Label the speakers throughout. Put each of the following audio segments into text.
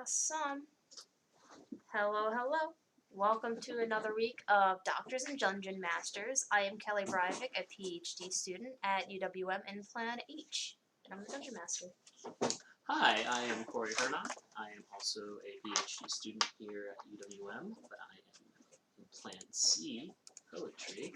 Speaker 1: Awesome. Hello, hello. Welcome to another week of Doctors and Dungeon Masters. I am Kelly Breivik, a PhD student at UWM in Plan H, and I'm the Dungeon Master.
Speaker 2: Hi, I am Corey Hernot. I am also a PhD student here at UWM, but I am in Plan C, Poetry.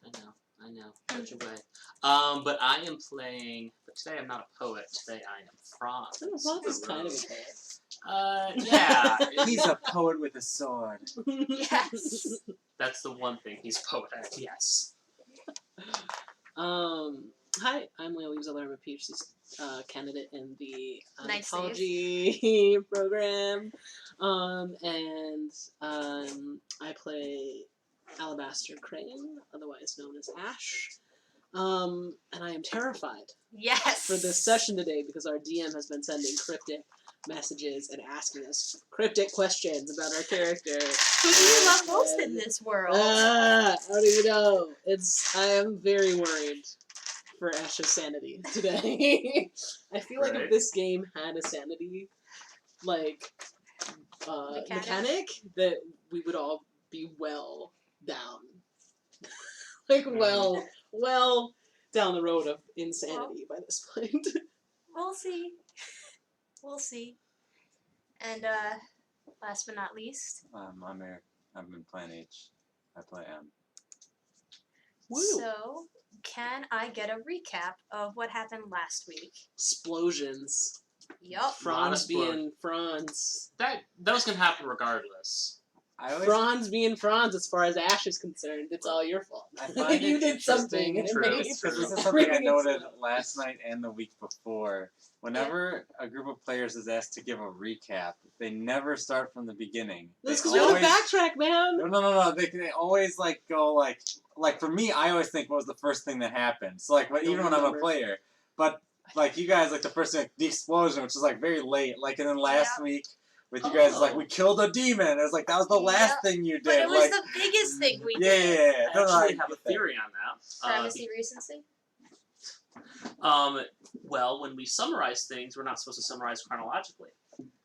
Speaker 2: I know, put your way. But I am playing, but today I'm not a poet, today I am Franz.
Speaker 3: Franz is kind of a poet.
Speaker 2: Yeah.
Speaker 4: He's a poet with a sword.
Speaker 1: Yes.
Speaker 2: That's the one thing he's poetic, yes.
Speaker 3: Hi, I'm Leo Zeller. I'm a PhD candidate in the
Speaker 1: Nice
Speaker 3: pedagogy program. I play Alabaster Crane, otherwise known as Ash. And I am terrified
Speaker 1: Yes.
Speaker 3: for this session today because our DM has been sending cryptic messages and asking us cryptic questions about our character.
Speaker 1: Who do you love most in this world?
Speaker 3: I don't even know. I am very worried for Ash's sanity today. I feel like if this game had a sanity mechanic, that we would all be well down. well down the road of insanity by this point.
Speaker 1: We'll see. We'll see. And last but not least.
Speaker 4: I'm Eric. I'm in Plan H. I play M.
Speaker 3: Woo.
Speaker 1: So, can I get a recap of what happened last week?
Speaker 3: Explosions.
Speaker 1: Yup.
Speaker 3: Franz being Franz.
Speaker 2: Those can happen regardless.
Speaker 3: Franz being Franz, as far as Ash is concerned, it's all your fault.
Speaker 4: I find
Speaker 3: You
Speaker 4: it
Speaker 3: did something.
Speaker 4: interesting,
Speaker 3: And it made
Speaker 4: because this is something I noted last night and the week before. Whenever a group of players is asked to give a recap, they never start from the beginning.
Speaker 3: That's because we gotta backtrack, man.
Speaker 4: No. They always go for me. I always think what was the first thing that happened. So even when I'm a player, but you guys the first thing, the explosion, which is very late. And then last week. With you guys, we killed a demon. It was that was the last thing you did.
Speaker 1: But it was the biggest thing we did.
Speaker 4: Yeah.
Speaker 2: I actually have a theory on that.
Speaker 1: Privacy recency?
Speaker 2: Well, when we summarize things, we're not supposed to summarize chronologically.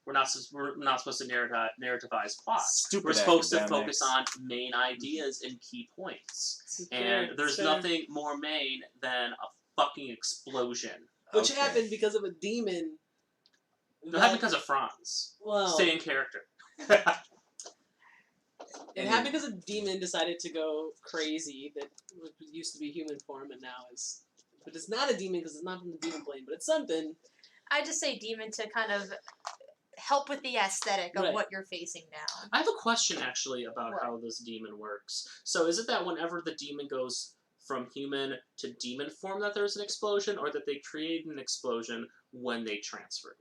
Speaker 2: We're not supposed to narrativize plots. We're supposed to focus on main ideas and key points. And there's nothing more main than a fucking explosion.
Speaker 3: Which happened because of a demon.
Speaker 2: It happened because of Franz.
Speaker 3: Well,
Speaker 2: stay in character.
Speaker 3: It happened because a demon decided to go crazy that used to be human form and now is... But it's not a demon because it's not from the demon plane, but it's something.
Speaker 1: I just say demon to kind of help with the aesthetic of what you're facing now.
Speaker 2: I have a question, actually, about how this demon works. So is it that whenever the demon goes from human to demon form that there's an explosion, or that they create an explosion when they transformed?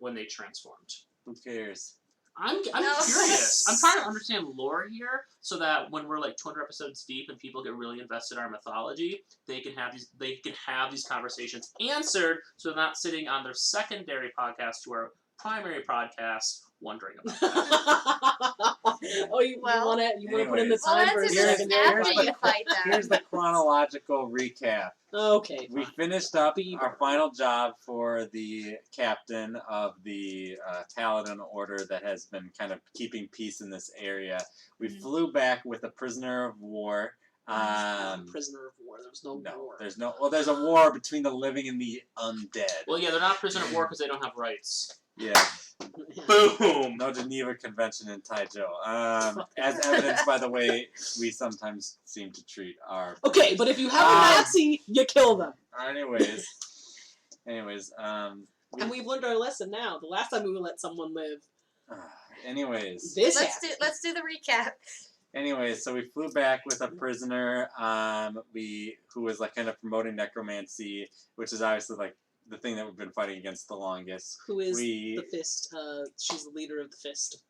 Speaker 4: Who cares?
Speaker 2: I'm curious. I'm trying to understand lore here, so that when we're 200 episodes deep and people get really invested in our mythology, they can have these conversations answered, so they're not sitting on their secondary podcast to our primary podcast wondering about that.
Speaker 3: You want to put in the time for a second.
Speaker 4: Here's the chronological recap.
Speaker 3: Okay.
Speaker 4: We finished up our final job for the captain of the Paladin Order that has been kind of keeping peace in this area. We flew back with a prisoner of war.
Speaker 3: Prisoner of war. There was no war.
Speaker 4: There's no. Well, there's a war between the living and the undead.
Speaker 2: Well, yeah, they're not a prisoner of war because they don't have rights.
Speaker 4: Yeah.
Speaker 2: Boom!
Speaker 4: No Geneva Convention in Taizhou. As evidenced by the way we sometimes seem to treat our...
Speaker 3: Okay, but if you have a Nazi, you kill them.
Speaker 4: Anyways.
Speaker 3: And we've learned our lesson now. The last time we would let someone live.
Speaker 4: Anyways.
Speaker 1: Let's do the recap.
Speaker 4: Anyways, so we flew back with a prisoner who was kind of promoting necromancy, which is obviously the thing that we've been fighting against the longest.
Speaker 3: Who is the Fist? She's the leader of the Fist.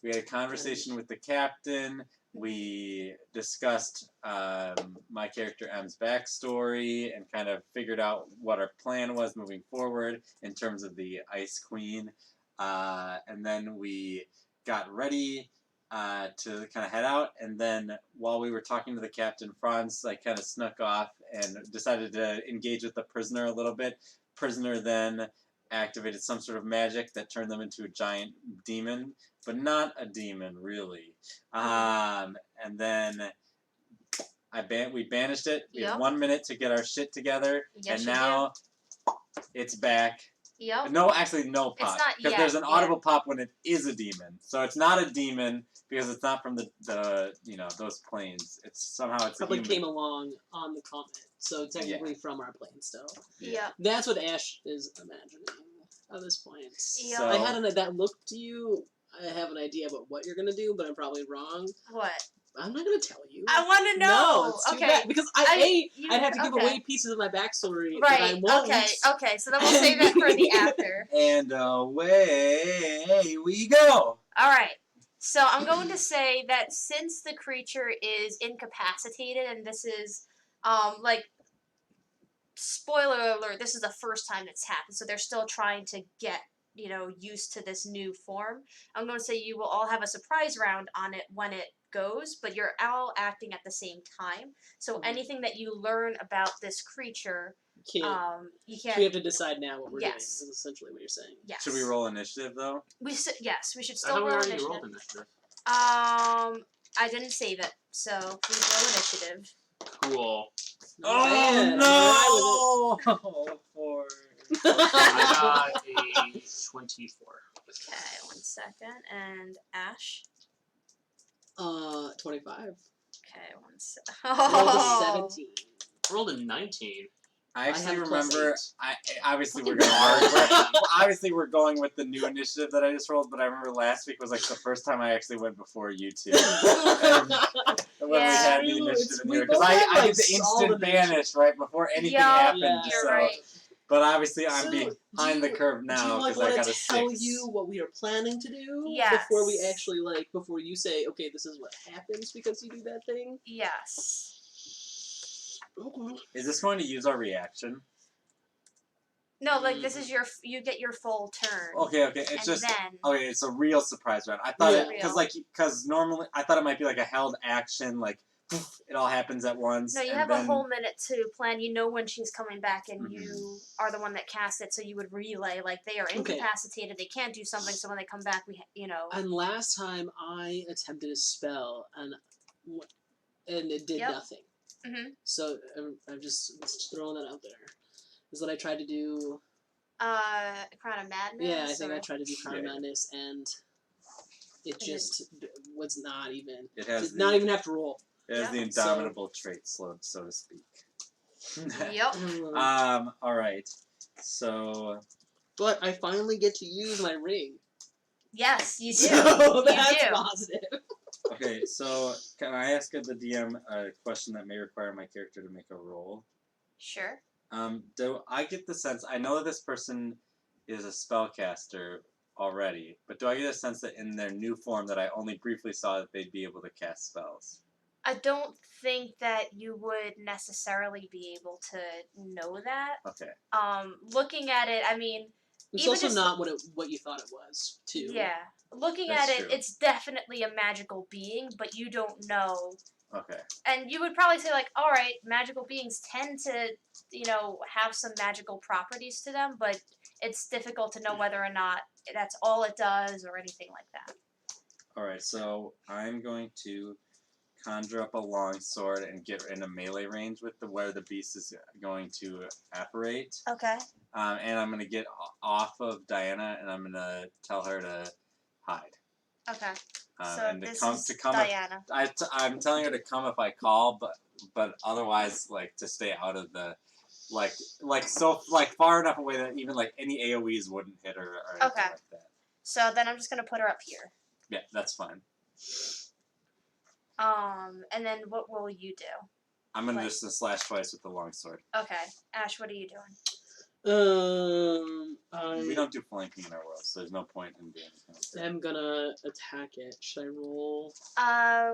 Speaker 4: We had a conversation with the captain. We discussed my character M's backstory and kind of figured out what our plan was moving forward in terms of the Ice Queen. And then we got ready to kind of head out. And then while we were talking to the captain, Franz kind of snuck off and decided to engage with the prisoner a little bit. Prisoner then activated some sort of magic that turned them into a giant demon, but not a demon really. And then we banished it. We had 1 minute to get our shit together,
Speaker 1: Yes,
Speaker 4: and
Speaker 1: you
Speaker 4: now it's back.
Speaker 1: Yep.
Speaker 4: No, actually, no
Speaker 1: It's
Speaker 4: pop.
Speaker 1: not
Speaker 4: Because
Speaker 1: yet,
Speaker 4: there's an audible pop when it is a demon. So it's not a demon because it's not from the those planes. It's somehow it's
Speaker 3: Probably
Speaker 4: a human.
Speaker 3: came along on the comet, so technically from our plane still.
Speaker 1: Yeah.
Speaker 3: That's what Ash is imagining at this point.
Speaker 1: Yeah.
Speaker 4: So,
Speaker 3: I had that look to you. I have an idea about what you're gonna do, but I'm probably wrong.
Speaker 1: What?
Speaker 3: I'm not gonna tell you.
Speaker 1: I want to know.
Speaker 3: No, it's too
Speaker 1: okay.
Speaker 3: bad because I'd have to give
Speaker 1: okay.
Speaker 3: away pieces of my backstory that I
Speaker 1: Right.
Speaker 3: won't.
Speaker 1: Okay. So then we'll save that for the after.
Speaker 4: And away we go.
Speaker 1: All right. So I'm going to say that since the creature is incapacitated, and this is, spoiler alert, this is the first time it's happened, so they're still trying to get, used to this new form. I'm going to say you will all have a surprise round on it when it goes, but you're all acting at the same time. So anything that you learn about this creature, you
Speaker 3: So
Speaker 1: can't.
Speaker 3: we have to decide now what we're doing.
Speaker 1: Yes.
Speaker 3: Is essentially what you're saying.
Speaker 1: Yes.
Speaker 4: Should we roll initiative though?
Speaker 1: Yes, we should
Speaker 2: I
Speaker 1: still
Speaker 2: thought we
Speaker 1: roll
Speaker 2: already
Speaker 1: initiative.
Speaker 2: rolled initiative.
Speaker 1: I didn't save it, so please roll initiative.
Speaker 2: Cool.
Speaker 4: Oh no! Poor.
Speaker 2: I got a 24.
Speaker 1: Okay, 1 second. And Ash?
Speaker 3: 25.
Speaker 1: Okay, 1 second.
Speaker 3: Rolled a 17.
Speaker 2: Rolled a 19.
Speaker 4: I actually
Speaker 3: have +8.
Speaker 4: remember. Obviously we're
Speaker 2: Fucking
Speaker 4: we're going with the new initiative that I just rolled, but I remember last week was like the first time I actually went before you two. When we had the initiative in here, because I did the instant banish right before anything happened.
Speaker 3: Yeah.
Speaker 1: You're
Speaker 4: So,
Speaker 1: right.
Speaker 4: but obviously I'm
Speaker 3: So,
Speaker 4: behind the curve now because I got a 6.
Speaker 3: tell you what we are planning to do
Speaker 1: Yes.
Speaker 3: before we actually before you say, okay, this is what happens because you do that thing?
Speaker 1: Yes.
Speaker 3: Okay.
Speaker 4: Is this going to use our reaction?
Speaker 1: No, this is you get your full turn.
Speaker 4: Okay. It's
Speaker 1: and
Speaker 4: just
Speaker 1: then,
Speaker 4: okay. It's a real surprise round. I thought
Speaker 3: Yeah.
Speaker 4: because normally I thought it might be like a held action, like it all happens at once.
Speaker 1: no, you
Speaker 4: and
Speaker 1: have
Speaker 4: then,
Speaker 1: a whole minute to plan. You know when she's coming back, and you are the one that cast it, so you would relay, they are incapacitated, they can't do something, so when they come back,
Speaker 3: And last time I attempted a spell and it did nothing.
Speaker 1: Mhm.
Speaker 3: So I'm just throwing that out there. Is what I tried to do.
Speaker 1: Crown of Madness?
Speaker 3: Yeah, I think
Speaker 1: or...
Speaker 3: I tried to do Crown of Madness, and it just was not even.
Speaker 4: It has
Speaker 3: not even have to roll.
Speaker 4: It has the indomitable trait, so to speak.
Speaker 1: Yep.
Speaker 4: All right. So.
Speaker 3: But I finally get to use my ring.
Speaker 1: Yes, you do.
Speaker 3: So that's
Speaker 1: you do.
Speaker 3: positive.
Speaker 4: Okay, so can I ask the DM a question that may require my character to make a roll?
Speaker 1: Sure.
Speaker 4: Do I get the sense, I know that this person is a spellcaster already, but do I get a sense that in their new form that I only briefly saw that they'd be able to cast spells?
Speaker 1: I don't think that you would necessarily be able to know that.
Speaker 4: Okay.
Speaker 1: Looking at it, I mean,
Speaker 3: It's
Speaker 1: even
Speaker 3: also
Speaker 1: just,
Speaker 3: not what you thought it was, too.
Speaker 1: Yeah. Looking
Speaker 4: That's
Speaker 1: at it,
Speaker 4: true.
Speaker 1: it's definitely a magical being, but you don't know.
Speaker 4: Okay.
Speaker 1: And you would probably say, all right, magical beings tend to, have some magical properties to them, but it's difficult to know whether or not that's all it does or anything like that.
Speaker 4: Alright, so I'm going to conjure up a longsword and get in a melee range with where the beast is going to apparate.
Speaker 1: Okay.
Speaker 4: And I'm going to get off of Diana and I'm going to tell her to hide.
Speaker 1: Okay. So
Speaker 4: and
Speaker 1: this
Speaker 4: come
Speaker 1: is
Speaker 4: Diana. I'm telling her to come if I call, but otherwise, to stay out of the, far enough away that even any AoEs wouldn't hit her or anything like that.
Speaker 1: So then I'm just gonna put her up here.
Speaker 4: Yeah, that's fine.
Speaker 1: And then what will you do?
Speaker 4: I'm gonna just slash twice with the longsword.
Speaker 1: Okay, Ash, what are you doing?
Speaker 4: We don't do flanking in our world, so there's no point in doing anything.
Speaker 3: I'm gonna attack it. Should I roll?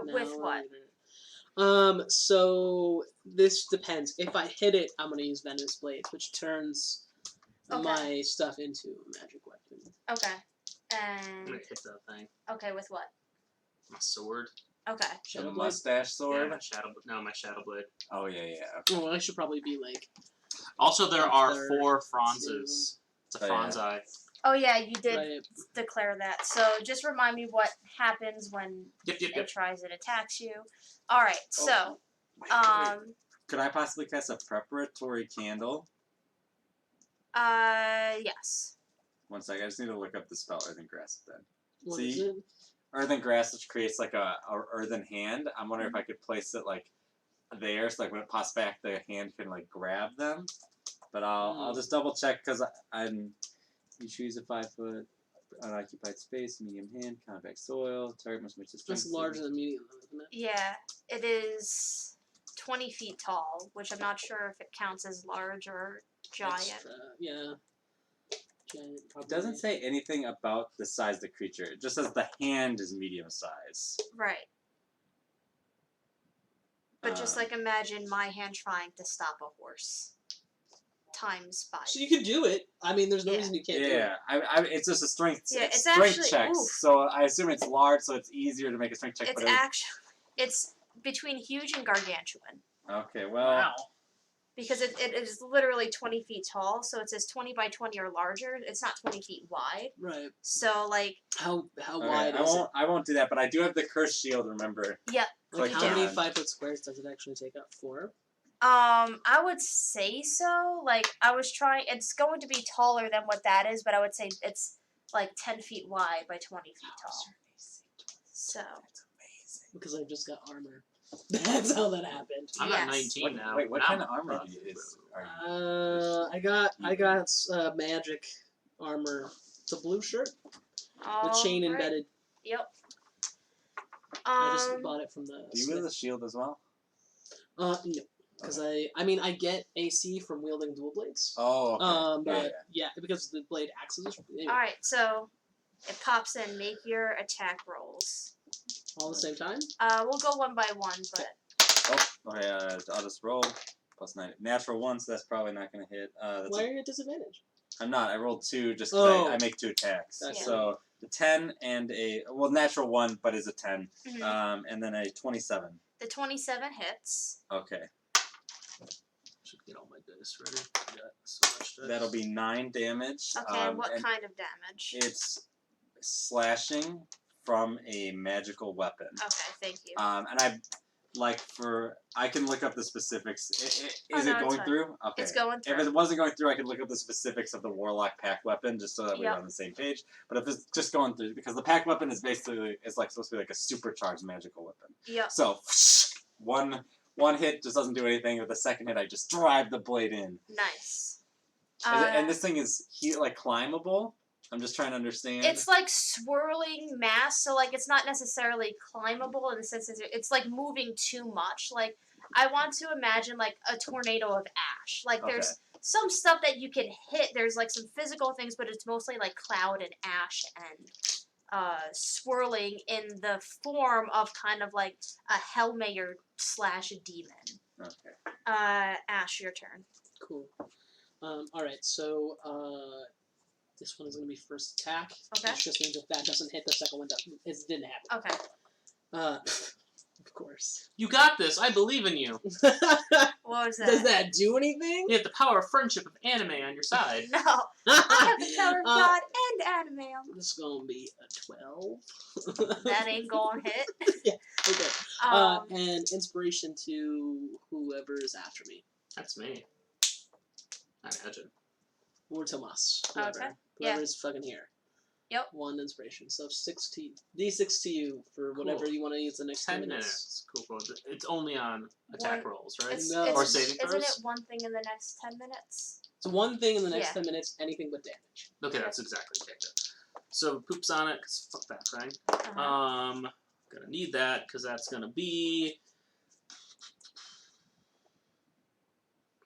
Speaker 1: With what?
Speaker 3: So this depends. If I hit it, I'm gonna use Venomous Blades, which turns my stuff into a magic weapon.
Speaker 1: Okay.
Speaker 2: I'm
Speaker 1: And
Speaker 2: gonna hit that thing.
Speaker 1: okay, with what?
Speaker 2: My sword.
Speaker 1: Okay.
Speaker 4: The mustache sword?
Speaker 2: Yeah, my shadow blade.
Speaker 4: Oh, yeah.
Speaker 3: Oh, I should probably be
Speaker 2: Also, there are
Speaker 3: third,
Speaker 2: 4 Franzes It's a
Speaker 4: Oh, yeah.
Speaker 2: fawn's eye.
Speaker 1: Oh yeah, you did
Speaker 3: Right.
Speaker 1: declare that. So just remind me what happens when
Speaker 2: Yep.
Speaker 1: it tries and attacks you. All right. So,
Speaker 4: Wait. Could I possibly cast a preparatory candle?
Speaker 1: yes.
Speaker 4: One sec, I just need to look up the spell Earthen Grasp then.
Speaker 3: What
Speaker 4: See?
Speaker 3: is it?
Speaker 4: Earthen Grasp, which creates like a earthen hand. I'm wondering if I could place it like there, so like when it pops back, the hand can like grab them. But I'll just double check because I'm. You choose a 5-foot unoccupied space, medium hand, contact soil. Target must make the strength.
Speaker 3: That's larger than medium, isn't it?
Speaker 1: Yeah, it is 20 feet tall, which I'm not sure if it counts as large or giant.
Speaker 3: Extra, yeah. Giant,
Speaker 4: It
Speaker 3: probably.
Speaker 4: doesn't say anything about the size of the creature. It just says the hand is medium size.
Speaker 1: Right. But just like imagine my hand trying to stop a horse. Times 5.
Speaker 3: So you could do it. I mean, there's no
Speaker 1: Yeah.
Speaker 3: reason you can't do it.
Speaker 4: Yeah, it's just a strength.
Speaker 1: Yeah, it's
Speaker 4: strength
Speaker 1: actually-
Speaker 4: checks.
Speaker 1: oof.
Speaker 4: So I assume it's large, so it's easier to make a strength check.
Speaker 1: It's
Speaker 4: but
Speaker 1: it's between huge and gargantuan.
Speaker 4: Okay, well,
Speaker 3: Wow.
Speaker 1: Because it is literally 20 feet tall, so it says 20 by 20 or larger. It's not 20 feet wide.
Speaker 3: Right.
Speaker 1: So, like,
Speaker 3: How
Speaker 4: okay,
Speaker 3: wide
Speaker 4: I
Speaker 3: is
Speaker 4: won't. I won't do that. But I do have the cursed shield. Remember?
Speaker 1: yeah.
Speaker 3: it? Like,
Speaker 4: Click
Speaker 3: how many
Speaker 4: on.
Speaker 3: 5-foot squares does it actually take up? 4?
Speaker 1: I would say so. Like, I was trying. It's going to be taller than what that is, but I would say it's like 10 feet wide by 20 feet tall. So.
Speaker 3: Because I just got armor. That's how that happened.
Speaker 2: I'm
Speaker 1: Yes.
Speaker 2: at 19 now.
Speaker 4: Wait, what
Speaker 2: and
Speaker 4: kind
Speaker 2: I'm
Speaker 4: of armor
Speaker 2: buff,
Speaker 4: is?
Speaker 2: bro.
Speaker 4: Are you?
Speaker 3: I got magic armor. It's a blue shirt with chain
Speaker 1: Alright.
Speaker 3: embedded.
Speaker 1: Yep.
Speaker 3: I just bought it from the.
Speaker 4: Do you
Speaker 3: smith.
Speaker 4: wield a shield as well?
Speaker 3: No, because I get AC from wielding dual blades.
Speaker 4: Oh, okay.
Speaker 3: But yeah, because the blade axes. Anyway,
Speaker 1: All right. So it pops in. Make your attack rolls.
Speaker 3: all the same time.
Speaker 1: We'll go one by one, but
Speaker 4: Oh, okay. I'll just roll. +9. Natural 1, so that's probably not going to hit. That's
Speaker 3: Why are you at disadvantage?
Speaker 4: I'm not. I rolled 2 just because
Speaker 3: Oh.
Speaker 4: I make 2 attacks.
Speaker 3: Gotcha.
Speaker 4: So the 10 and natural 1, but is a 10.
Speaker 1: mhm.
Speaker 4: And then a 27.
Speaker 1: The 27 hits.
Speaker 4: Okay.
Speaker 2: Should get all my dice ready. I got so much dice.
Speaker 4: That'll be 9 damage.
Speaker 1: Okay. And what
Speaker 4: and
Speaker 1: kind of damage?
Speaker 4: It's slashing from a magical weapon.
Speaker 1: Okay. Thank you.
Speaker 4: And I can look up the specifics. Is
Speaker 1: Oh, no,
Speaker 4: it
Speaker 1: it's
Speaker 4: going
Speaker 1: fine.
Speaker 4: through? Okay.
Speaker 1: It's going
Speaker 4: If
Speaker 1: through.
Speaker 4: it wasn't going through, I could look up the specifics of the Warlock pack weapon just so that we're
Speaker 1: Yep.
Speaker 4: on the same page. But if it's just going through, because the pack weapon is basically supposed to be like a supercharged magical weapon.
Speaker 1: Yep.
Speaker 4: So one hit just doesn't do anything. With the second hit, I just drive the blade in.
Speaker 1: Nice.
Speaker 4: And this thing is climbable. I'm just trying to understand.
Speaker 1: It's like swirling mass, so like it's not necessarily climbable in the sense that it's like moving too much. Like I want to imagine like a tornado of ash. Like there's some stuff that you can hit. There's like some physical things, but it's mostly like cloud and ash and swirling in the form of kind of like a hellmayor / demon.
Speaker 4: Okay.
Speaker 1: Ash, your turn.
Speaker 3: Cool. All right. So this one is going to be first attack.
Speaker 1: Okay.
Speaker 3: Which just means if that doesn't hit, the second one doesn't. It didn't happen.
Speaker 1: Okay.
Speaker 3: Of course.
Speaker 2: You got this. I believe in you.
Speaker 1: What was that?
Speaker 3: Does that do anything?
Speaker 2: You have the power of friendship of anime on your side.
Speaker 1: No. I have the power of God and anime.
Speaker 3: This is gonna be a 12.
Speaker 1: That ain't gonna hit.
Speaker 3: Okay. And inspiration to whoever is after me,
Speaker 2: That's me. I imagine.
Speaker 3: or Tomas. Whoever.
Speaker 1: Okay. Yeah.
Speaker 3: Whoever's fucking here.
Speaker 1: Yep.
Speaker 3: 1 inspiration. So D6 to you for whatever
Speaker 2: Cool.
Speaker 3: you want to use the next
Speaker 2: 10
Speaker 3: 2 minutes.
Speaker 2: minutes. Cool. It's only on attack rolls, right?
Speaker 3: No.
Speaker 2: Or saving
Speaker 1: Isn't
Speaker 2: throws?
Speaker 1: it one thing in the next 10 minutes?
Speaker 3: So one thing in the next
Speaker 1: Yeah.
Speaker 3: 10 minutes, anything but damage.
Speaker 2: Okay, that's exactly okay. So poops on it, because fuck that thing.
Speaker 1: Uh-huh.
Speaker 2: Gonna need that, because that's gonna be...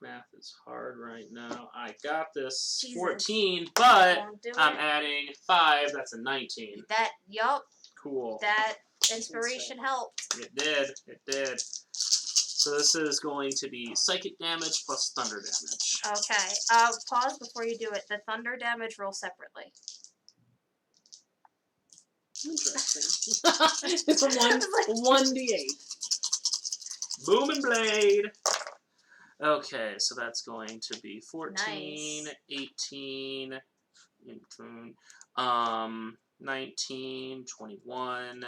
Speaker 2: Math is hard right now. I got this.
Speaker 1: Jesus.
Speaker 2: 14, but
Speaker 1: Won't do
Speaker 2: I'm
Speaker 1: it.
Speaker 2: adding 5. That's a 19.
Speaker 1: Yup,
Speaker 2: Cool.
Speaker 1: that inspiration helped.
Speaker 2: It did. It did. So this is going to be psychic damage plus thunder damage.
Speaker 1: Okay, pause before you do it. The thunder damage roll separately.
Speaker 3: Interesting. It's a 1d8.
Speaker 2: Boom and blade. Okay, so that's going to be 14,
Speaker 1: Nice.
Speaker 2: 18, 19, 21,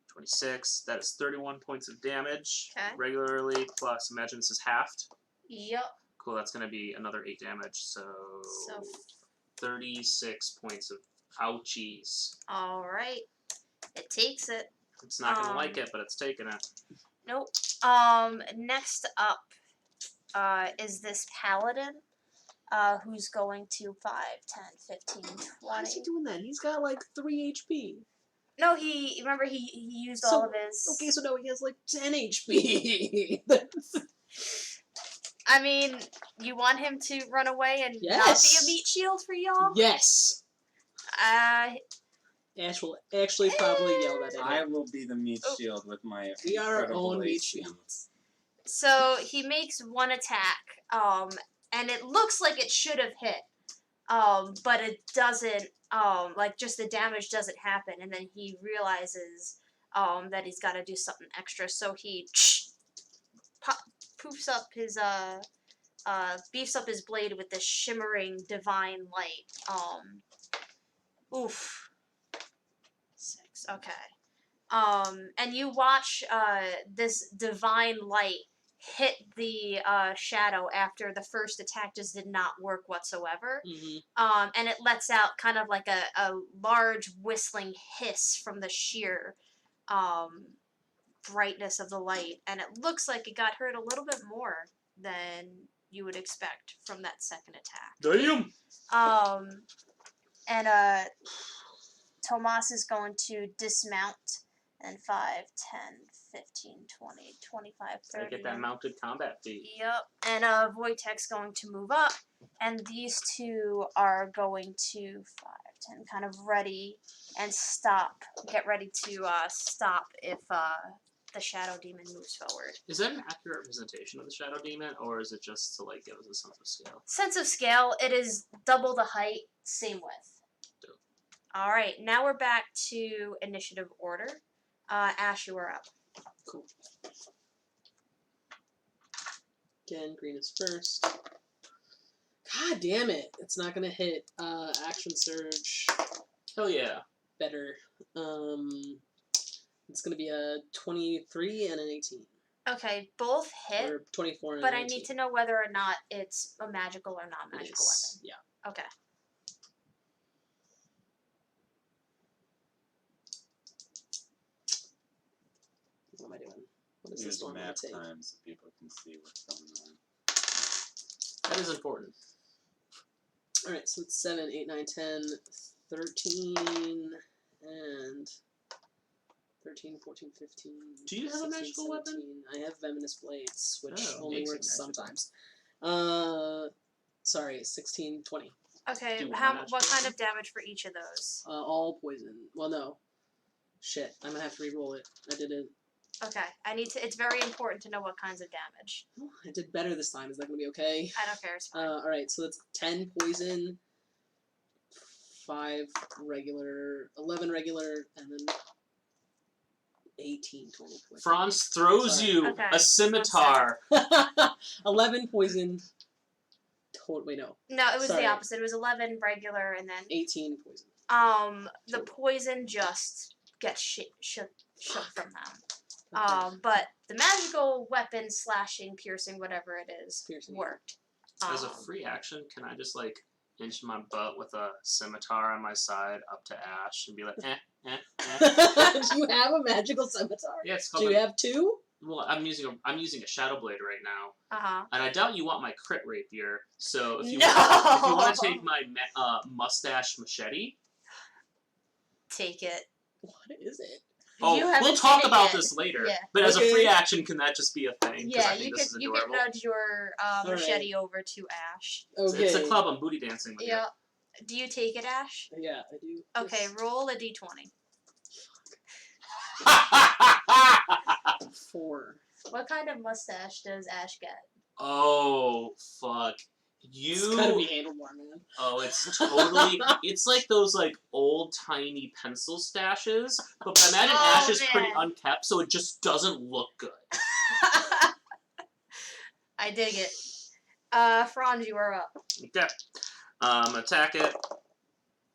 Speaker 2: 26. That is 31 points of damage
Speaker 1: Okay.
Speaker 2: regularly. Plus, imagine this is halved.
Speaker 1: Yep.
Speaker 2: Cool. That's going to be another 8 damage. So 36 points of ouchies.
Speaker 1: All right. It takes it.
Speaker 2: It's not going to like it, but it's taking it.
Speaker 1: Nope. Next up, is this paladin, who's going to 5, 10, 15, 20.
Speaker 3: Why is he doing that? He's got like 3 HP.
Speaker 1: No, he used all of his.
Speaker 3: Okay, so no, he has like 10 HP.
Speaker 1: I mean, you want him to run away and not be
Speaker 3: Yes.
Speaker 1: a meat shield for y'all?
Speaker 3: Yes. Ash will actually probably yell that at
Speaker 4: I
Speaker 3: him.
Speaker 4: will be the meat shield with my
Speaker 3: We are our
Speaker 4: incredible
Speaker 3: own meat
Speaker 4: AC.
Speaker 3: shields.
Speaker 1: So he makes one attack, and it looks like it should have hit, but it doesn't. Like just the damage doesn't happen, and then he realizes that he's got to do something extra. So he poofs up his beefs up his blade with this shimmering divine light. Oof. 6. Okay. And you watch this divine light hit the shadow after the first attack just did not work whatsoever.
Speaker 3: Mm-hmm.
Speaker 1: And it lets out kind of like a large whistling hiss from the sheer brightness of the light, and it looks like it got hurt a little bit more than you would expect from that second attack.
Speaker 2: Damn!
Speaker 1: And Tomas is going to dismount, and 5, 10, 15, 20, 25, 30.
Speaker 2: I get that mounted combat feat.
Speaker 1: Yep. And Wojtek's going to move up, and these two are going to 5, 10, kind of ready and stop. Get ready to stop if the Shadow Demon moves forward.
Speaker 2: Is that an accurate representation of the Shadow Demon, or is it just to like give us a sense of scale?
Speaker 1: Sense of scale, it is double the height, same width.
Speaker 2: Dope.
Speaker 1: All right, now we're back to initiative order. Ash, you are up.
Speaker 3: Cool. Again, green is first. God damn it! It's not gonna hit. Action surge.
Speaker 2: Hell yeah.
Speaker 3: Better. It's gonna be a 23 and an 18.
Speaker 1: Okay, both hit,
Speaker 3: Or 24 and
Speaker 1: but
Speaker 3: an
Speaker 1: I
Speaker 3: 18.
Speaker 1: need to know whether or not it's a magical or non-magical weapon.
Speaker 3: Yeah.
Speaker 1: Okay.
Speaker 3: What am I doing? What is
Speaker 4: Use
Speaker 3: this one
Speaker 4: map
Speaker 3: gonna take?
Speaker 4: time so people can see what's going on.
Speaker 2: That is important.
Speaker 3: Alright, so it's 7, 8, 9, 10, 13, and 13, 14, 15.
Speaker 2: Do you have a
Speaker 3: 16,
Speaker 2: magical
Speaker 3: 17.
Speaker 2: weapon?
Speaker 3: I have Venomous Blades, which
Speaker 2: Oh,
Speaker 3: only
Speaker 2: makes it
Speaker 3: works
Speaker 2: magical.
Speaker 3: sometimes. Sorry, 16, 20.
Speaker 1: Okay,
Speaker 2: Do you want a
Speaker 1: what
Speaker 2: magical
Speaker 1: kind
Speaker 2: weapon?
Speaker 1: of damage for each of those?
Speaker 3: All poison. Well, no. Shit, I'm gonna have to re-roll it. I did it.
Speaker 1: Okay, it's very important to know what kinds of damage.
Speaker 3: Oh, I did better this time. Is that gonna be okay?
Speaker 1: I don't care, it's fine.
Speaker 3: Alright, so that's 10 poison, 5 regular, 11 regular, and then 18 total poison.
Speaker 2: Franz throws
Speaker 3: Sorry.
Speaker 2: you
Speaker 1: Okay.
Speaker 2: a scimitar.
Speaker 3: 11 poison. Wait, no.
Speaker 1: No, it was
Speaker 3: Sorry.
Speaker 1: the opposite. It was 11 regular, and then
Speaker 3: 18 poison.
Speaker 1: the poison just gets shook from them.
Speaker 3: Okay.
Speaker 1: But the magical weapon, slashing, piercing, whatever it is,
Speaker 3: Piercing.
Speaker 1: worked.
Speaker 2: As a free action, can I just like inch my butt with a scimitar on my side up to Ash and be like,
Speaker 3: Do you have a magical scimitar?
Speaker 2: Yeah, it's
Speaker 3: Do
Speaker 2: called.
Speaker 3: you have 2?
Speaker 2: Well, I'm using a shadow blade right now,
Speaker 1: Uh-huh.
Speaker 2: and I doubt you want my crit rapier. So if you
Speaker 1: No!
Speaker 2: want to take my mustache machete,
Speaker 1: Take it.
Speaker 3: What is it?
Speaker 2: oh,
Speaker 1: You haven't
Speaker 2: we'll talk
Speaker 1: seen it
Speaker 2: about
Speaker 1: yet.
Speaker 2: this later.
Speaker 1: Yeah.
Speaker 2: But as a
Speaker 3: Okay.
Speaker 2: free action, can that just be a thing? 'Cause
Speaker 1: Yeah,
Speaker 2: I think this is
Speaker 1: you
Speaker 2: adorable.
Speaker 1: can nudge your
Speaker 3: right.
Speaker 1: machete over to Ash.
Speaker 3: Okay.
Speaker 2: It's a club. I'm booty dancing with
Speaker 1: Yeah. Do you take it, Ash?
Speaker 3: Yeah, I do.
Speaker 1: Okay,
Speaker 3: Yes.
Speaker 1: roll a d20.
Speaker 2: you.
Speaker 3: 4.
Speaker 1: What kind of mustache does Ash get?
Speaker 2: Oh fuck!
Speaker 3: It's gotta be handlebar, man.
Speaker 2: Oh, it's totally. It's like those like old tiny pencil stashes, but imagine
Speaker 1: Oh,
Speaker 2: Ash is pretty
Speaker 1: man.
Speaker 2: unkept, so it just doesn't look good.
Speaker 1: I dig it. Franz, you are up.
Speaker 2: Okay. Attack it.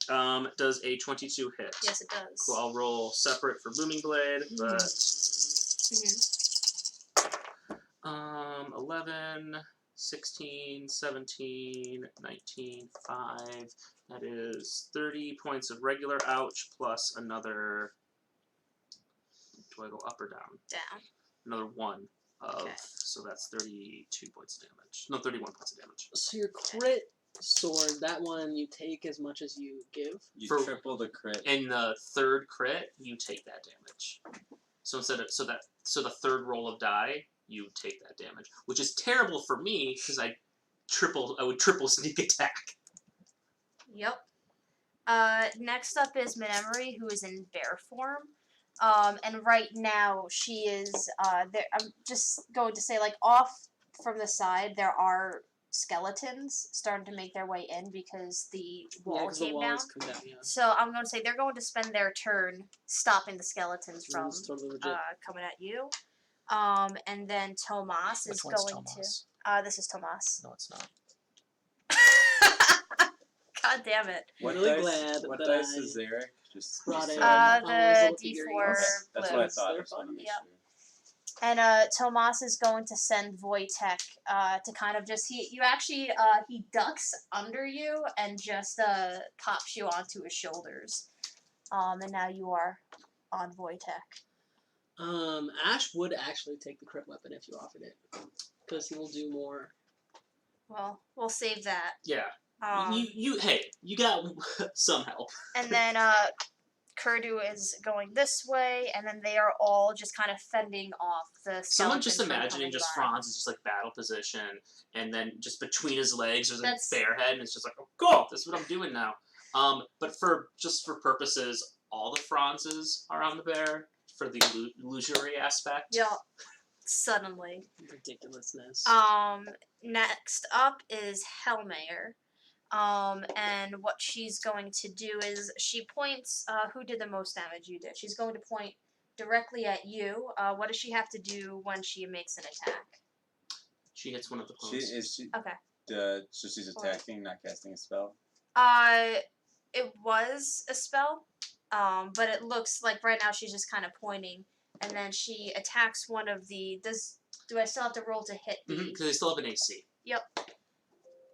Speaker 2: Does a 22 hit?
Speaker 1: Yes, it does.
Speaker 2: Cool. I'll roll separate for Booming Blade, but
Speaker 1: Mhm.
Speaker 2: 11, 16, 17, 19, 5. That is 30 points of regular ouch plus another. Do I go up or down?
Speaker 1: Down.
Speaker 2: Another 1 of.
Speaker 1: Okay.
Speaker 2: So that's 32 points of damage. No, 31 points of damage.
Speaker 3: So your crit sword, that one you take as much as you give.
Speaker 4: You
Speaker 2: For-
Speaker 4: triple the crit.
Speaker 2: In the third crit, you take that damage. So instead of the third roll of die, you take that damage, which is terrible for me because I would triple sneak attack.
Speaker 1: Yep. Next up is Menemery, who is in bear form. And right now she is there. I'm just going to say, like, off from the side, there are skeletons starting to make their way in because the wall
Speaker 3: because the
Speaker 1: came
Speaker 3: walls
Speaker 1: down.
Speaker 3: come down. Yeah,
Speaker 1: So I'm going to say they're going to spend their turn stopping the skeletons from
Speaker 3: That's totally legit.
Speaker 1: coming at you. And then Tomas is
Speaker 2: Which one's
Speaker 1: going
Speaker 2: Tomas?
Speaker 1: to. This is Tomas.
Speaker 2: No, it's not.
Speaker 1: God damn it.
Speaker 3: I'm really glad
Speaker 4: What
Speaker 3: that
Speaker 4: dice
Speaker 3: I
Speaker 4: is Eric? Just
Speaker 3: brought
Speaker 4: so
Speaker 3: in
Speaker 4: I know.
Speaker 1: The
Speaker 3: always look at
Speaker 1: D4
Speaker 3: your
Speaker 4: Okay,
Speaker 3: ears.
Speaker 4: that's what I
Speaker 1: blues.
Speaker 4: thought. I
Speaker 3: They're
Speaker 4: just wanted to
Speaker 3: fun.
Speaker 4: make
Speaker 1: Yep.
Speaker 4: sure.
Speaker 1: And Tomas is going to send Wojtek to kind of just he ducks under you and just pops you onto his shoulders. And now you are on Wojtek.
Speaker 3: Ash would actually take the crit weapon if you offered it, because he will do more.
Speaker 1: Well, we'll save that.
Speaker 2: Yeah.
Speaker 1: Um,
Speaker 2: You got some help.
Speaker 1: and then Kurdu is going this way, and then they are all just kind of fending off the skeletons.
Speaker 2: Someone just
Speaker 1: from
Speaker 2: imagining
Speaker 1: coming
Speaker 2: just
Speaker 1: by.
Speaker 2: Franz is just like battle position, and then just between his legs there's
Speaker 1: That's-
Speaker 2: a bear head, and it's just like, oh, cool, this is what I'm doing now. But for purposes, all the Franzes are on the bear for the illusory aspect.
Speaker 1: Yeah. Suddenly.
Speaker 3: Ridiculousness.
Speaker 1: Next up is Hellmayer. And what she's going to do is she points. Who did the most damage? You did. She's going to point directly at you. What does she have to do when she makes an attack?
Speaker 2: She hits one of the
Speaker 4: She
Speaker 2: clones.
Speaker 4: is she.
Speaker 1: Okay.
Speaker 4: So she's attacking, not casting a spell.
Speaker 1: It was a spell. But it looks like right now she's just kind of pointing, and then she attacks one of the. Do I still have to roll to hit the?
Speaker 2: Because they still have an AC.
Speaker 1: Yep.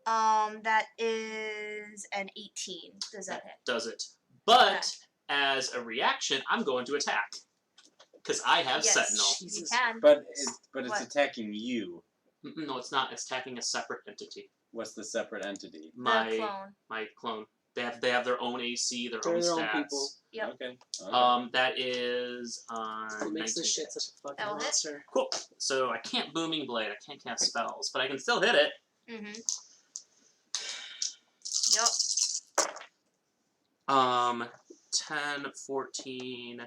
Speaker 1: That is an 18. Does that hit?
Speaker 2: Does it? But
Speaker 1: Okay.
Speaker 2: as a reaction, I'm going to attack because I have
Speaker 1: Yes.
Speaker 2: Sentinel.
Speaker 1: You
Speaker 3: Jesus.
Speaker 1: can.
Speaker 4: But it's
Speaker 1: What?
Speaker 4: attacking you.
Speaker 2: No, it's not. It's attacking a separate entity.
Speaker 4: What's the separate entity?
Speaker 1: The
Speaker 2: My
Speaker 1: clone.
Speaker 2: clone. They have their own AC, their
Speaker 3: They're
Speaker 2: own
Speaker 3: their
Speaker 2: stats.
Speaker 3: own people.
Speaker 1: Yep.
Speaker 4: Okay.
Speaker 2: That is
Speaker 3: What makes
Speaker 2: 19
Speaker 3: this shit
Speaker 2: hit.
Speaker 3: such a fucking
Speaker 1: That'll hit.
Speaker 3: monster?
Speaker 2: Cool. So I can't Booming Blade. I can't cast spells, but I can still hit it.
Speaker 1: Mm-hmm. Yep.
Speaker 2: 10, 14,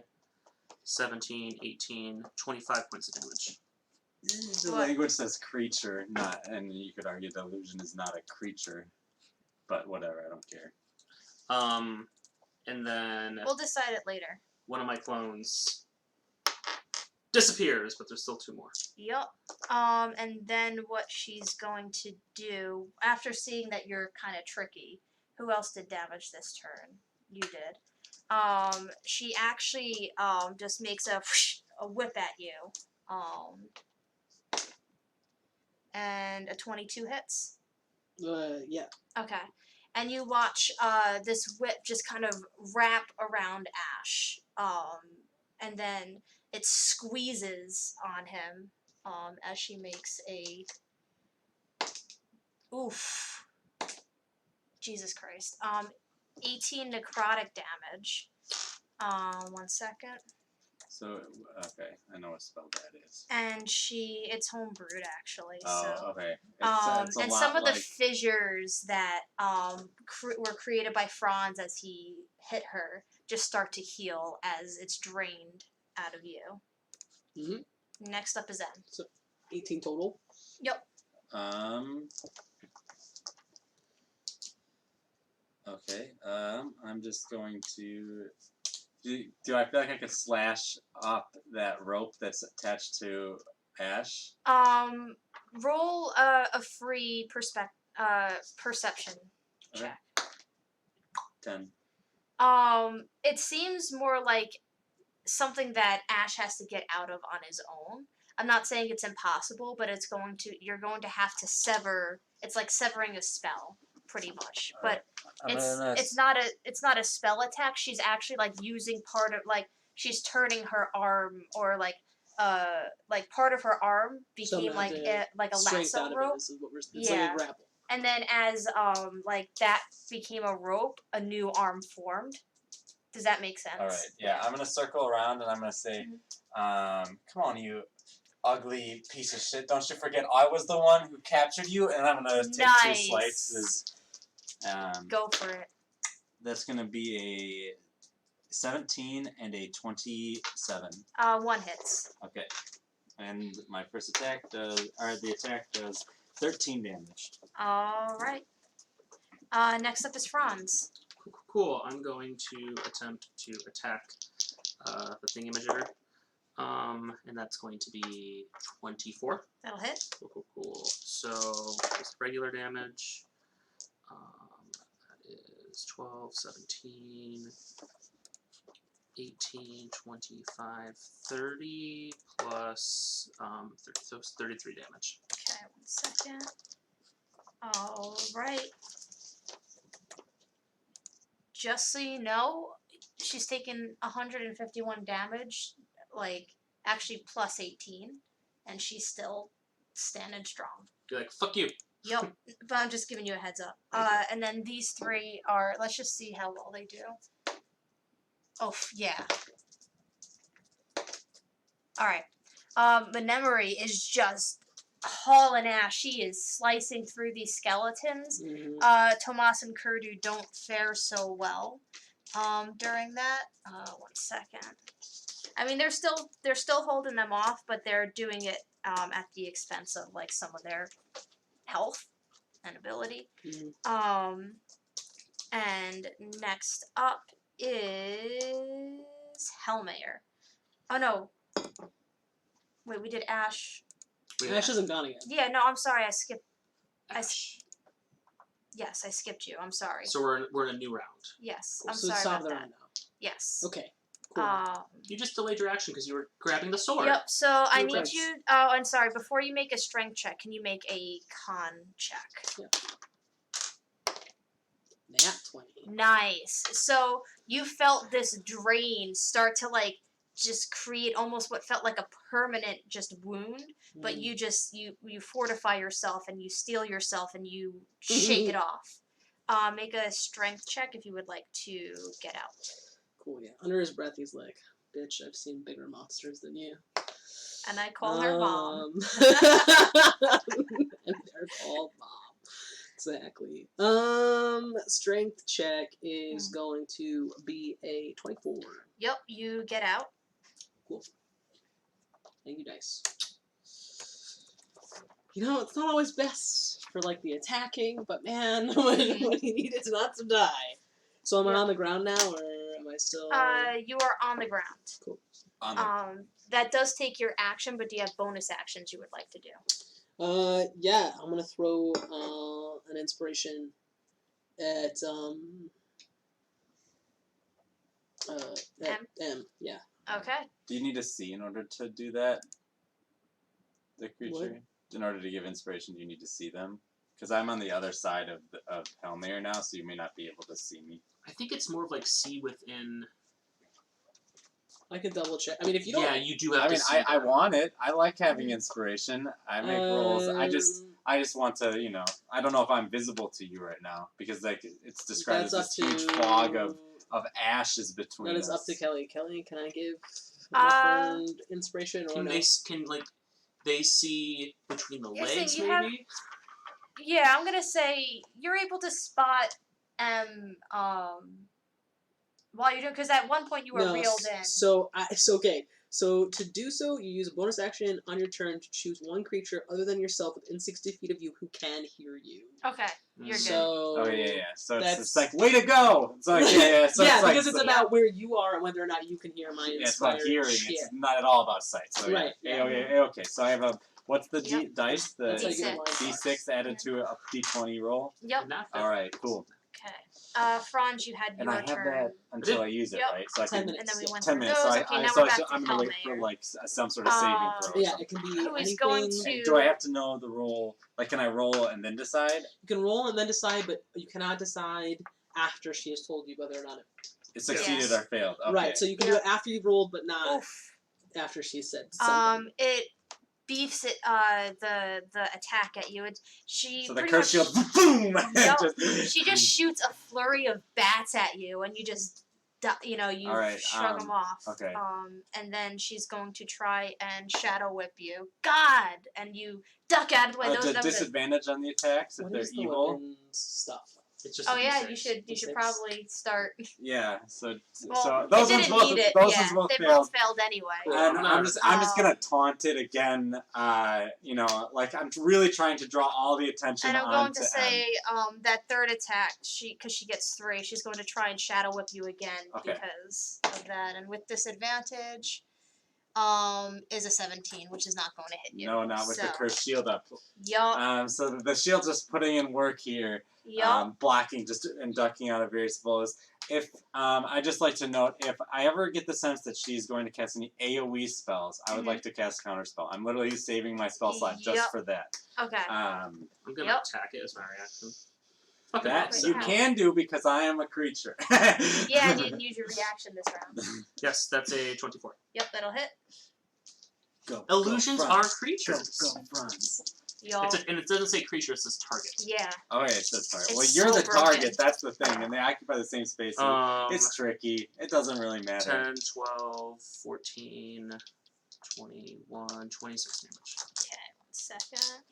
Speaker 2: 17, 18, 25 points of damage.
Speaker 4: The
Speaker 1: What?
Speaker 4: language says creature, not, and you could argue the illusion is not a creature, but whatever, I don't care.
Speaker 2: And then
Speaker 1: We'll decide it later.
Speaker 2: one of my clones disappears, but there's still 2 more.
Speaker 1: Yep. And then what she's going to do, after seeing that you're kind of tricky, who else did damage this turn? You did. She actually just makes a whip at you. And a 22 hits.
Speaker 3: Yeah.
Speaker 1: Okay. And you watch this whip just kind of wrap around Ash. And then it squeezes on him as she makes a... Oof. Jesus Christ. 18 necrotic damage. 1 second.
Speaker 4: So, okay, I know what spell that is.
Speaker 1: And it's homebrewed actually.
Speaker 4: Oh,
Speaker 1: So.
Speaker 4: okay. It's a
Speaker 1: And
Speaker 4: lot
Speaker 1: some of the
Speaker 4: like,
Speaker 1: fissures that were created by Franz as he hit her just start to heal as it's drained out of you.
Speaker 3: Mm-hmm.
Speaker 1: Next up is Em.
Speaker 3: 18 total.
Speaker 1: Yep.
Speaker 4: Okay, I'm just going to... Do I feel like I could slash up that rope that's attached to Ash?
Speaker 1: Roll a free perception
Speaker 4: Okay.
Speaker 1: check.
Speaker 4: 10.
Speaker 1: It seems more like something that Ash has to get out of on his own. I'm not saying it's impossible, but you're going to have to sever. It's like severing a spell, pretty much. But it's not a spell attack. She's actually like using part of like she's turning her arm or like part of her arm became
Speaker 3: Some
Speaker 1: like a
Speaker 3: strength out
Speaker 1: lasso
Speaker 3: of
Speaker 1: rope.
Speaker 3: it. This is what it's
Speaker 1: Yeah.
Speaker 3: like a grapple.
Speaker 1: And then as like that became a rope, a new arm formed. Does that make sense?
Speaker 4: All right. Yeah, I'm gonna circle around and I'm gonna say, "Come on, you ugly piece of shit! Don't you forget I was the one who captured you." And I'm gonna take 2 slices.
Speaker 1: Go for it.
Speaker 4: That's gonna be a 17 and a 27.
Speaker 1: One hits.
Speaker 4: Okay. And my first attack the attack does 13 damage.
Speaker 1: All right. Next up is Franz.
Speaker 2: Cool. I'm going to attempt to attack the thingamager. And that's going to be 24.
Speaker 1: That'll hit.
Speaker 2: Cool. So just regular damage. That is 12, 17, 18, 25, 30 plus 30, so it's 33 damage.
Speaker 1: Okay, 1 second. All right. Just so you know, she's taken 151 damage, like actually plus 18, and she's still standing strong.
Speaker 2: You're like, fuck you.
Speaker 1: Yep, but I'm just giving you a heads up. And then these 3 are, let's just see how well they do. Oh, yeah. Alright. Menemery is just hauling ass. She is slicing through these skeletons. Tomas and Kurdu don't fare so well during that. 1 second. I mean, they're still holding them off, but they're doing it at the expense of like some of their health and ability. And next up is Hellmayer. Oh no. Wait, we did Ash.
Speaker 3: Ash isn't gone again.
Speaker 1: Yeah, no, I'm sorry, I skipped.
Speaker 2: Ash.
Speaker 1: Yes, I skipped you. I'm sorry.
Speaker 2: So we're in a new round.
Speaker 1: Yes,
Speaker 3: Cool.
Speaker 1: I'm
Speaker 3: So
Speaker 1: sorry
Speaker 3: stop
Speaker 1: about
Speaker 3: the
Speaker 1: that.
Speaker 3: round now.
Speaker 1: Yes.
Speaker 3: Okay. Cool.
Speaker 2: You just delayed your action because you were grabbing the sword.
Speaker 1: Yep. So I need
Speaker 3: Thanks.
Speaker 1: you. Oh, I'm sorry. Before you make a strength check, can you make a con check?
Speaker 3: Nat 20.
Speaker 1: Nice. So you felt this drain start to like just create almost what felt like a permanent just wound, but you just you fortify yourself and you steel yourself and you shake it off. Make a strength check if you would like to get out.
Speaker 3: Cool, yeah. Under his breath, he's like, "Bitch, I've seen bigger monsters than you."
Speaker 1: And I call her mom.
Speaker 3: And they're called mom. Exactly. Strength check is going to be a 24.
Speaker 1: Yep, you get out.
Speaker 3: Cool. Thank you, dice. You know, it's not always best for like the attacking, but man, when you need it not to die. So am I on the ground now, or am I still?
Speaker 1: You are on the ground.
Speaker 3: Cool.
Speaker 1: That does take your action, but do you have bonus actions you would like to do?
Speaker 3: Yeah, I'm gonna throw an inspiration at M. Yeah.
Speaker 1: Okay.
Speaker 4: Do you need to see in order to do that? The creature?
Speaker 3: What?
Speaker 4: In order to give inspiration, do you need to see them? Because I'm on the other side of Helmir now, so you may not be able to see me.
Speaker 2: I think it's more of like see within.
Speaker 3: I can double check. I mean, if you don't.
Speaker 2: Yeah, you do have to see
Speaker 4: I
Speaker 2: them.
Speaker 4: want it. I like having inspiration. I make rolls. I just want to, you know, I don't know if I'm visible to you right now because like it's described as this huge fog of ashes between
Speaker 3: That is
Speaker 4: us.
Speaker 3: up to Kelly. Kelly, can I give my friend inspiration or
Speaker 2: Can
Speaker 3: no?
Speaker 2: they see between the
Speaker 1: You're saying
Speaker 2: legs
Speaker 1: you
Speaker 2: maybe?
Speaker 1: Yeah, I'm gonna say you're able to spot while you're doing, because at one point you were reeled in.
Speaker 3: So okay. So to do so, you use a bonus action on your turn to choose one creature other than yourself within 60 feet of you who can hear you.
Speaker 1: Okay, you're
Speaker 3: So
Speaker 4: Oh yeah. So
Speaker 3: that's-
Speaker 4: it's like way to go. It's like yeah. So
Speaker 3: yeah,
Speaker 4: it's like,
Speaker 3: because it's about where you are and whether or not you can hear my
Speaker 4: yeah, it's about
Speaker 3: inspired
Speaker 4: hearing.
Speaker 3: shit.
Speaker 4: It's not at all about sight. So
Speaker 3: Right,
Speaker 4: yeah.
Speaker 3: yeah.
Speaker 4: Okay. So I have a what's the dice? The
Speaker 3: That's how you get
Speaker 1: D6.
Speaker 3: blind
Speaker 4: D6 added to a D20 roll.
Speaker 1: Yep.
Speaker 2: Not
Speaker 4: All right. Cool.
Speaker 1: Okay. Franz, you had
Speaker 4: And
Speaker 1: your
Speaker 4: I have
Speaker 1: turn.
Speaker 4: that until I use it,
Speaker 1: Yep.
Speaker 4: right? So I
Speaker 3: 10
Speaker 4: can,
Speaker 3: minutes.
Speaker 1: And then we
Speaker 3: yeah.
Speaker 1: went
Speaker 4: 10
Speaker 1: through
Speaker 4: minutes.
Speaker 1: those.
Speaker 4: So
Speaker 1: Okay, now
Speaker 4: so
Speaker 1: we're back to
Speaker 4: I'm gonna wait for
Speaker 1: Hellmare.
Speaker 4: like some sort of saving throw. Or
Speaker 3: Yeah,
Speaker 4: something.
Speaker 3: it can be
Speaker 1: Who is
Speaker 3: anything.
Speaker 1: going to-
Speaker 4: Do I have to know the roll? Like, can I roll and then decide?
Speaker 3: You can roll and then decide, but you cannot decide after she has told you whether or not
Speaker 4: It succeeded
Speaker 1: Yes.
Speaker 4: or failed. Okay.
Speaker 3: Right, so you can do it after you've rolled, but not
Speaker 1: Oof.
Speaker 3: after she said something.
Speaker 1: It beefs it. The attack at you. She
Speaker 4: So the
Speaker 1: pretty
Speaker 4: curse
Speaker 1: much,
Speaker 4: shield, boom!
Speaker 1: Yep.
Speaker 4: Just-
Speaker 1: She just shoots a flurry of bats at you, and you just, you
Speaker 4: All right,
Speaker 1: shrug them off.
Speaker 4: okay.
Speaker 1: And then she's going to try and shadow whip you. God! And you duck out of the way. That was
Speaker 4: disadvantage on the attacks if
Speaker 3: What
Speaker 4: they're
Speaker 3: is the
Speaker 4: evil.
Speaker 3: weapons stuff?
Speaker 2: It's just
Speaker 1: Oh
Speaker 2: a
Speaker 1: yeah,
Speaker 2: D6.
Speaker 1: you should
Speaker 3: D6.
Speaker 1: probably start.
Speaker 4: Yeah. So
Speaker 1: Well,
Speaker 4: those
Speaker 1: it
Speaker 4: ones
Speaker 1: didn't
Speaker 4: both
Speaker 1: need it.
Speaker 4: those
Speaker 1: Yeah,
Speaker 4: ones both
Speaker 1: they
Speaker 4: failed.
Speaker 1: both failed anyway.
Speaker 2: Cool.
Speaker 4: And I'm just gonna
Speaker 1: Um,
Speaker 4: taunt it again. You know, like I'm really trying to draw all the attention
Speaker 1: And I'm going
Speaker 4: onto
Speaker 1: to say that third attack, because she gets 3, she's going to try and shadow whip you again
Speaker 4: Okay.
Speaker 1: because of that. And with disadvantage, is a 17, which is not going to hit you.
Speaker 4: No, not with the
Speaker 1: So,
Speaker 4: cursed shield up.
Speaker 1: Yup.
Speaker 4: So the shield's just putting in work here,
Speaker 1: Yup.
Speaker 4: blocking just and ducking out of various blows. If I just like to note, if I ever get the sense that she's going to cast any AOE spells, I would like to cast counterspell. I'm literally saving my spell slot just
Speaker 1: Yep.
Speaker 4: for that.
Speaker 1: Okay.
Speaker 2: I'm gonna
Speaker 1: Yep.
Speaker 2: attack it as my reaction. Okay,
Speaker 4: That
Speaker 1: so-
Speaker 4: you can do because I am a creature.
Speaker 1: Yeah, and you didn't use your reaction this round.
Speaker 2: Yes, that's a 24.
Speaker 1: Yep, that'll hit.
Speaker 4: Go,
Speaker 2: Illusions
Speaker 4: go,
Speaker 2: are
Speaker 4: Franz.
Speaker 2: creatures.
Speaker 4: Go, Franz.
Speaker 1: Yup.
Speaker 2: And it doesn't say creature, it says target.
Speaker 1: Yeah.
Speaker 4: Okay, it says target.
Speaker 1: It's
Speaker 4: Well, you're
Speaker 1: so
Speaker 4: the target.
Speaker 1: broken.
Speaker 4: That's the thing, and they occupy the same space. So it's tricky. It doesn't really matter.
Speaker 2: 10, 12, 14, 21, 26 damage.
Speaker 1: Okay, 1 second.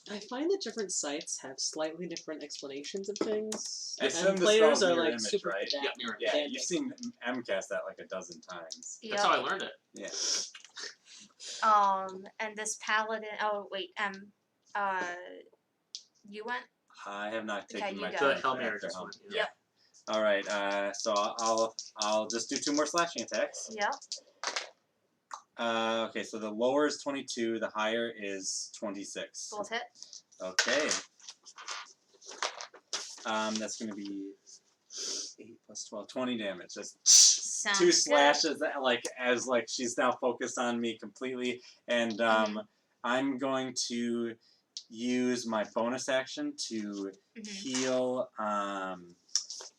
Speaker 3: I find that different sites have slightly different explanations of things.
Speaker 4: I assume
Speaker 3: And
Speaker 4: the
Speaker 3: players
Speaker 4: spell's
Speaker 3: are
Speaker 4: mirror
Speaker 3: like
Speaker 4: image,
Speaker 3: super
Speaker 4: right?
Speaker 3: pedantic.
Speaker 2: Yep, mirror image.
Speaker 4: Yeah,
Speaker 3: pedantic.
Speaker 4: you've seen M cast that like a dozen times.
Speaker 1: Yep.
Speaker 2: That's how I learned it.
Speaker 4: Yeah.
Speaker 1: And this paladin. Oh wait, you went.
Speaker 4: I have not
Speaker 1: Okay,
Speaker 4: taken
Speaker 1: you
Speaker 4: my
Speaker 1: go.
Speaker 4: turn
Speaker 2: The Hail Mary
Speaker 4: after
Speaker 2: just
Speaker 4: Helm.
Speaker 2: went.
Speaker 1: Yep.
Speaker 4: All right. So I'll just do 2 more slashing attacks.
Speaker 1: Yep.
Speaker 4: Okay. So the lower is 22. The higher is 26.
Speaker 1: Both hit.
Speaker 4: Okay. That's gonna be 8 plus 12, 20 damage. That's
Speaker 1: Sounds
Speaker 4: 2
Speaker 1: good.
Speaker 4: slashes. As she's now focused on me completely, and I'm going to use my bonus action to heal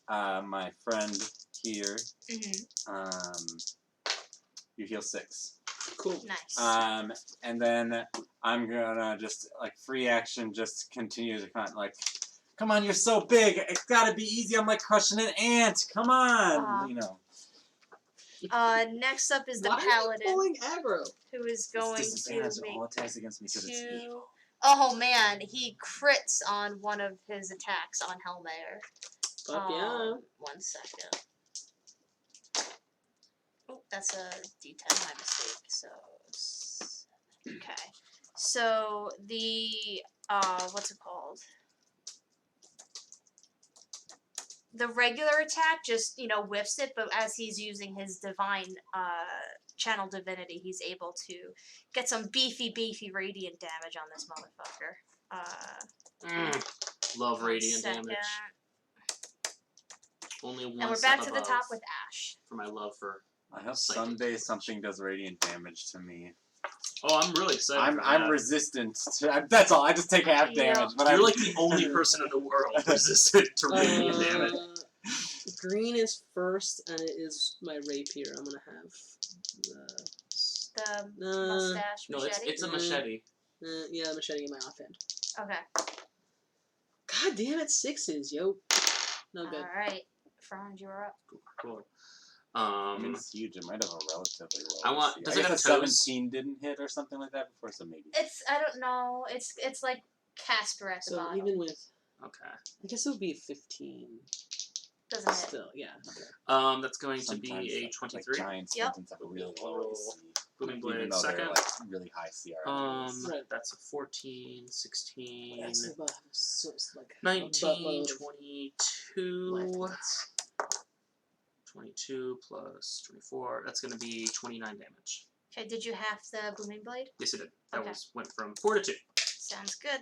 Speaker 4: my friend here. You heal 6.
Speaker 3: Cool.
Speaker 1: Nice.
Speaker 4: And then I'm gonna just free action, just continue to come on, you're so big. It's gotta be easy. I'm like crushing an ant. Come on, you know.
Speaker 1: Next up is the
Speaker 3: Why
Speaker 1: paladin,
Speaker 3: are you pulling aggro?
Speaker 1: who is going
Speaker 4: It's
Speaker 1: to
Speaker 4: disadvantage
Speaker 1: make
Speaker 4: all attacks against me because it's
Speaker 1: 2.
Speaker 4: evil.
Speaker 1: Oh man, he crits on one of his attacks on Hellmare.
Speaker 3: Fuck yeah.
Speaker 1: 1 second. Oh, that's a D10, my mistake. So, okay. So the what's it called? The regular attack just whiffs it, but as he's using his divine channel divinity, he's able to get some beefy radiant damage on this motherfucker.
Speaker 2: Love
Speaker 1: 1
Speaker 2: radiant
Speaker 1: second.
Speaker 2: damage. Only one
Speaker 1: And we're
Speaker 2: step
Speaker 1: back to the
Speaker 2: above
Speaker 1: top with Ash.
Speaker 2: for my love for.
Speaker 4: I hope
Speaker 2: Psychic
Speaker 4: someday
Speaker 2: damage.
Speaker 4: something does radiant damage to me.
Speaker 2: Oh, I'm really excited. for
Speaker 4: I'm
Speaker 2: that.
Speaker 4: resistant to. That's all. I just take half
Speaker 1: Yeah.
Speaker 4: damage, but
Speaker 2: You're
Speaker 4: I'm
Speaker 2: like the only person in the world resistant to radiant damage.
Speaker 3: Green is first, and it is my rapier. I'm gonna have
Speaker 1: The
Speaker 3: the
Speaker 1: mustache
Speaker 2: No,
Speaker 1: machete.
Speaker 2: it's a machete.
Speaker 3: yeah, machete in my offhand.
Speaker 1: Okay.
Speaker 3: God damn it, 6s, yo. No good.
Speaker 1: All right, Franz, you're up.
Speaker 2: Cool.
Speaker 4: I mean, it's huge. It might have a relatively low.
Speaker 2: I want-
Speaker 4: AC.
Speaker 2: does
Speaker 4: I
Speaker 2: it
Speaker 4: guess
Speaker 2: have
Speaker 4: a
Speaker 2: toes?
Speaker 4: 17 didn't hit or something like that before, so maybe.
Speaker 1: I don't know. It's like Casper at the
Speaker 3: So
Speaker 1: bottom.
Speaker 3: even with,
Speaker 2: Okay.
Speaker 3: I guess it would be 15.
Speaker 1: Doesn't hit.
Speaker 3: Still, yeah. Okay.
Speaker 2: That's going to
Speaker 4: Sometimes,
Speaker 2: be a
Speaker 4: like
Speaker 2: 23.
Speaker 4: giant
Speaker 1: Yep.
Speaker 4: skeletons have a really low AC,
Speaker 2: Booming
Speaker 4: even
Speaker 2: blade
Speaker 4: though they're
Speaker 2: second.
Speaker 4: really high CR.
Speaker 3: Right.
Speaker 2: That's a 14, 16,
Speaker 3: That's about, so it's like a
Speaker 2: 19,
Speaker 3: buttload of
Speaker 2: 22,
Speaker 3: life points.
Speaker 2: 22 plus 24. That's going to be 29 damage.
Speaker 1: Okay, did you have the booming blade?
Speaker 2: Yes, it did. That
Speaker 1: Okay.
Speaker 2: went from 4 to 2.
Speaker 1: Sounds good.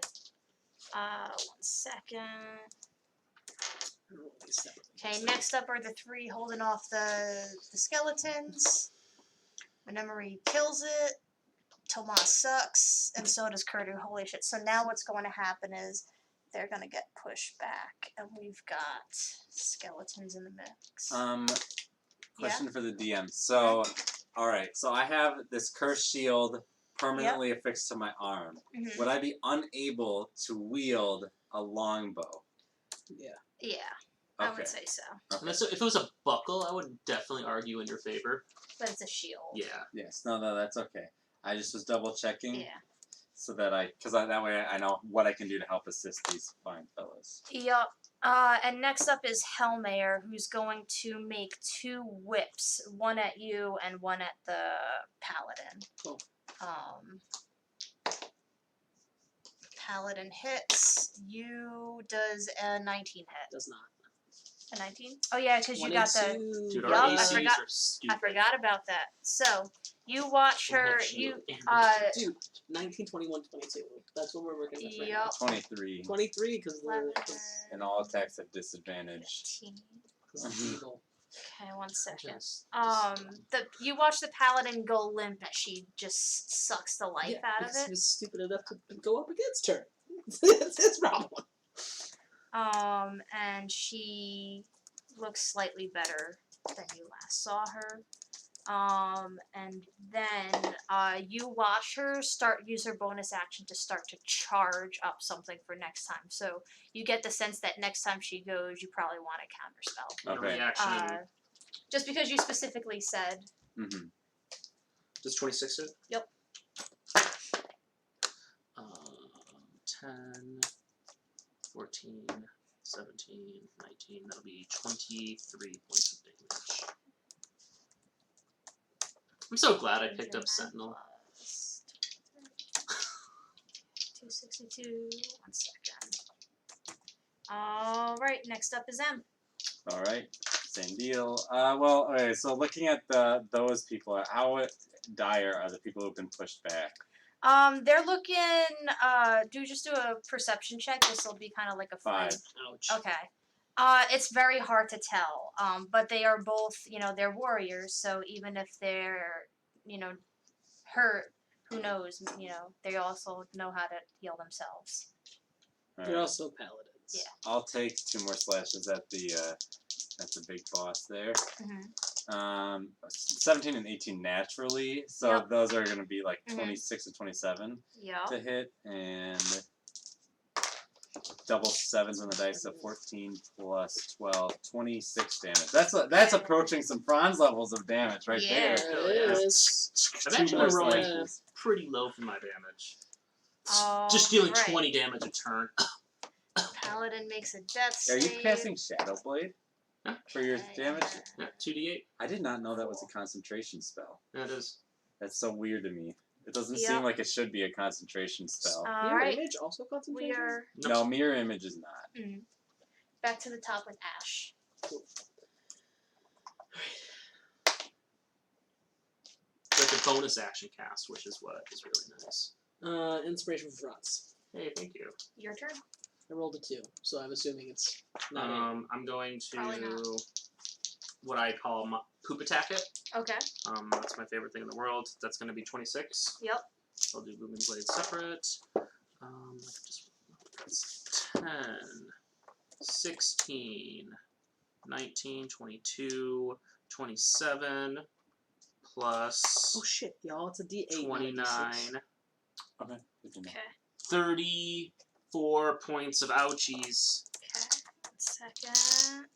Speaker 1: 1 second.
Speaker 3: Roll these separately.
Speaker 1: Okay, next up are the 3 holding off the skeletons. Memory kills it. Tomas sucks, and so does Kurdu. Holy shit. So now what's going to happen is they're going to get pushed back, and we've got skeletons in the mix.
Speaker 4: Question for the DM. So, alright, so I have this cursed shield permanently affixed to my arm.
Speaker 1: Mhm.
Speaker 4: Would I be unable to wield a longbow?
Speaker 3: Yeah.
Speaker 1: Yeah, I
Speaker 4: Okay.
Speaker 1: would say so.
Speaker 2: And if it was a buckle, I would definitely argue in your favor.
Speaker 1: But it's a shield.
Speaker 2: Yeah.
Speaker 4: Yes, no, that's okay. I just was double checking
Speaker 1: Yeah.
Speaker 4: so that that way I know what I can do to help assist these fine fellows.
Speaker 1: Yup. And next up is Hellmayer, who's going to make 2 whips, one at you and one at the paladin.
Speaker 3: Cool.
Speaker 1: Paladin hits. You does a 19 hit.
Speaker 3: Does not.
Speaker 1: A 19? Oh yeah, because you got the.
Speaker 2: Dude,
Speaker 1: Yup,
Speaker 2: our
Speaker 1: I
Speaker 2: ACs
Speaker 1: forgot-
Speaker 2: are stupid.
Speaker 1: I forgot about that. So you watch
Speaker 2: We'll
Speaker 1: her.
Speaker 2: have
Speaker 1: You
Speaker 2: shield and
Speaker 3: Dude, 19, 21, 22. That's what we're working with right
Speaker 1: Yup.
Speaker 4: 23.
Speaker 3: now. 23 because
Speaker 1: 11,
Speaker 4: And all attacks have disadvantage.
Speaker 1: 15.
Speaker 3: the evil.
Speaker 1: Okay, 1 second.
Speaker 2: Just-
Speaker 1: You watch the paladin go limp as she just sucks the life out of
Speaker 3: because he
Speaker 1: it.
Speaker 3: was stupid enough to go up against her. That's his problem.
Speaker 1: And she looks slightly better than you last saw her. And then you watch her use her bonus action to start to charge up something for next time. So you get the sense that next time she goes, you probably want a counterspell.
Speaker 4: Okay.
Speaker 2: Reaction.
Speaker 1: Just because you specifically said.
Speaker 4: Mm-hmm.
Speaker 2: Does 26 hit?
Speaker 1: Yep.
Speaker 2: 10, 14, 17, 19. That'll be 23 points of damage. I'm so glad I picked up Sentinel.
Speaker 1: 262. 1 second. Alright, next up is M.
Speaker 4: Alright, same deal. Okay, so looking at those people, how dire are the people who've been pushed back?
Speaker 1: They're looking, do a perception check. This will be kind of like a
Speaker 4: 5.
Speaker 3: Ouch.
Speaker 1: Okay. It's very hard to tell. But they are both, they're warriors, so even if they're, hurt, who knows, they also know how to heal themselves.
Speaker 3: They're
Speaker 4: Alright.
Speaker 3: also paladins.
Speaker 1: Yeah.
Speaker 4: I'll take 2 more slashes at the big boss there.
Speaker 1: Mm-hmm.
Speaker 4: 17 and 18 naturally, so
Speaker 1: Yep.
Speaker 4: those are going to be like
Speaker 1: Mhm.
Speaker 4: 26 and 27
Speaker 1: Yeah.
Speaker 4: to hit, and double 7s on the dice, so 14 plus 12, 26 damage. That's approaching some bronze levels of damage right
Speaker 1: Yeah.
Speaker 4: there.
Speaker 3: It is.
Speaker 2: I've
Speaker 4: 2
Speaker 2: actually
Speaker 4: more
Speaker 2: been rolling
Speaker 4: slashes.
Speaker 2: pretty low for my damage.
Speaker 1: All
Speaker 2: Just dealing
Speaker 1: right.
Speaker 2: 20 damage a turn.
Speaker 1: Paladin makes a death
Speaker 4: Are
Speaker 1: save.
Speaker 4: you casting Shadow Blade for your damage?
Speaker 2: Yeah, 2d8.
Speaker 4: I did not know that was a concentration spell.
Speaker 2: Yeah, it is.
Speaker 4: That's so weird to me. It doesn't
Speaker 1: Yep.
Speaker 4: seem like it should be a concentration spell.
Speaker 3: Mirror
Speaker 1: Alright.
Speaker 3: image also concentration?
Speaker 1: We are
Speaker 4: No, mirror image is not.
Speaker 1: back to the top with Ash.
Speaker 2: Like a bonus action cast, which is what is really nice.
Speaker 3: Inspiration for Franz.
Speaker 2: Hey, thank you.
Speaker 1: Your turn.
Speaker 3: I rolled a 2, so I'm assuming it's not it.
Speaker 2: I'm going
Speaker 1: Probably not.
Speaker 2: to what I call poop attack it.
Speaker 1: Okay.
Speaker 2: That's my favorite thing in the world. That's going to be 26.
Speaker 1: Yep.
Speaker 2: I'll do Booming Blade separate. Just 10, 16, 19, 22, 27, plus
Speaker 3: Oh shit, y'all, it's a D8. not a
Speaker 2: 29,
Speaker 3: D6.
Speaker 4: Okay. Good to know.
Speaker 1: Okay.
Speaker 2: 34 points of ouchies.
Speaker 1: Okay. 1 second.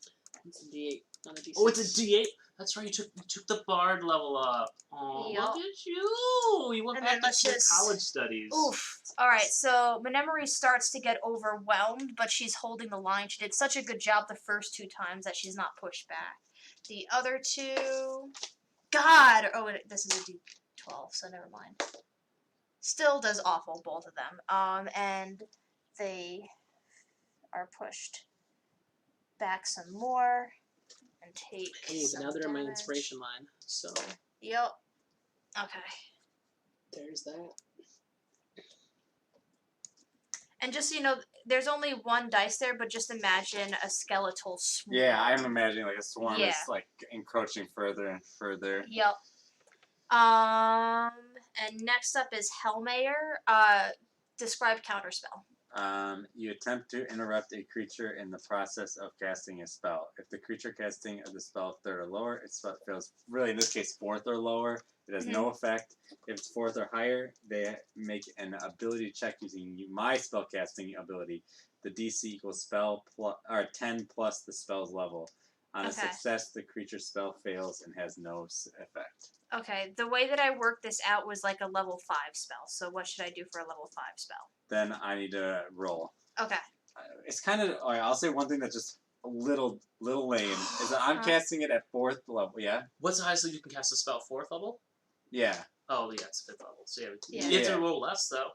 Speaker 3: It's a D8, not a D6.
Speaker 2: Oh, it's a D8. That's right. You took the bard level up. Oh,
Speaker 1: Yup.
Speaker 2: look at you! You went
Speaker 1: And
Speaker 2: back
Speaker 1: then
Speaker 2: to
Speaker 1: let's
Speaker 2: your
Speaker 1: just-
Speaker 2: college studies.
Speaker 1: Oof. Alright, so Menemery starts to get overwhelmed, but she's holding the line. She did such a good job the first 2 times that she's not pushed back. The other 2... God! Oh, wait, this is a D12, so never mind. Still does awful, both of them. And they are pushed back some more and take
Speaker 3: Hey, but
Speaker 1: some
Speaker 3: now they're in my
Speaker 1: damage.
Speaker 3: inspiration line, so
Speaker 1: Yep. Okay.
Speaker 3: there's that.
Speaker 1: And just so you know, there's only one dice there, but just imagine a skeletal swarm.
Speaker 4: Yeah, I'm imagining like a swarm
Speaker 1: Yeah.
Speaker 4: is like encroaching further and further.
Speaker 1: Yep. And next up is Hellmayer. Describe counterspell.
Speaker 4: You attempt to interrupt a creature in the process of casting a spell. If the creature casting of the spell third or lower, its spell fails, really in this case fourth or lower, it has no effect. If it's fourth or higher, they make an ability check using my spell casting ability. The DC equals 10 plus the spell's level. On a success, the creature's spell fails and has no effect.
Speaker 1: Okay, the way that I worked this out was like a level 5 spell. So what should I do for a level 5 spell?
Speaker 4: Then I need to roll.
Speaker 1: Okay.
Speaker 4: It's kind of. I'll say one thing that's just a little lame is that I'm casting it at 4th level. Yeah.
Speaker 2: What's the highest you can cast a spell? 4th level?
Speaker 4: Yeah.
Speaker 2: Oh yeah, it's 5th level. So
Speaker 1: Yeah.
Speaker 2: you have to roll less though.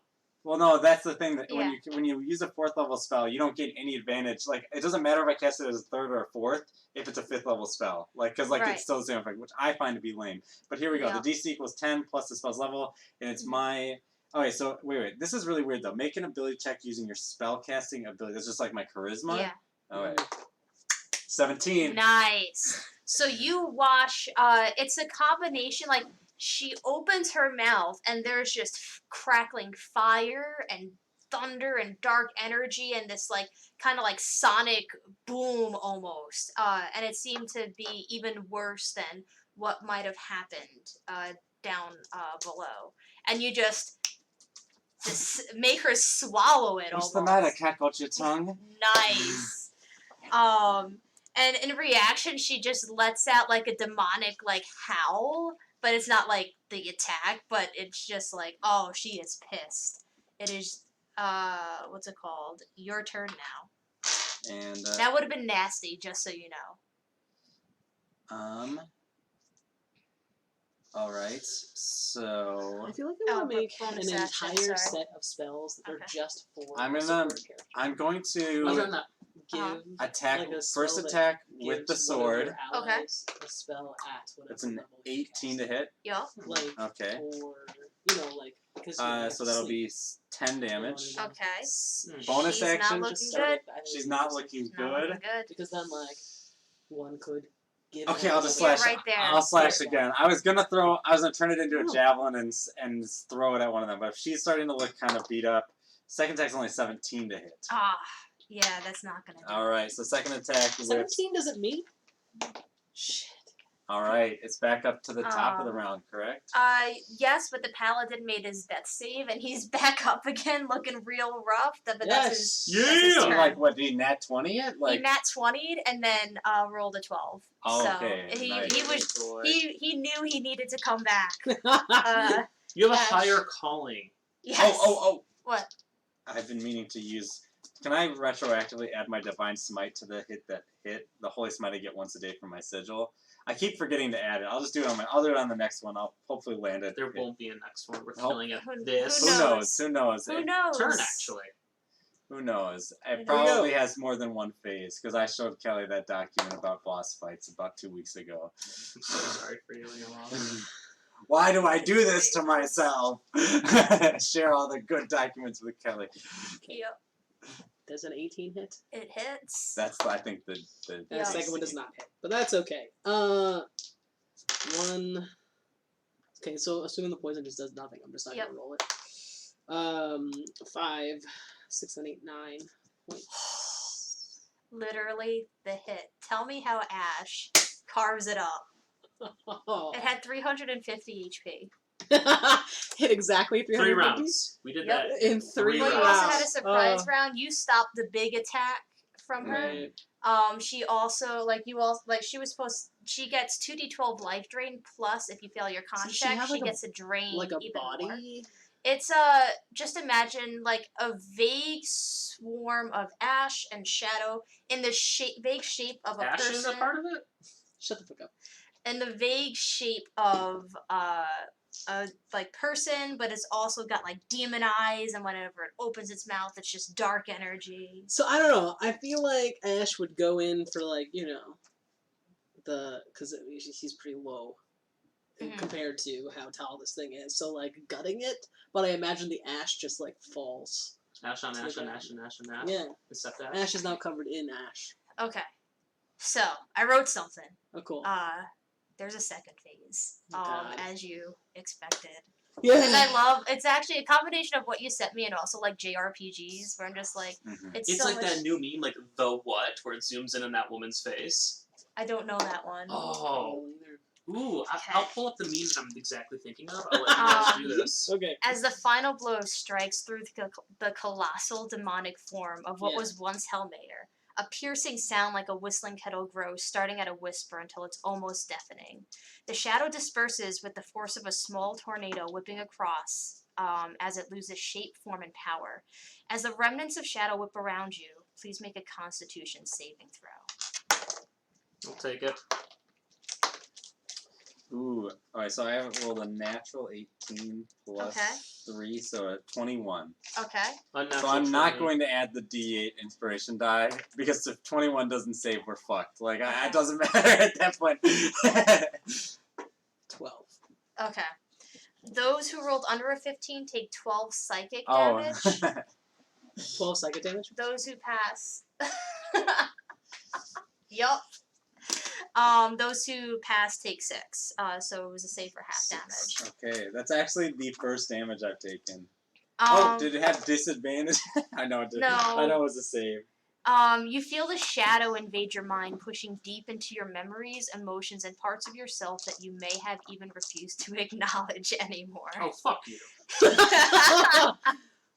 Speaker 4: Well, no, that's the thing that when you use a 4th level spell, you don't get any advantage. Like it doesn't matter if I cast it as a 3rd or a 4th if it's a 5th level spell. Because it's still the same effect, which I find to be lame. But here we go.
Speaker 1: Yeah.
Speaker 4: The DC equals 10 plus the spell's level, and it's my. Okay, so wait. This is really weird though. Make an ability check using your spell casting ability. That's just like my charisma.
Speaker 1: Yeah.
Speaker 4: Okay. 17.
Speaker 1: Nice. So you watch. It's a combination. Like she opens her mouth and there's just crackling fire and thunder and dark energy and this like kind of like sonic boom almost. And it seemed to be even worse than what might have happened down below. And you just make her swallow it.
Speaker 4: What's
Speaker 1: almost.
Speaker 4: the matter, cat? Got your tongue?
Speaker 1: Nice. And in reaction, she just lets out like a demonic like howl, but it's not like the attack, but it's just like, oh, she is pissed. It is, what's it called? Your turn now.
Speaker 4: And
Speaker 1: that would have been nasty, just so you know.
Speaker 4: All right. So
Speaker 3: I feel like I want to make an
Speaker 1: bonus action,
Speaker 3: entire
Speaker 1: sorry.
Speaker 3: set of spells that are just for
Speaker 4: I'm
Speaker 3: support characters.
Speaker 4: going to
Speaker 2: Other than that,
Speaker 3: Give
Speaker 4: attack
Speaker 3: like a
Speaker 4: first
Speaker 3: spell that
Speaker 4: attack with the
Speaker 3: gives one of
Speaker 4: sword.
Speaker 3: your allies a spell at whatever
Speaker 4: That's an
Speaker 3: level you
Speaker 4: 18
Speaker 3: cast.
Speaker 4: to hit.
Speaker 1: Yeah.
Speaker 3: Like,
Speaker 4: Okay.
Speaker 3: or like because you
Speaker 4: So that'll be 10 damage.
Speaker 1: Okay.
Speaker 4: Bonus
Speaker 1: She's
Speaker 4: action.
Speaker 1: not looking good.
Speaker 4: She's not looking
Speaker 1: Not looking
Speaker 4: good.
Speaker 1: good.
Speaker 3: Because then one could give.
Speaker 4: Okay, I'll just
Speaker 1: Yeah,
Speaker 4: slash.
Speaker 1: right there.
Speaker 4: I'll slash again. I was gonna turn it into a javelin and throw it at one of them. But if she's starting to look kind of beat up, second attack's only 17 to hit.
Speaker 1: Yeah, that's not gonna do
Speaker 4: All right, so second attack.
Speaker 3: 17 doesn't meet. Shit.
Speaker 4: All right, it's back up to the top of the round, correct?
Speaker 1: Yes, but the paladin made his death save, and he's back up again, looking real rough. But that's his turn.
Speaker 4: Like what? Did he nat 20 it?
Speaker 1: He nat 20'd and then rolled a 12.
Speaker 4: Oh,
Speaker 1: so
Speaker 4: okay,
Speaker 1: he
Speaker 4: nice.
Speaker 1: he knew he needed to come back.
Speaker 2: you have
Speaker 1: Ash.
Speaker 2: a higher calling.
Speaker 1: Yes.
Speaker 4: Oh!
Speaker 1: What?
Speaker 4: I've been meaning to use. Can I retroactively add my Divine Smite to the hit that hit? The Holy Smite I get once a day from my sigil. I keep forgetting to add it. I'll just do it I'll do it on the next one. I'll hopefully land it.
Speaker 2: There won't be a next one. We're
Speaker 4: Nope.
Speaker 2: killing it.
Speaker 1: Who
Speaker 2: This
Speaker 4: Who knows?
Speaker 1: Who knows?
Speaker 2: turn actually.
Speaker 4: Who knows?
Speaker 1: Who
Speaker 4: It probably has more than one phase because I showed Kelly that document about boss fights about 2 weeks ago.
Speaker 2: I'm so sorry for you and your mom.
Speaker 4: Why do I do this to myself? Share all the good documents with Kelly.
Speaker 1: Yep.
Speaker 3: Does an 18 hit?
Speaker 1: It hits.
Speaker 4: That's I think the
Speaker 3: And
Speaker 1: Yeah.
Speaker 3: the second one does not hit, but that's okay. One. Okay, so assuming the poison just does nothing, I'm just not gonna roll it. 5, 6, and 8, 9 points.
Speaker 1: Literally the hit. Tell me how Ash carves it up. It had 350 HP.
Speaker 3: Hit exactly 350?
Speaker 2: 3 rounds. We did that
Speaker 3: In 3
Speaker 1: But
Speaker 3: rounds.
Speaker 1: you also had a surprise
Speaker 3: Oh.
Speaker 1: round. You stopped the big attack from her.
Speaker 3: Right.
Speaker 1: She also she was supposed. She gets 2d12 life drain plus if you fail your con
Speaker 3: So she
Speaker 1: check,
Speaker 3: had,
Speaker 1: she
Speaker 3: like,
Speaker 1: gets a drain
Speaker 3: Like a
Speaker 1: even
Speaker 3: body?
Speaker 1: more. It's just imagine like a vague swarm of ash and shadow in the vague shape of a
Speaker 2: Ash
Speaker 1: person.
Speaker 2: is a part of it?
Speaker 3: Shut the fuck up.
Speaker 1: In the vague shape of a like person, but it's also got like demon eyes, and whenever it opens its mouth, it's just dark energy.
Speaker 3: So I don't know. I feel like Ash would go in for because he's pretty low compared to how tall this thing is. So like gutting it, but I imagine the ash just like falls
Speaker 2: Ash on ash on ash on ash on ash.
Speaker 3: Yeah.
Speaker 2: Except ash.
Speaker 3: Ash is now covered in ash.
Speaker 1: Okay. So I wrote something.
Speaker 3: Oh, cool.
Speaker 1: There's a second phase.
Speaker 3: God.
Speaker 1: As you expected.
Speaker 3: Yeah.
Speaker 1: Because I love, it's actually a combination of what you sent me and also like JRPGs where I'm just like, it's
Speaker 2: It's
Speaker 1: so
Speaker 2: like
Speaker 1: much...
Speaker 2: that new meme, like the what, where it zooms in on that woman's face.
Speaker 1: I don't know that one.
Speaker 2: Oh. Ooh,
Speaker 1: Okay.
Speaker 2: I'll pull up the meme that I'm exactly thinking of. I'll let you guys do this.
Speaker 3: Okay.
Speaker 1: As the final blow strikes through the colossal demonic form of what was once Hellmater, a piercing sound like a whistling kettle grows, starting at a whisper until it's almost deafening. The shadow disperses with the force of a small tornado whipping across as it loses shape, form, and power. As the remnants of shadow whip around you, please make a Constitution saving throw.
Speaker 2: I'll take it.
Speaker 4: Ooh, alright, so I have rolled a natural 18 plus 3, so a 21.
Speaker 1: Okay.
Speaker 4: So I'm not going to add the D8 inspiration die, because if 21 doesn't save, we're fucked. Like, it doesn't matter at that point.
Speaker 3: 12.
Speaker 1: Okay. Those who rolled under a 15 take 12 psychic damage.
Speaker 3: 12 psychic damage?
Speaker 1: Those who pass... Yup. Those who pass take 6. So it was a save for half damage.
Speaker 4: Okay, that's actually the first damage I've taken.
Speaker 1: Oh,
Speaker 4: did it have disadvantage? I know it did.
Speaker 1: No.
Speaker 4: I know it was a save.
Speaker 1: You feel the shadow invade your mind, pushing deep into your memories, emotions, and parts of yourself that you may have even refused to acknowledge anymore.
Speaker 2: Oh, fuck you.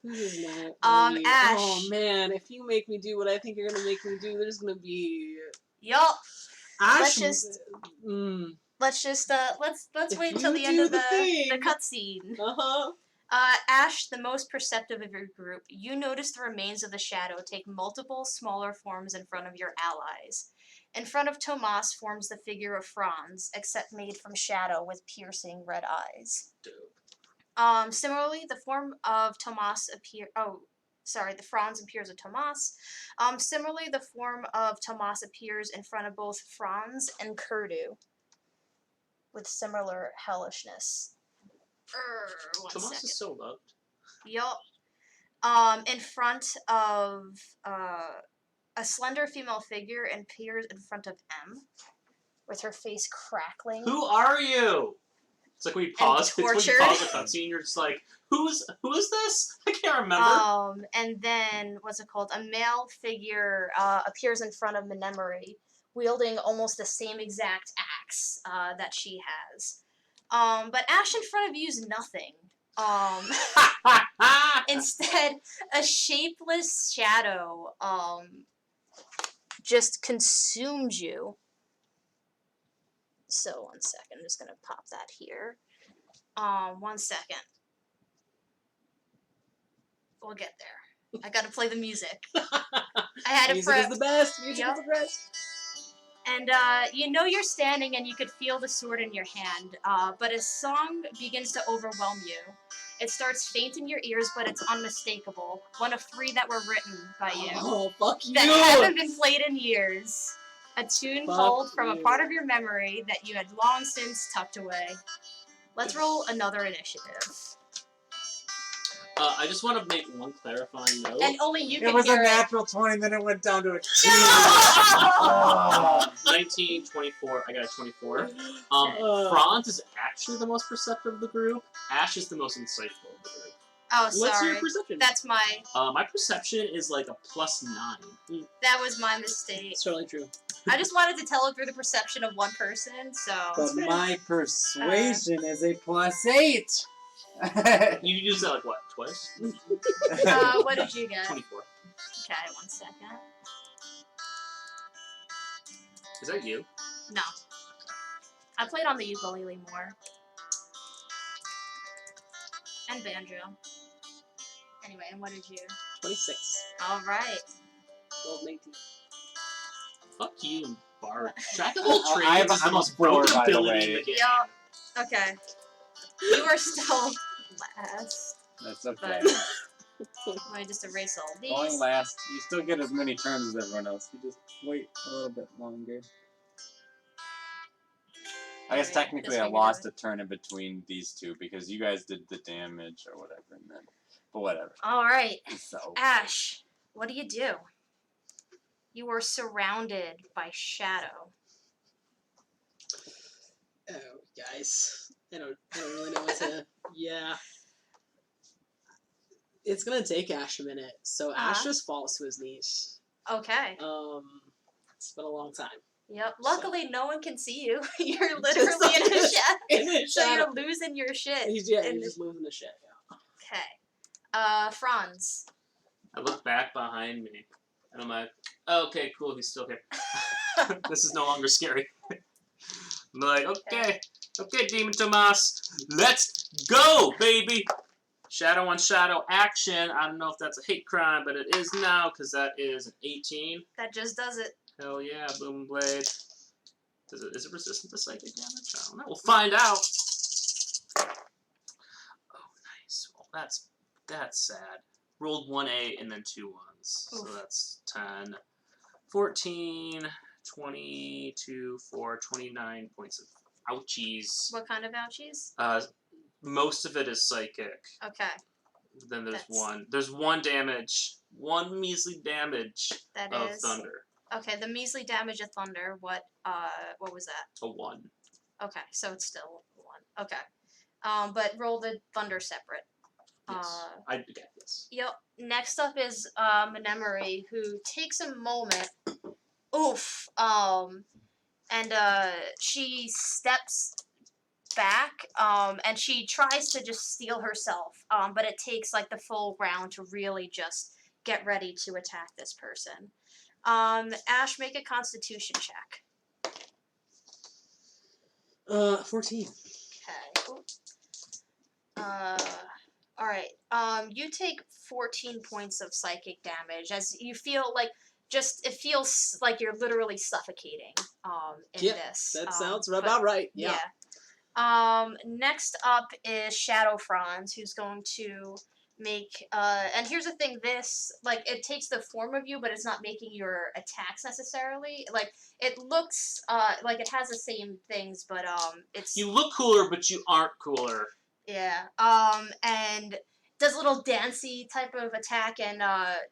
Speaker 3: This is not really...
Speaker 1: Ash.
Speaker 3: Oh man, if you make me do what I think you're gonna make me do, there's gonna be...
Speaker 1: Yup.
Speaker 3: Ash...
Speaker 1: Let's wait until the
Speaker 3: you
Speaker 1: end
Speaker 3: do
Speaker 1: of
Speaker 3: the thing.
Speaker 1: the cutscene.
Speaker 3: Uh-huh.
Speaker 1: Ash, the most perceptive of your group, you notice the remains of the shadow take multiple smaller forms in front of your allies. In front of Tomas forms the figure of Franz, except made from shadow with piercing red eyes.
Speaker 2: Dope.
Speaker 1: Similarly, the form of Tomas the Franz appears with Tomas. Similarly, the form of Tomas appears in front of both Franz and Kurdu, with similar hellishness.
Speaker 2: Tomas is so loved.
Speaker 1: Yup. In front of a slender female figure appears in front of M, with her face crackling.
Speaker 2: Who are you? It's like when you pause. It's when you pause the cutscene. You're just like, who is this? I can't remember.
Speaker 1: And then what's it called? A male figure appears in front of Menemori, wielding almost the same exact axe that she has. But Ash in front of you is nothing. Instead, a shapeless shadow just consumes you. So 1 second, I'm just gonna pop that here. 1 second. We'll get there. I gotta play the music. I had to
Speaker 3: Music
Speaker 1: prep.
Speaker 3: is the best. Music is the best.
Speaker 1: And you know you're standing and you could feel the sword in your hand, but a song begins to overwhelm you. It starts faint in your ears, but it's unmistakable. One of 3 that were written by you.
Speaker 3: Oh, fuck you!
Speaker 1: That haven't been played in years. A tune pulled from a part of your memory that you had long since tucked away. Let's roll another initiative.
Speaker 2: I just want to make one clarifying note.
Speaker 1: And only you can
Speaker 4: It was
Speaker 1: hear
Speaker 4: a natural 20, then it went down to a 2.
Speaker 1: No!
Speaker 2: 19, 24. I got a 24. Franz is actually the most perceptive of the group. Ash is the most insightful of the group.
Speaker 1: Oh, sorry.
Speaker 3: What's your perception?
Speaker 1: That's my...
Speaker 2: My perception is like a +9.
Speaker 1: That was my mistake.
Speaker 3: It's totally true.
Speaker 1: I just wanted to tell it through the perception of one person, so...
Speaker 4: But my persuasion is a +8.
Speaker 2: You used that like what, twice?
Speaker 1: What did you get?
Speaker 2: 24.
Speaker 1: Okay, 1 second.
Speaker 2: Is that you?
Speaker 1: No. I played on the ukulele more. And banjo. Anyway, and what did you?
Speaker 3: 26.
Speaker 1: Alright.
Speaker 3: 12 and 18.
Speaker 2: Fuck you, Bart. Jack of all trades
Speaker 4: I'm
Speaker 2: is the most
Speaker 4: four,
Speaker 2: broken
Speaker 4: by the
Speaker 2: ability in
Speaker 4: way.
Speaker 2: the game.
Speaker 1: Yup. Okay. You are still last.
Speaker 4: That's okay.
Speaker 1: Let me just erase all these.
Speaker 4: Going last, you still get as many turns as everyone else. You just wait a little bit longer. I guess technically I lost a turn in between these two because you guys did the damage or whatever, and then But whatever.
Speaker 1: All right,
Speaker 4: So
Speaker 1: Ash, what do? You are surrounded by shadow.
Speaker 3: Oh, guys, I don't really know what to. Yeah, it's gonna take Ash a minute. So Ash just falls to his knees.
Speaker 1: Okay.
Speaker 3: It's been a long time.
Speaker 1: Yep. Luckily, no one can see you. You're
Speaker 3: Just
Speaker 1: literally in a shadow.
Speaker 3: In a
Speaker 1: So
Speaker 3: shadow.
Speaker 1: you're losing your shit.
Speaker 3: He's
Speaker 1: in
Speaker 3: just losing the shit. Yeah.
Speaker 1: Okay. Franz.
Speaker 2: I look back behind me, and I'm like, okay, cool, he's still here. This is no longer scary. I'm like, okay, Demon Tomas, let's go, baby. Shadow on shadow action. I don't know if that's a hate crime, but it is now because that is an 18.
Speaker 1: That just does it.
Speaker 2: Hell yeah, Boom Blade. Is it resistant to psychic damage? I don't know. We'll find out. Oh, nice. Well, that's sad. Rolled 1 8 and then 2 1s.
Speaker 1: Oof.
Speaker 2: So that's 10, 14, 22, 4, 29 points of ouchies.
Speaker 1: What kind of ouchies?
Speaker 2: Most of it is psychic.
Speaker 1: Okay.
Speaker 2: Then there's one damage. One measly damage
Speaker 1: That
Speaker 2: of
Speaker 1: is
Speaker 2: thunder.
Speaker 1: Okay, the measly damage of thunder. What was that?
Speaker 2: A 1.
Speaker 1: Okay, so it's still 1. Okay. But roll the thunder separate.
Speaker 2: Yes. I get this.
Speaker 1: Yep. Next up is Menemery, who takes a moment. Oof. And she steps back. And she tries to just steal herself. But it takes like the full round to really just get ready to attack this person. Ash, make a Constitution check.
Speaker 3: 14.
Speaker 1: Okay. All right. You take 14 points of psychic damage as you feel like it feels like you're literally suffocating. In this.
Speaker 3: That sounds about right. Yeah.
Speaker 1: Next up is Shadow Franz, who's going to make and here's the thing, this like it takes the form of you, but it's not making your attacks necessarily. Like it looks like it has the same things, but it's
Speaker 2: You look cooler, but you aren't cooler.
Speaker 1: yeah. And does a little dancey type of attack, and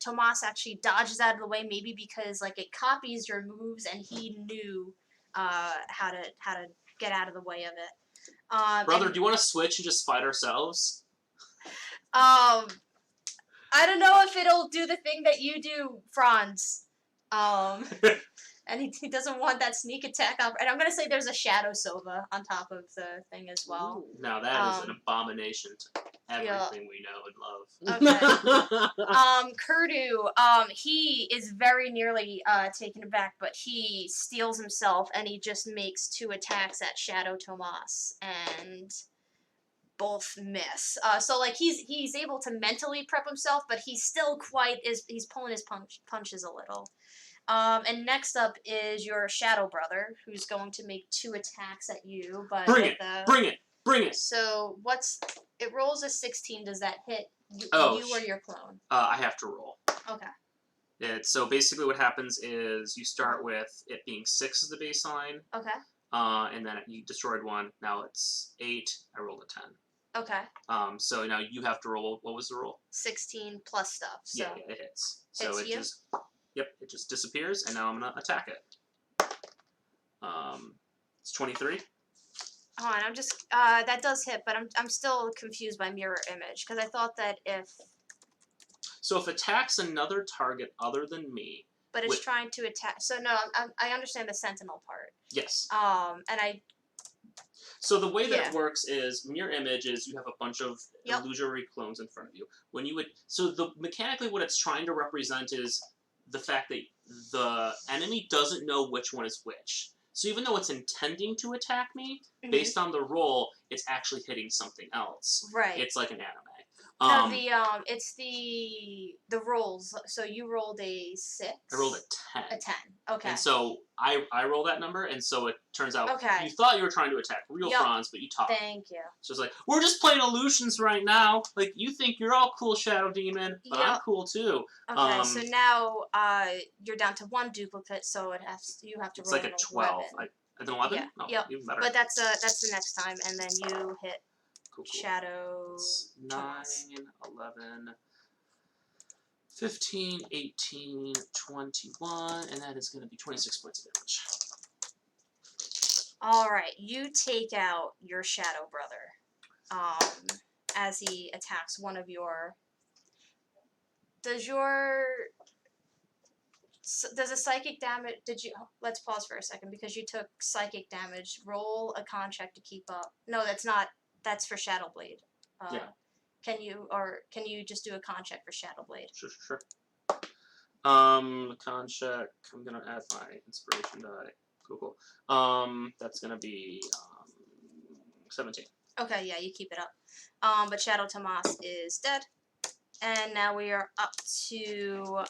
Speaker 1: Tomas actually dodges out of the way, maybe because like it copies your moves and he knew how to get out of the way of it.
Speaker 2: Brother, do you want to switch and just fight ourselves?
Speaker 1: I don't know if it'll do the thing that you do, Franz. And he doesn't want that sneak attack up. And I'm gonna say there's a Shadow Sova on top of the thing as well.
Speaker 2: Now that is an abomination to everything we know and love.
Speaker 1: Okay. Kurdu, he is very nearly taken aback, but he steals himself and he just makes 2 attacks at Shadow Tomas and both miss. So like he's able to mentally prep himself, but he's still he's pulling his punches a little. And next up is your Shadow Brother, who's going to make 2 attacks at you. But
Speaker 2: Bring it!
Speaker 1: So it rolls a 16. Does that hit you or your clone?
Speaker 2: I have to roll.
Speaker 1: Okay.
Speaker 2: So basically what happens is you start with it being 6 as the baseline.
Speaker 1: Okay.
Speaker 2: And then you destroyed 1. Now it's 8. I rolled a 10.
Speaker 1: Okay.
Speaker 2: So now you have to roll. What was the roll?
Speaker 1: 16 plus stuff. So.
Speaker 2: Yeah, it hits. So
Speaker 1: Hits
Speaker 2: it
Speaker 1: you?
Speaker 2: it just disappears, and now I'm gonna attack it. It's 23.
Speaker 1: Oh, and I'm just that does hit, but I'm still confused by mirror image because I thought that
Speaker 2: So if attacks another target other than me.
Speaker 1: But it's trying to attack. So no, I understand the sentinel part.
Speaker 2: Yes.
Speaker 1: And I.
Speaker 2: So the way that it works is mirror image is you have a bunch of illusory clones in front of you. Mechanically what it's trying to represent is the fact that the enemy doesn't know which one is which. So even though it's intending to attack me, based on the roll, it's actually hitting something else.
Speaker 1: Right.
Speaker 2: It's like an anime.
Speaker 1: No, it's the rolls. So you rolled a 6.
Speaker 2: I rolled a 10.
Speaker 1: A 10. Okay.
Speaker 2: And so I roll that number, and so it turns out you thought you were trying to attack real Franz, but you talk.
Speaker 1: Thank you.
Speaker 2: So it's like, we're just playing illusions right now. Like, you think you're all cool, Shadow Demon, but I'm cool too.
Speaker 1: Okay, so now you're down to 1 duplicate, so you have to roll.
Speaker 2: It's like a 12. An 11?
Speaker 1: Yeah.
Speaker 2: No,
Speaker 1: yep.
Speaker 2: even better.
Speaker 1: But that's the next time, and then you hit.
Speaker 2: Cool.
Speaker 1: Shadow
Speaker 2: It's
Speaker 1: Tomas.
Speaker 2: 9, 11, 15, 18, 21, and that is going to be 26 points of damage.
Speaker 1: Alright, you take out your shadow brother. As he attacks one of your... Does a psychic damage... Let's pause for a second, because you took psychic damage. Roll a con check to keep up. No, that's not... That's for Shadow Blade.
Speaker 2: Yeah.
Speaker 1: Can you just do a con check for Shadow Blade?
Speaker 2: Sure. The con check, I'm going to add my inspiration die. Cool. That's going to be 17.
Speaker 1: Okay, yeah, you keep it up. But Shadow Tomas is dead. And now we are up to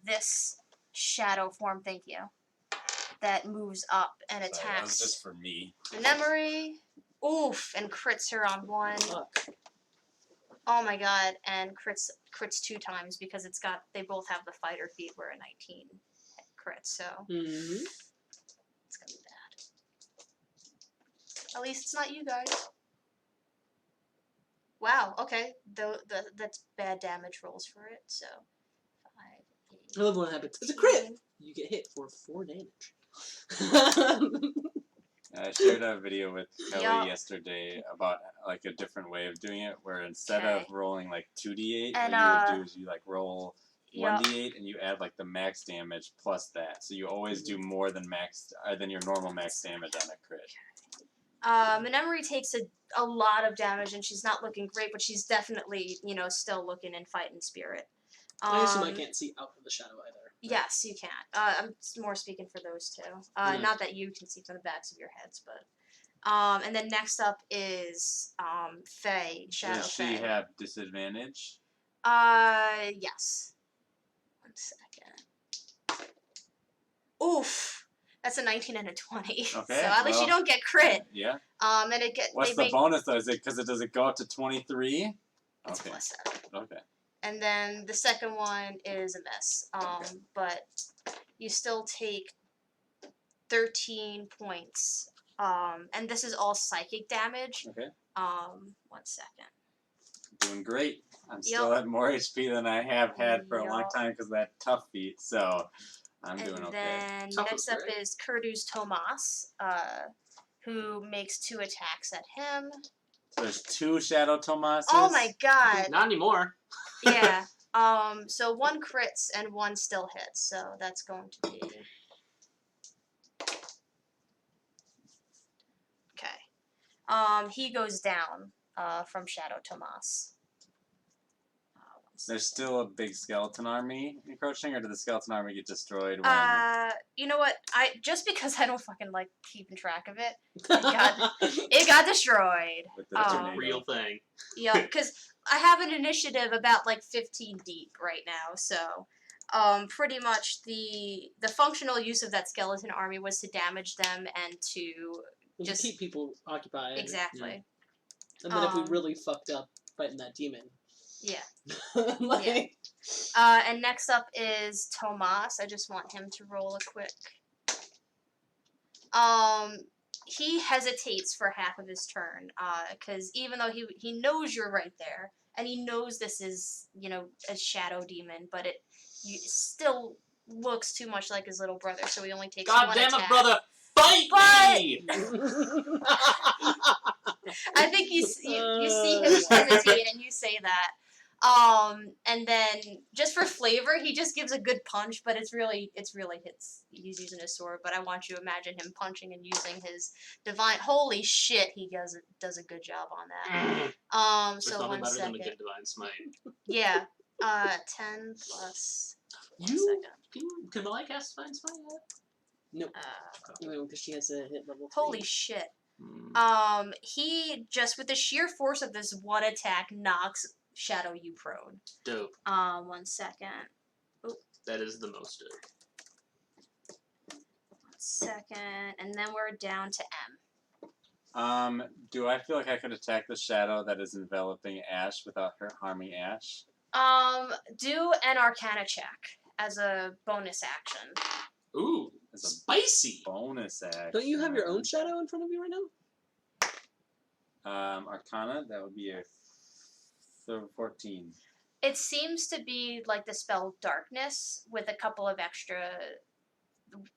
Speaker 1: this shadow form, thank you, that moves up and
Speaker 4: Sorry, that was
Speaker 1: attacks
Speaker 4: just for me.
Speaker 1: Memory. Oof, and crits her on 1. Oh my god, and crits 2 times because they both have the fighter feat where a 19 crit, so it's gonna be bad. At least it's not you guys. Wow, okay. That's bad damage rolls for it, so 5, 8.
Speaker 3: I love when it happens. It's a crit! You get hit for 4 damage.
Speaker 4: I shared a video with Kelly
Speaker 1: Yup.
Speaker 4: yesterday about like a different way of doing it, where instead
Speaker 1: Okay.
Speaker 4: of rolling like 2d8,
Speaker 1: And,
Speaker 4: what you would do is you like roll
Speaker 1: Yup.
Speaker 4: 1d8 and you add like the max damage plus that. So you always do more than than your normal max damage on a crit.
Speaker 1: Memory takes a lot of damage, and she's not looking great, but she's definitely, still looking in fighting spirit.
Speaker 3: I assume I can't see out of the shadow either.
Speaker 1: Yes, you can. I'm more speaking for those two. Not that you can see from the backs of your heads, but... and then next up is Faye, Shadow
Speaker 4: Does she
Speaker 1: Faye.
Speaker 4: have disadvantage?
Speaker 1: Yes. 1 second. Oof! That's a 19 and a 20.
Speaker 4: Okay,
Speaker 1: So at least you don't get crit.
Speaker 4: Yeah.
Speaker 1: And it
Speaker 4: What's the bonus though? Is it because does it go up to 23?
Speaker 1: It's
Speaker 4: Okay.
Speaker 1: +7.
Speaker 4: Okay.
Speaker 1: And then the second one is a miss. But you still take 13 points. And this is all psychic damage.
Speaker 4: Okay.
Speaker 1: 1 second.
Speaker 4: Doing great. I'm still at more HP than I have had for a long time because of that tough feat. So I'm doing okay.
Speaker 1: And then next up is Kurdu's Tomas, who makes 2 attacks at him.
Speaker 4: So there's 2 Shadow Tomases.
Speaker 1: Oh my god.
Speaker 2: Not anymore.
Speaker 1: Yeah. So 1 crits and 1 still hits. So that's going to be... Okay. He goes down from Shadow Tomas.
Speaker 4: There's still a big skeleton army encroaching, or did the skeleton army get destroyed when...
Speaker 1: You know what? Just because I don't fucking like keeping track of it, it got destroyed.
Speaker 4: With the
Speaker 2: That's a
Speaker 4: tornado.
Speaker 2: real thing.
Speaker 1: Yeah, because I have an initiative about like 15 deep right now, so pretty much the functional use of that skeleton army was to damage them and to just
Speaker 3: keep people occupied.
Speaker 1: Exactly.
Speaker 3: And then if we really fucked up fighting that demon.
Speaker 1: Yeah.
Speaker 3: Yeah.
Speaker 1: And next up is Tomas. I just want him to roll a quick. He hesitates for half of his turn, because even though he knows you're right there, and he knows this is, a shadow demon, but it still looks too much like his little brother, so he only takes
Speaker 2: God
Speaker 1: 1
Speaker 2: damn
Speaker 1: attack.
Speaker 2: it, brother! Fight me!
Speaker 1: I think you see him hesitate, and you say that. And then just for flavor, he just gives a good punch, but it's really hits. He's using his sword, but I want you to imagine him punching and using his divine. Holy shit, he does a good job on that.
Speaker 2: There's
Speaker 1: So
Speaker 2: nothing
Speaker 1: 1
Speaker 2: better
Speaker 1: second.
Speaker 2: than the Divine Smite.
Speaker 1: Yeah. 10 plus. 1 second.
Speaker 2: Can Malai cast Divine Smite yet?
Speaker 3: No. No, because she has a hit level 3.
Speaker 1: Holy shit. He just with the sheer force of this 1 attack knocks Shadow you prone.
Speaker 2: Dope.
Speaker 1: 1 second. Oop.
Speaker 2: That is the most dope.
Speaker 1: 1 second, and then we're down to M.
Speaker 4: Do I feel like I could attack the shadow that is enveloping Ash without her harming Ash?
Speaker 1: Do an Arcana check as a bonus action.
Speaker 2: Ooh, spicy.
Speaker 4: Bonus action.
Speaker 3: Don't you have your own shadow in front of you right now?
Speaker 4: Arcana, that would be a 14.
Speaker 1: It seems to be like the spell darkness with a couple of extra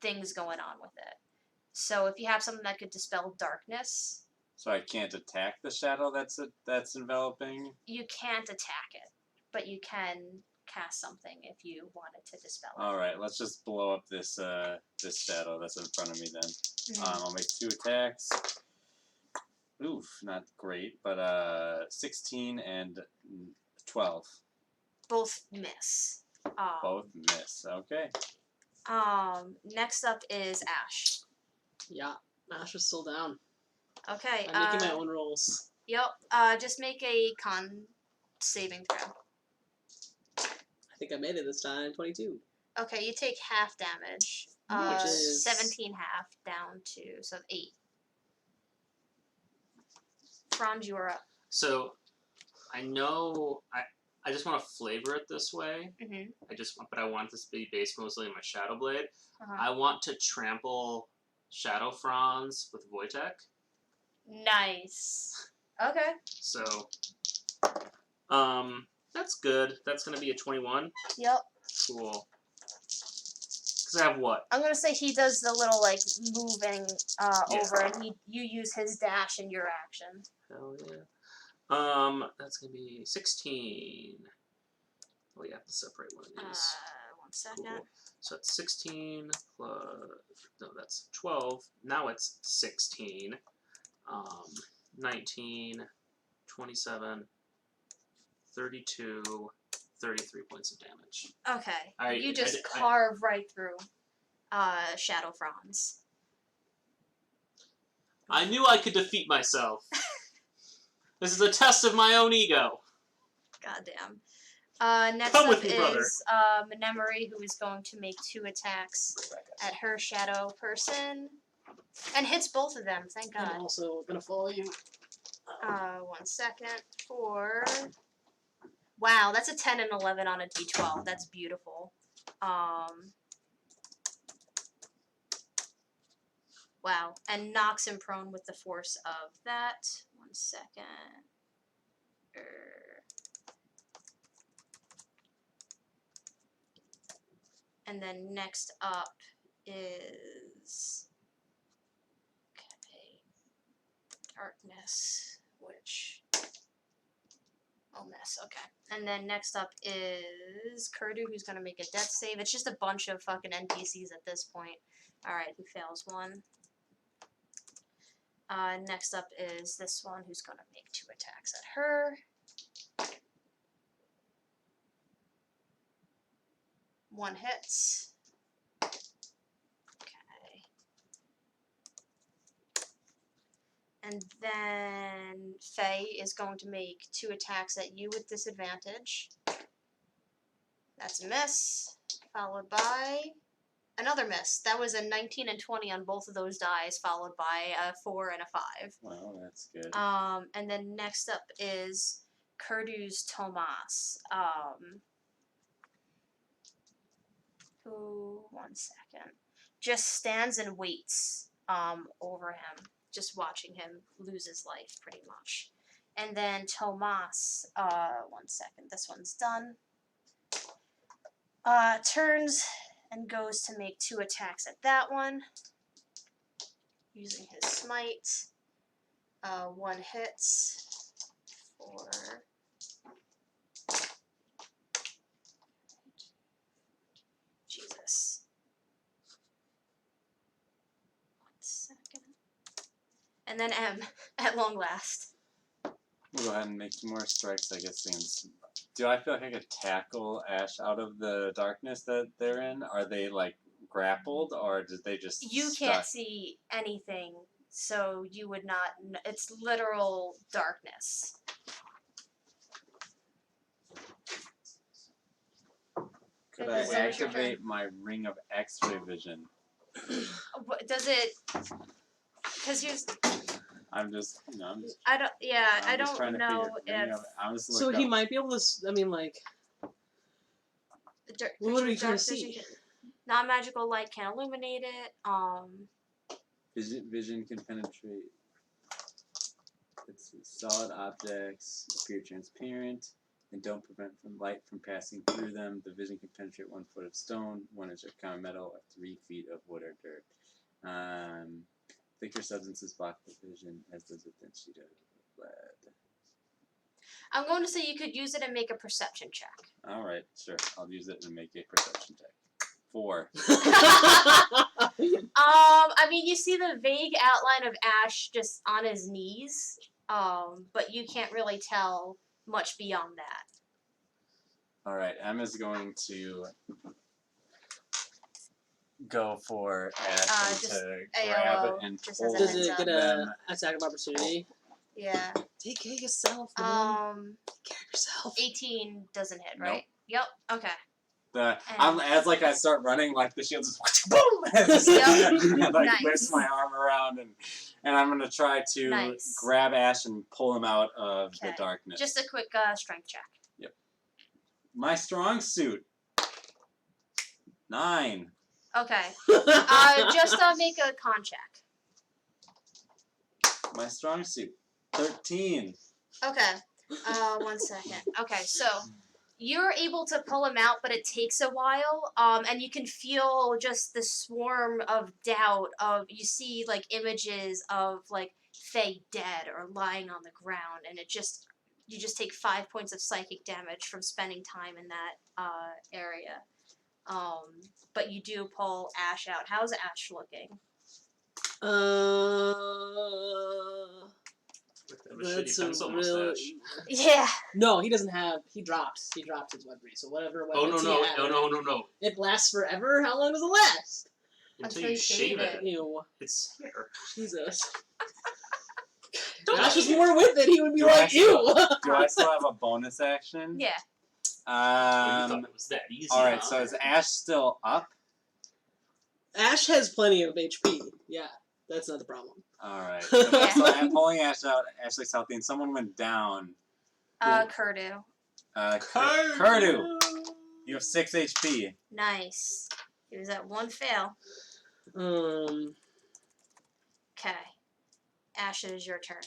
Speaker 1: things going on with it. So if you have something that could dispel darkness,
Speaker 4: So I can't attack the shadow that's enveloping?
Speaker 1: you can't attack it, but you can cast something if you wanted to dispel it.
Speaker 4: Alright, let's just blow up this this shadow that's in front of me then.
Speaker 1: Mhm.
Speaker 4: I'll make 2 attacks. Oof, not great, but 16 and 12.
Speaker 1: Both miss.
Speaker 4: Both miss. Okay.
Speaker 1: Next up is Ash.
Speaker 3: Yeah, Ash is still down.
Speaker 1: Okay.
Speaker 3: I'm making my own rolls.
Speaker 1: Yep. Just make a con saving throw.
Speaker 3: I think I made it this time. 22.
Speaker 1: Okay, you take half damage.
Speaker 3: Which is
Speaker 1: 17 half down to 8. Franz, you are up.
Speaker 2: So, I know I just want to flavor it this way.
Speaker 1: Mm-hmm.
Speaker 2: But I want this to be based mostly on my Shadow Blade.
Speaker 1: Uh-huh.
Speaker 2: I want to trample Shadow Franz with Wojtek.
Speaker 1: Nice. Okay.
Speaker 2: So, that's good. That's gonna be a 21.
Speaker 1: Yep.
Speaker 2: Cool. Because I have what?
Speaker 1: I'm gonna say he does the little like moving
Speaker 2: Yeah.
Speaker 1: over, and you use his dash in your action.
Speaker 2: Hell yeah. That's gonna be 16. Oh, you have to separate one of these.
Speaker 1: 1 second.
Speaker 2: Cool. So it's 16 plus. No, that's 12. Now it's 16. 19, 27, 32, 33 points of damage.
Speaker 1: Okay. You just carve right through Shadow Franz.
Speaker 2: I knew I could defeat myself. This is a test of my own ego.
Speaker 1: Goddamn. Next
Speaker 2: Come
Speaker 1: up
Speaker 2: with me, brother.
Speaker 1: is Menemery, who is going to make 2 attacks at her shadow person. And hits both of them, thank God.
Speaker 3: I'm also gonna follow you.
Speaker 1: 1 second. 4. Wow, that's a 10 and 11 on a d12. That's beautiful. Wow. And knocks him prone with the force of that. 1 second. And then next up is darkness, which miss. Okay. And then next up is Kurdu, who's gonna make a death save. It's just a bunch of fucking NPCs at this point. Alright, he fails 1. Next up is this one, who's gonna make 2 attacks at her. 1 hits. Okay. And then Faye is going to make 2 attacks at you with disadvantage. That's a miss, followed by another miss. That was a 19 and 20 on both of those dice, followed by a 4 and a 5.
Speaker 4: Wow, that's good.
Speaker 1: And then next up is Kurdu's Tomas. Who, 1 second, just stands and waits over him, just watching him lose his life, pretty much. And then Tomas, 1 second, this one's done. Turns and goes to make 2 attacks at that one, using his smite. 1 hits for... Jesus. 1 second. And then M, at long last.
Speaker 4: We'll go ahead and make 2 more strikes, I guess. Do I feel like I could tackle Ash out of the darkness that they're in? Are they, like, grappled, or did they just
Speaker 1: You can't see anything, so you would not... It's literal darkness.
Speaker 4: Could I activate my ring of X-ray vision?
Speaker 1: Does it... Because here's...
Speaker 4: I'm just
Speaker 1: I don't... Yeah, I
Speaker 4: just trying
Speaker 1: don't
Speaker 4: to
Speaker 1: know
Speaker 4: figure-
Speaker 1: if...
Speaker 4: I'm just
Speaker 3: So he might be able to. I mean, like, what are you trying to see?
Speaker 1: Non-magical light can illuminate it.
Speaker 4: Vision can penetrate. Let's Solid objects appear transparent and don't prevent light from passing through them. The vision can penetrate 1 foot of stone, 1 inch of common metal, or 3 feet of wood or dirt. Thicker substances block the vision, as does a thin sheet of lead.
Speaker 1: I'm going to say you could use it and make a perception check.
Speaker 4: Alright, sure. I'll use it and make a perception check. 4.
Speaker 1: I mean, you see the vague outline of Ash just on his knees, but you can't really tell much beyond that.
Speaker 4: Alright, Emma's going to go for Ash
Speaker 1: Just
Speaker 4: to grab
Speaker 1: AOO,
Speaker 4: and
Speaker 1: just as
Speaker 4: pull
Speaker 1: a
Speaker 3: Does
Speaker 1: heads
Speaker 3: it
Speaker 1: up.
Speaker 3: get
Speaker 4: them.
Speaker 3: a attack of opportunity?
Speaker 1: Yeah.
Speaker 3: Take care of yourself, man. Take care of yourself.
Speaker 1: 18 doesn't hit,
Speaker 4: Nope.
Speaker 1: right? Yep. Okay.
Speaker 4: As I start running, like the shield just boom, and just,
Speaker 1: Yep.
Speaker 4: and, like
Speaker 1: Nice.
Speaker 4: whips my arm around, and I'm gonna try to
Speaker 1: Nice.
Speaker 4: grab Ash and pull him out of the
Speaker 1: Okay.
Speaker 4: darkness.
Speaker 1: Just a quick strength check.
Speaker 4: My strong suit. 9.
Speaker 1: Okay. Just make a con check.
Speaker 4: My strong suit. 13.
Speaker 1: Okay. 1 second. Okay, so you're able to pull him out, but it takes a while. And you can feel just the swarm of doubt of you see like images of like Faye dead or lying on the ground, and you just take 5 points of psychic damage from spending time in that area. But you do pull Ash out. How's Ash looking?
Speaker 2: With a shitty
Speaker 3: That's a
Speaker 2: pencil
Speaker 3: real.
Speaker 2: mustache.
Speaker 1: Yeah.
Speaker 3: No, he doesn't have. He dropped his weaponry. So whatever
Speaker 2: Oh
Speaker 3: weapons
Speaker 2: no
Speaker 3: he had,
Speaker 2: no!
Speaker 3: it lasts forever. How long does it last?
Speaker 2: Until
Speaker 1: Until
Speaker 2: you
Speaker 1: you
Speaker 2: shave
Speaker 1: shave
Speaker 2: it.
Speaker 3: Ew.
Speaker 2: It's hair.
Speaker 3: Jesus.
Speaker 2: Don't
Speaker 3: Ash was
Speaker 2: shave
Speaker 3: more with it. He would be
Speaker 4: Do I
Speaker 3: like, ew.
Speaker 4: Do I still have a bonus action?
Speaker 1: Yeah.
Speaker 2: Oh, you thought it was that easy.
Speaker 4: Alright,
Speaker 2: huh?
Speaker 4: so is Ash still up?
Speaker 3: Ash has plenty of HP. Yeah, that's not the problem.
Speaker 4: Alright.
Speaker 1: Yeah.
Speaker 4: So I'm pulling Ash out. Ash looks healthy, and someone went down.
Speaker 1: Kurdu.
Speaker 4: Kurdu! You have 6 HP.
Speaker 1: Nice. He was at 1 fail. Okay. Ash, it is your turn.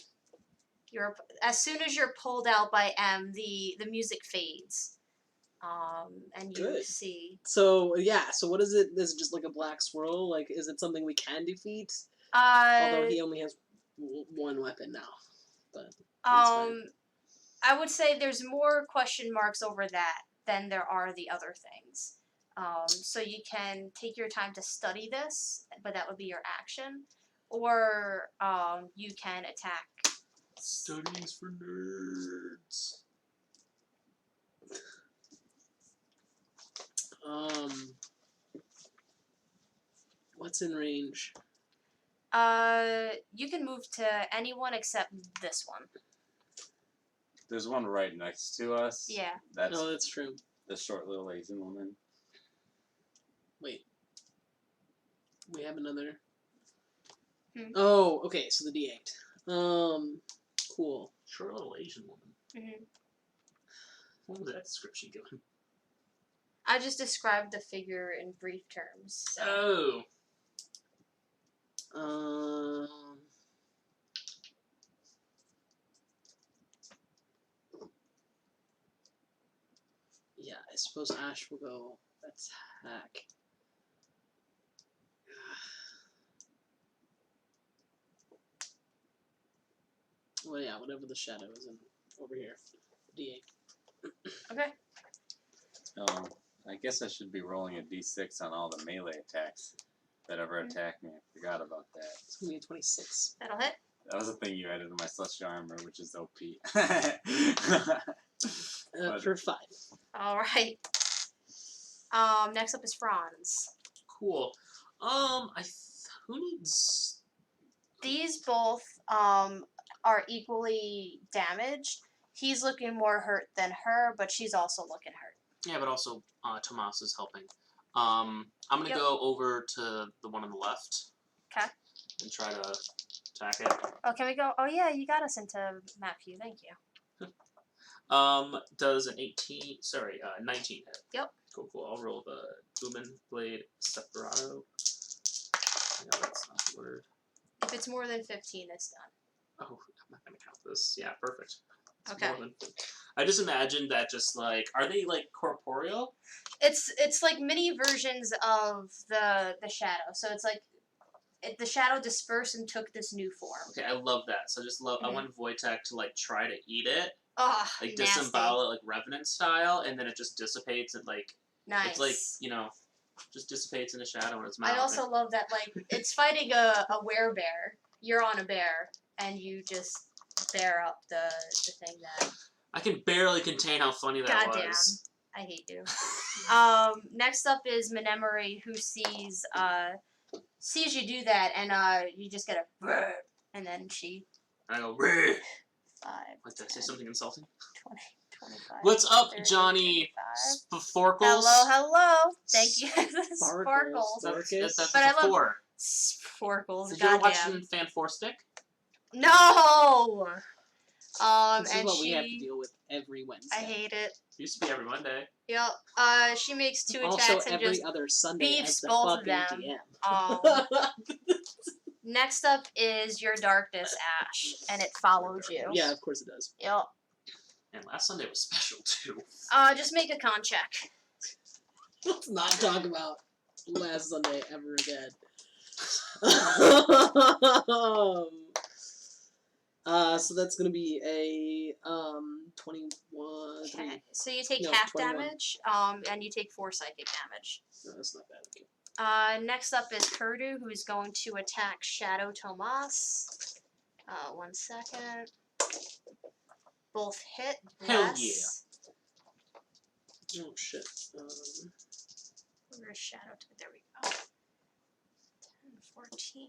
Speaker 1: As soon as you're pulled out by M, the music fades. And you
Speaker 3: Good.
Speaker 1: see.
Speaker 3: So yeah. So what is it? Is it just like a black swirl? Like, is it something we can defeat? Although he only has 1 weapon now. But
Speaker 1: I would say there's more question marks over that than there are the other things. So you can take your time to study this, but that would be your action. Or you can attack.
Speaker 2: Studies for nerds.
Speaker 3: What's in range?
Speaker 1: You can move to anyone except this one.
Speaker 4: There's one right next to us.
Speaker 1: Yeah.
Speaker 4: That's
Speaker 3: Oh, that's true.
Speaker 4: the short little Asian woman.
Speaker 3: Wait. We have another.
Speaker 1: Hmm.
Speaker 3: Oh, okay. So the D8. Cool.
Speaker 2: Short little Asian woman.
Speaker 1: Mhm.
Speaker 2: What was that description given?
Speaker 1: I just described the figure in brief terms. So.
Speaker 2: Oh.
Speaker 3: Yeah, I suppose Ash will go attack. Well, yeah, whatever the shadow is in over here. D8.
Speaker 1: Okay.
Speaker 4: I guess I should be rolling a d6 on all the melee attacks that ever attack me. I forgot about that.
Speaker 3: It's gonna be a 26.
Speaker 1: That'll hit.
Speaker 4: That was a thing you added to my celestial armor, which is OP.
Speaker 3: For 5.
Speaker 1: All right. Next up is Franz.
Speaker 2: Cool. Who needs?
Speaker 1: These both are equally damaged. He's looking more hurt than her, but she's also looking hurt.
Speaker 2: Yeah, but also Tomas is helping. I'm gonna go over to the one on the left.
Speaker 1: Okay.
Speaker 2: And try to attack it.
Speaker 1: Oh, can we go? Oh yeah, you got us into map view. Thank you.
Speaker 2: Does an 19 hit?
Speaker 1: Yep.
Speaker 2: Cool. I'll roll the Booming Blade Separato. No, that's not the word.
Speaker 1: If it's more than 15, it's done.
Speaker 2: Oh, I'm not gonna count this. Yeah, perfect. It's
Speaker 1: Okay.
Speaker 2: more than- I just imagined that just like, are they like corporeal?
Speaker 1: It's like mini versions of the shadow. So it's like the shadow dispersed and took this new form.
Speaker 2: Okay, I love that. So I just love. I
Speaker 1: Mhm.
Speaker 2: want Wojtek to like try to eat it,
Speaker 1: Oh,
Speaker 2: like
Speaker 1: nasty.
Speaker 2: disembowel it like Revenant style, and then it just dissipates and like
Speaker 1: Nice.
Speaker 2: it's like just dissipates in the shadow in its mouth.
Speaker 1: I also love that like it's fighting a werebear. You're on a bear, and you just bear up the thing that.
Speaker 2: I can barely contain how funny that
Speaker 1: Goddamn.
Speaker 2: was.
Speaker 1: I hate you. Next up is Menemery, who sees you do that, and you just get a "Brr," and then she.
Speaker 2: And I go, "Rrr."
Speaker 1: 5,
Speaker 2: Like, did I say
Speaker 1: 10,
Speaker 2: something insulting?
Speaker 1: 20, 25.
Speaker 2: What's up,
Speaker 1: 30,
Speaker 2: Johnny
Speaker 1: 35.
Speaker 2: Sporkles?
Speaker 1: Hello. Thank you,
Speaker 3: Sparkles.
Speaker 1: Sparkles.
Speaker 2: That's
Speaker 1: But I love-
Speaker 2: four.
Speaker 1: Sparkles.
Speaker 2: Did you ever watch
Speaker 1: Goddamn.
Speaker 2: Fan Four Stick?
Speaker 1: No.
Speaker 3: This is
Speaker 1: And
Speaker 3: what we have to deal with every Wednesday.
Speaker 1: I hate it.
Speaker 2: Used to be every Monday.
Speaker 1: Yep. She makes 2
Speaker 3: Also,
Speaker 1: attacks and
Speaker 3: every
Speaker 1: just
Speaker 3: other Sunday
Speaker 1: beefs
Speaker 3: as the
Speaker 1: both of
Speaker 3: fucking
Speaker 1: them.
Speaker 3: DM.
Speaker 1: Next up is your darkness, Ash, and it follows you.
Speaker 3: Yeah, of course it does.
Speaker 1: Yep.
Speaker 2: And last Sunday was special too.
Speaker 1: Just make a con check.
Speaker 3: Let's not talk about last Sunday ever again. So that's gonna be a 21.
Speaker 1: Okay. So you take
Speaker 3: No,
Speaker 1: half
Speaker 3: 21.
Speaker 1: damage, and you take 4 psychic damage.
Speaker 3: No, that's not bad. Okay.
Speaker 1: Next up is Kurdu, who is going to attack Shadow Tomas. 1 second. Both hit.
Speaker 2: Hell
Speaker 1: Bless.
Speaker 3: Oh shit.
Speaker 1: Where's Shadow? There we go. 10, 14.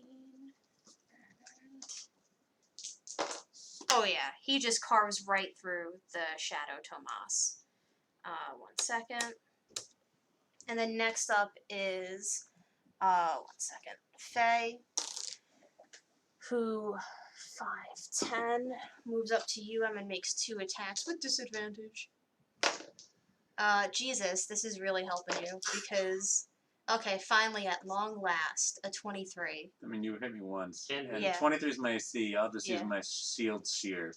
Speaker 1: Oh yeah, he just carves right through the Shadow Tomas. 1 second. And then next up is 1 second. Faye, who 5, 10 moves up to you and makes 2 attacks with disadvantage. Jesus, this is really helping you because okay, finally at long last, a 23.
Speaker 4: I mean, you hit me once.
Speaker 2: And
Speaker 1: Yeah.
Speaker 4: 23 is my AC. I'll just use
Speaker 1: Yeah.
Speaker 4: my shield shear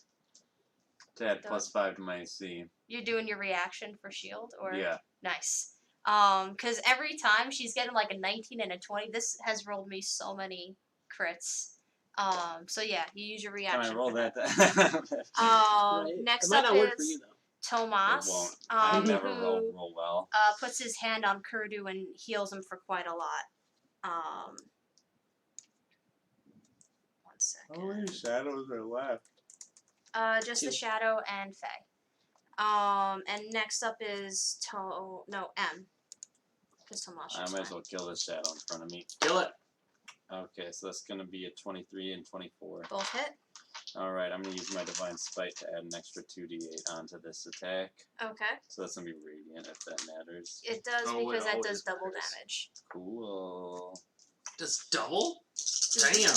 Speaker 4: to add
Speaker 1: Those-
Speaker 4: +5 to my AC.
Speaker 1: You're doing your reaction for shield, or
Speaker 4: Yeah.
Speaker 1: nice. Because every time she's getting like a 19 and a 20, this has rolled me so many crits. So yeah, you use your
Speaker 4: Can
Speaker 1: reaction.
Speaker 4: I roll
Speaker 1: for
Speaker 4: that?
Speaker 3: Right.
Speaker 1: Next
Speaker 3: it might
Speaker 1: up
Speaker 3: not work for
Speaker 1: is
Speaker 3: you though.
Speaker 1: Tomas.
Speaker 4: It won't. I never
Speaker 1: who
Speaker 4: roll well.
Speaker 1: puts his hand on Kurdu and heals him for quite a lot. 1 second.
Speaker 4: How many shadows are left?
Speaker 1: Just
Speaker 3: 2.
Speaker 1: the Shadow and Faye. And next up is M. Because Tomas.
Speaker 4: I might as well kill this shadow in front of me.
Speaker 2: Kill it.
Speaker 4: Okay, so that's going to be a 23 and 24.
Speaker 1: Both hit.
Speaker 4: Alright, I'm going to use my Divine Spite to add an extra 2d8 onto this attack.
Speaker 1: Okay.
Speaker 4: So that's going to be Radiant if that matters.
Speaker 1: It does
Speaker 2: Oh,
Speaker 1: because
Speaker 2: it
Speaker 1: that
Speaker 2: always
Speaker 1: does double
Speaker 2: matters.
Speaker 1: damage.
Speaker 4: Cool.
Speaker 2: Just double? Damn.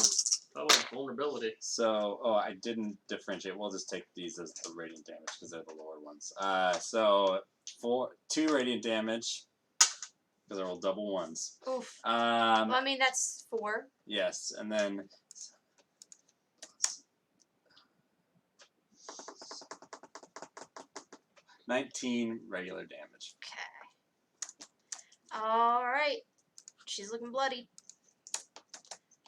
Speaker 2: Oh, vulnerability.
Speaker 4: So, I didn't differentiate. We'll just take these as the Radiant damage because they're the lower ones. So, 2 Radiant damage because I rolled double ones.
Speaker 1: Oof.
Speaker 4: Um,
Speaker 1: Well, I mean, that's 4.
Speaker 4: Yes, and then 19 regular damage.
Speaker 1: Okay. Alright. She's looking bloody.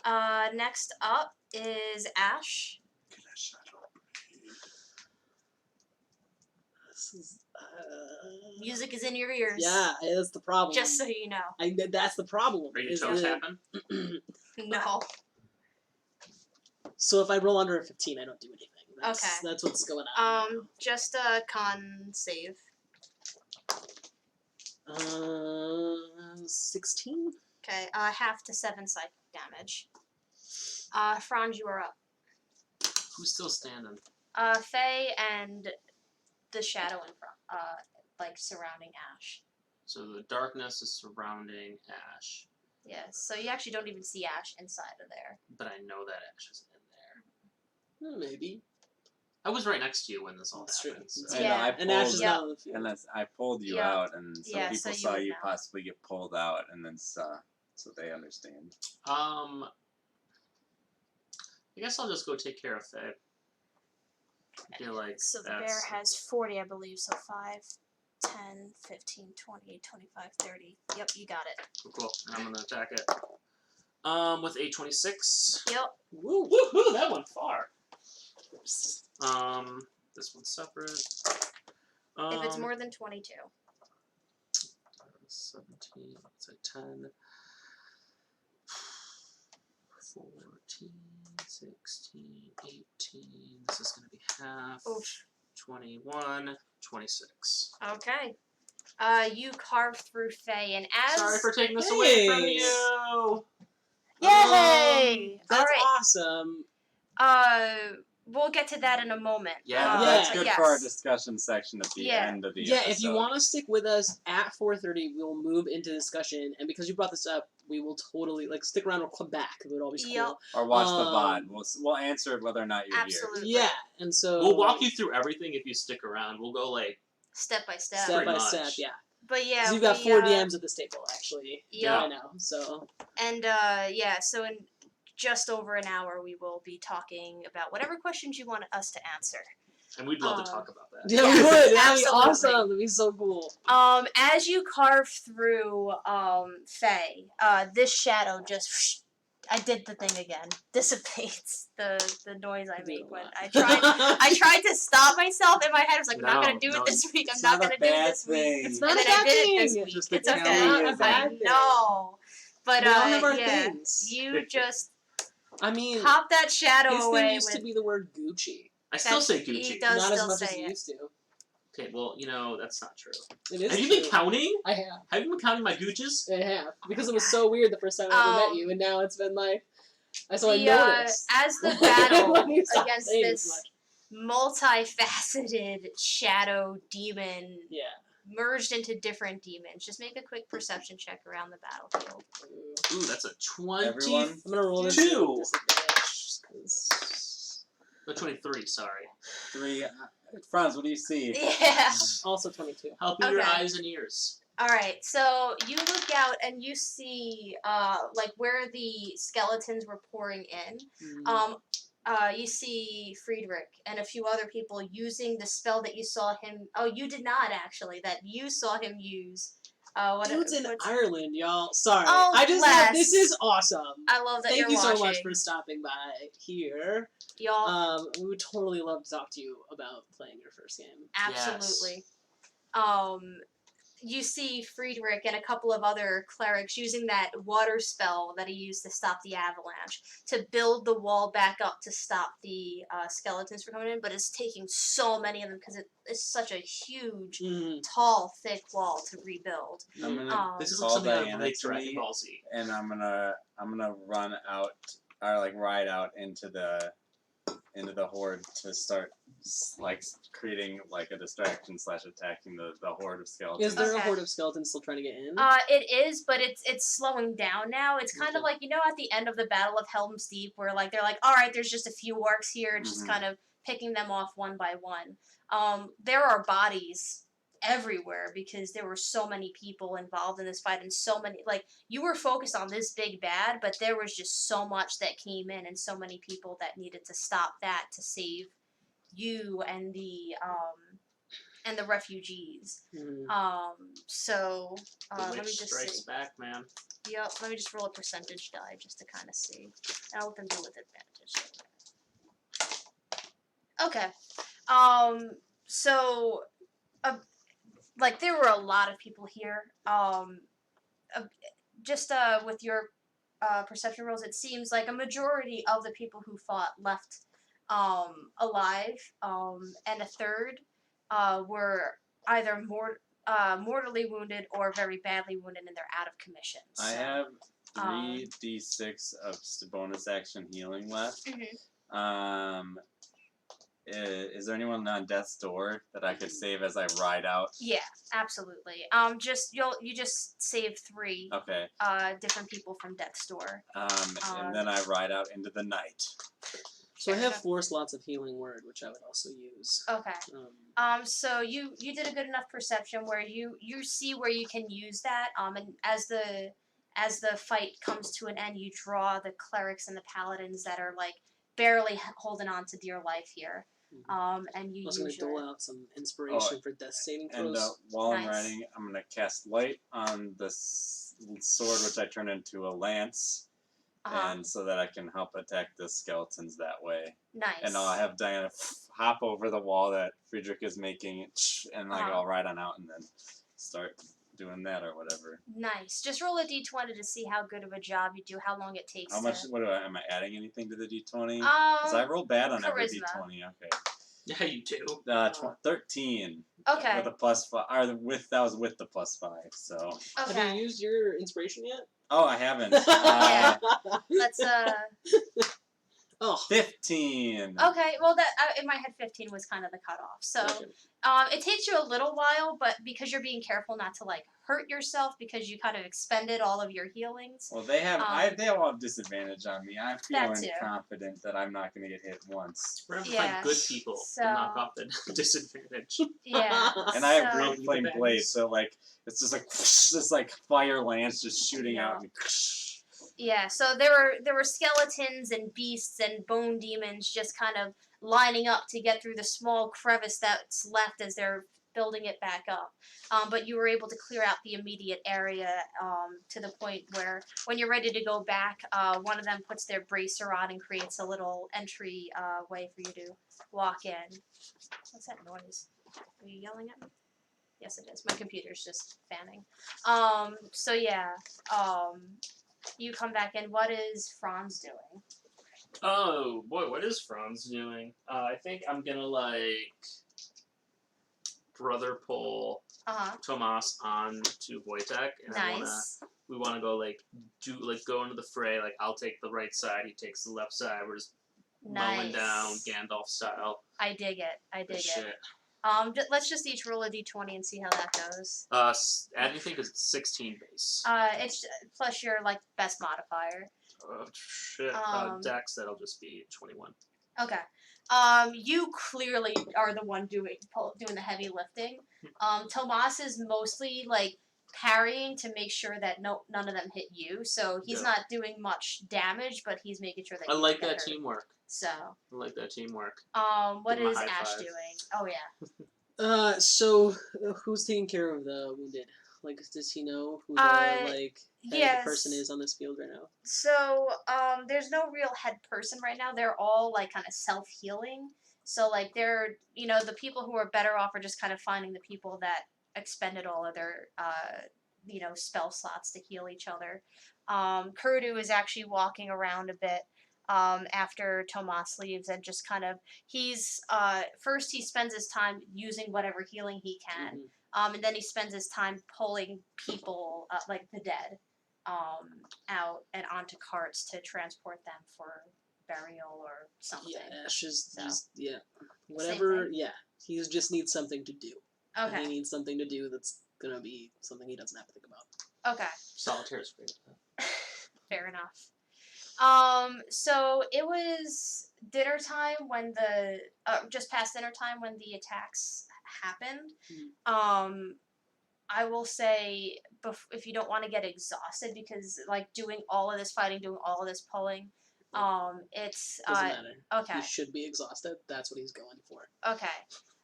Speaker 1: Next up is Ash.
Speaker 3: This is,
Speaker 1: Music is in your ears.
Speaker 3: yeah, that's the problem.
Speaker 1: Just so you know.
Speaker 3: That's the problem.
Speaker 2: Are your
Speaker 3: is
Speaker 2: toes
Speaker 3: that-
Speaker 2: happen?
Speaker 1: No.
Speaker 3: So if I roll under a 15, I don't do anything. That's,
Speaker 1: Okay.
Speaker 3: That's what's going on.
Speaker 1: Just a con save.
Speaker 3: 16?
Speaker 1: Okay, half to 7 psychic damage. Franz, you are up.
Speaker 2: Who's still standing?
Speaker 1: Faye and the shadow in front, like surrounding Ash.
Speaker 2: So the darkness is surrounding Ash,
Speaker 1: Yes, so you actually don't even see Ash inside of there.
Speaker 2: but I know that Ash is in there.
Speaker 3: Maybe.
Speaker 2: I was right next to you when this all
Speaker 3: That's true.
Speaker 2: happened.
Speaker 3: That's
Speaker 2: So.
Speaker 4: I know,
Speaker 1: Yeah.
Speaker 4: I
Speaker 3: And Ash is
Speaker 4: pulled-
Speaker 1: Yeah.
Speaker 3: not on the field.
Speaker 4: And I pulled you
Speaker 1: Yeah.
Speaker 4: out, and so
Speaker 1: Yeah,
Speaker 4: people
Speaker 1: so you
Speaker 4: saw
Speaker 1: would
Speaker 4: you
Speaker 1: know.
Speaker 4: possibly get pulled out, and then saw, so they understand.
Speaker 2: I guess I'll just go take care of Faye. I feel like
Speaker 1: So the
Speaker 2: that's...
Speaker 1: bear has 40, I believe, so 5, 10, 15, 20, 25, 30. Yep, you got it.
Speaker 2: Cool. And I'm gonna attack it. With 826.
Speaker 1: Yep.
Speaker 2: Woo, woohoo! That went far. This one's separate.
Speaker 1: If it's more than 22.
Speaker 2: 17. It's like 10. 14, 16, 18. This is gonna be half.
Speaker 1: Oof.
Speaker 2: 21, 26.
Speaker 1: Okay. You carve through Faye, and as
Speaker 2: Sorry for taking this away from
Speaker 3: Hey.
Speaker 2: you.
Speaker 1: Yay!
Speaker 3: That's
Speaker 1: All right.
Speaker 3: awesome.
Speaker 1: We'll get to that in a moment.
Speaker 2: Yeah.
Speaker 4: That's
Speaker 3: Yeah.
Speaker 4: good
Speaker 1: yes.
Speaker 4: for our discussion section at the
Speaker 1: Yeah.
Speaker 4: end of the
Speaker 3: Yeah,
Speaker 4: episode.
Speaker 3: if you want to stick with us at 4:30, we'll move into discussion. And because you brought this up, we will totally stick around or come back. It would always be
Speaker 1: Yep.
Speaker 3: cool.
Speaker 4: Or watch the VOD. We'll answer it whether or not you're
Speaker 1: Absolutely.
Speaker 3: Yeah, and so
Speaker 2: We'll walk you through everything if you stick around. We'll go like
Speaker 1: Step by step.
Speaker 3: step by
Speaker 2: Pretty
Speaker 3: step.
Speaker 2: much.
Speaker 3: Yeah,
Speaker 1: But yeah,
Speaker 3: because you've got
Speaker 1: we,
Speaker 3: 4 DMs at this table actually.
Speaker 1: Yep.
Speaker 3: right now. So
Speaker 1: And yeah, so in just over an hour, we will be talking about whatever questions you want us to answer.
Speaker 2: and we'd love to talk about that.
Speaker 3: yeah,
Speaker 1: Yes,
Speaker 3: we would. That'd be
Speaker 1: absolutely.
Speaker 3: awesome. That'd be so cool.
Speaker 1: As you carve through Faye, this shadow just I did the thing again. Dissipates the noise I make when I tried to stop myself in my head. I was like, I'm not gonna do it this week. I'm
Speaker 4: It's
Speaker 1: not
Speaker 4: not a
Speaker 1: gonna do it
Speaker 4: bad
Speaker 1: this week.
Speaker 4: thing.
Speaker 3: It's not
Speaker 1: And
Speaker 3: a
Speaker 1: then I
Speaker 3: bad
Speaker 1: did it
Speaker 3: thing.
Speaker 1: this
Speaker 4: It's
Speaker 1: week.
Speaker 4: just a
Speaker 1: It's okay.
Speaker 4: Kellyism.
Speaker 1: I know. But
Speaker 3: We all have our
Speaker 1: yeah,
Speaker 3: things.
Speaker 1: you just
Speaker 3: I mean,
Speaker 1: pop that shadow
Speaker 3: his thing
Speaker 1: away
Speaker 3: used to
Speaker 1: with.
Speaker 3: be the word Gucci.
Speaker 2: I still say
Speaker 1: He
Speaker 2: Gucci.
Speaker 1: does
Speaker 3: Not as
Speaker 1: still
Speaker 3: much as
Speaker 1: say
Speaker 3: he
Speaker 1: it.
Speaker 3: used to.
Speaker 2: Okay, well, that's not true.
Speaker 3: It is
Speaker 2: Have you
Speaker 3: true.
Speaker 2: been counting?
Speaker 3: I have.
Speaker 2: Have you been counting my Gucci's?
Speaker 3: I have. Because it was so weird the first time I ever met you, and now it's been like, I noticed.
Speaker 1: As the battle
Speaker 3: When you stop
Speaker 1: against
Speaker 3: saying
Speaker 1: this
Speaker 3: as
Speaker 1: multifaceted shadow demon
Speaker 3: Yeah.
Speaker 1: merged into different demons, just make a quick perception check around the battlefield.
Speaker 2: Ooh, that's a 20.
Speaker 4: Everyone?
Speaker 3: I'm gonna roll this
Speaker 2: Two.
Speaker 3: with disadvantage, 'cause-
Speaker 2: No, 23, sorry.
Speaker 4: 3. Franz, what do you see?
Speaker 1: Yeah.
Speaker 3: Also 22.
Speaker 2: Help your
Speaker 1: Okay.
Speaker 2: eyes and ears.
Speaker 1: All right. So you look out and you see, like where the skeletons were pouring in. You see Friedrich and a few other people using the spell that you saw him. Oh, you did not actually. That you saw him use.
Speaker 3: Dude's in
Speaker 1: what's-
Speaker 3: Ireland, y'all. Sorry.
Speaker 1: Oh,
Speaker 3: I just
Speaker 1: bless.
Speaker 3: this is awesome.
Speaker 1: I love that
Speaker 3: Thank
Speaker 1: you're
Speaker 3: you
Speaker 1: watching.
Speaker 3: so much for stopping by here.
Speaker 1: Y'all.
Speaker 3: We would totally love to talk to you about playing your first game.
Speaker 1: Absolutely. You see Friedrich and a couple of other clerics using that water spell that he used to stop the avalanche to build the wall back up to stop the skeletons from coming in, but it's taking so many of them because it's such a huge, tall, thick wall to rebuild.
Speaker 4: I'm gonna
Speaker 2: This is like
Speaker 4: call
Speaker 2: something out of
Speaker 4: Diana
Speaker 2: like
Speaker 4: to
Speaker 2: Dragon
Speaker 4: me,
Speaker 2: Ball Z.
Speaker 4: and I'm gonna run out or like ride out into the horde to start like creating like a distraction / attacking the horde of skeletons.
Speaker 3: Is there a
Speaker 1: Okay.
Speaker 3: horde of skeletons still trying to get in?
Speaker 1: It is, but it's slowing down now. It's kind of
Speaker 3: Okay.
Speaker 1: like, at the end of the Battle of Helm's Deep where like they're like, all right, there's just a few orcs here, just
Speaker 4: Mhm.
Speaker 1: kind of picking them off one by one. There are bodies everywhere because there were so many people involved in this fight and so many, like, you were focused on this big bad, but there was just so much that came in and so many people that needed to stop that to save you and the refugees. So
Speaker 2: The
Speaker 1: let me
Speaker 2: witch
Speaker 1: just
Speaker 2: strikes
Speaker 1: see.
Speaker 2: back, man.
Speaker 1: Yep, let me just roll a percentage die just to kind of see. And I'll let them do with advantage. Okay. So, like, there were a lot of people here. Just with your perception rolls, it seems like a majority of the people who fought left alive, and a third were either mortally wounded or very badly wounded, and they're out of commission.
Speaker 4: I
Speaker 1: So,
Speaker 4: have 3d6 of bonus action healing left. Is there anyone on death's door that I could save as I ride out?
Speaker 1: Yeah, absolutely. You just save 3
Speaker 4: Okay.
Speaker 1: different people from death's door.
Speaker 4: And then I ride out into the night.
Speaker 3: So I have 4 slots of healing word, which I would also use.
Speaker 1: Okay. So you did a good enough perception where you see where you can use that. And as the fight comes to an end, you draw the clerics and the paladins that are like barely holding on to dear life here. And you
Speaker 3: I was
Speaker 1: use
Speaker 3: going to dole out some inspiration for death saving throws.
Speaker 4: And while I'm
Speaker 1: Nice.
Speaker 4: writing, I'm going to cast light on the sword, which I turn into a lance, and so that I can help attack the skeletons that way.
Speaker 1: Nice.
Speaker 4: And I'll have Diana hop over the wall that Friedrich is making, and like I'll ride on out and then start doing that or whatever.
Speaker 1: Nice. Just roll a d20 to see how good of a job you do, how long it takes.
Speaker 4: How much? Am I adding anything to the d20?
Speaker 1: Because
Speaker 4: I roll bad on every
Speaker 1: charisma.
Speaker 4: d20. Okay.
Speaker 2: Yeah, you do.
Speaker 4: 13.
Speaker 1: Okay.
Speaker 4: With a +5, or that was with the +5. So.
Speaker 1: Okay.
Speaker 3: Have you used your inspiration yet?
Speaker 4: Oh, I haven't.
Speaker 1: Let's
Speaker 4: 15.
Speaker 1: Okay, well that in my head 15 was kind of the cutoff. So it takes you a little while, but because you're being careful not to like hurt yourself because you kind of expended all of your healings.
Speaker 4: Well, they have they all have disadvantage on me. I'm
Speaker 1: That
Speaker 4: feeling
Speaker 1: too.
Speaker 4: confident that I'm not going to get hit once.
Speaker 2: We're gonna
Speaker 1: Yeah,
Speaker 2: find good people
Speaker 1: so-
Speaker 2: and knock off the disadvantage.
Speaker 1: Yeah.
Speaker 4: And I have
Speaker 1: so-
Speaker 4: green flame blade, so like it's just like this like fire lance just shooting out. And
Speaker 1: Yeah, so there were skeletons and beasts and bone demons just kind of lining up to get through the small crevice that's left as they're building it back up. But you were able to clear out the immediate area to the point where when you're ready to go back, one of them puts their bracer on and creates a little entry way for you to walk in. What's that noise? Are you yelling at me? Yes, it is. My computer's just fanning. So yeah. You come back in. What is Franz doing?
Speaker 2: Oh boy, what is Franz doing? I think I'm gonna like brother pull Tomas on to Wojtek, and
Speaker 1: Nice.
Speaker 2: we wanna go go into the fray. Like I'll take the right side, he takes the left side. We're just mowing down Gandalf style.
Speaker 1: I dig it. I dig
Speaker 2: Shit.
Speaker 1: it. Let's just each roll a d20 and see how that goes.
Speaker 2: Add anything because it's 16 base.
Speaker 1: It's plus your like best modifier.
Speaker 2: Shit. Dex, that'll just be 21.
Speaker 1: Okay. You clearly are the one doing the heavy lifting. Tomas is mostly like parrying to make sure that none of them hit you. So he's not doing much damage, but he's making sure that.
Speaker 2: I like that teamwork.
Speaker 1: So.
Speaker 2: I like that teamwork.
Speaker 1: What
Speaker 2: Give him a
Speaker 1: is
Speaker 2: high
Speaker 1: Ash
Speaker 2: five.
Speaker 1: doing? Oh yeah.
Speaker 3: So who's taking care of the wounded? Like, does he know who the head of the person is on this field right now?
Speaker 1: So, there's no real head person right now. They're all like kind of self-healing. So like they're, the people who are better off are just kind of finding the people that expended all of their, spell slots to heal each other. Kurdu is actually walking around a bit. After Tomas leaves, and just kind of first he spends his time using whatever healing he can, and then he spends his time pulling people like the dead out and onto carts to transport them for burial or something.
Speaker 3: Yeah, Ash is
Speaker 1: whatever.
Speaker 3: He just needs something to do.
Speaker 1: Okay.
Speaker 3: And he needs something to do that's gonna be something he doesn't have to think about.
Speaker 1: Okay.
Speaker 2: Solitaire is great.
Speaker 1: Fair enough. So it was dinner time when just past dinner time when the attacks happened. I will say, if you don't want to get exhausted, because like doing all of this fighting, doing all of this pulling, it's
Speaker 3: Doesn't matter.
Speaker 1: Okay.
Speaker 3: He should be exhausted. That's what he's going for.
Speaker 1: Okay.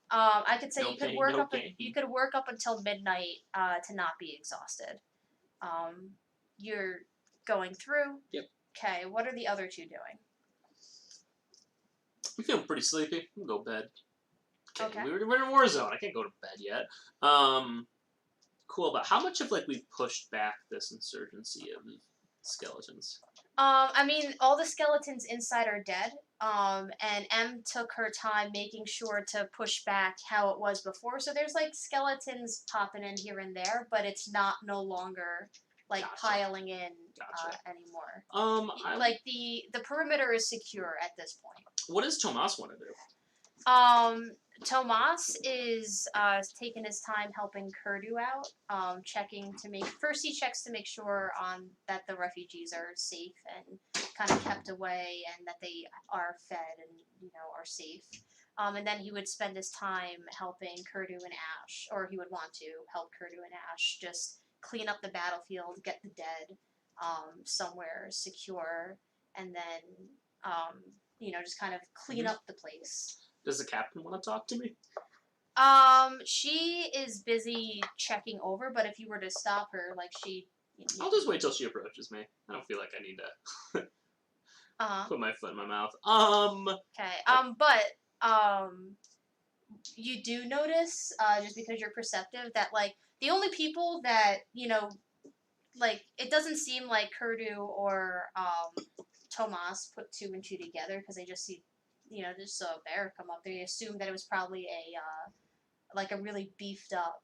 Speaker 1: I could say
Speaker 2: No
Speaker 1: you could
Speaker 2: pain,
Speaker 1: work
Speaker 2: no
Speaker 1: up.
Speaker 2: gain.
Speaker 1: You could work up until midnight to not be exhausted. You're going through.
Speaker 3: Yep.
Speaker 1: Okay. What are the other two doing?
Speaker 2: I'm feeling pretty sleepy. I'm gonna go to bed.
Speaker 1: Okay.
Speaker 2: We're in a war zone. I can't go to bed yet. Cool. But how much of we've pushed back this insurgency of skeletons?
Speaker 1: I mean, all the skeletons inside are dead. And M took her time making sure to push back how it was before. So there's like skeletons popping in here and there, but it's no longer like piling in anymore. Like the perimeter is secure at this point.
Speaker 2: What does Tomas want to do?
Speaker 1: Tomas is taking his time helping Kurdu out, checking to first he checks to make sure that the refugees are safe and kind of kept away and that they are fed and are safe. And then he would spend his time helping Kurdu and Ash, or he would want to help Kurdu and Ash just clean up the battlefield, get the dead somewhere secure, and then just kind of clean up the place.
Speaker 2: Does the captain want to talk to me?
Speaker 1: She is busy checking over, but if you were to stop her, like
Speaker 2: I'll just wait till she approaches me. I don't feel like I need to put my foot in my mouth.
Speaker 1: Okay. But you do notice, just because you're perceptive, that like the only people that like it doesn't seem like Kurdu or Tomas put two and two together because they just see, just saw a bear come up. They assumed that it was probably a really beefed up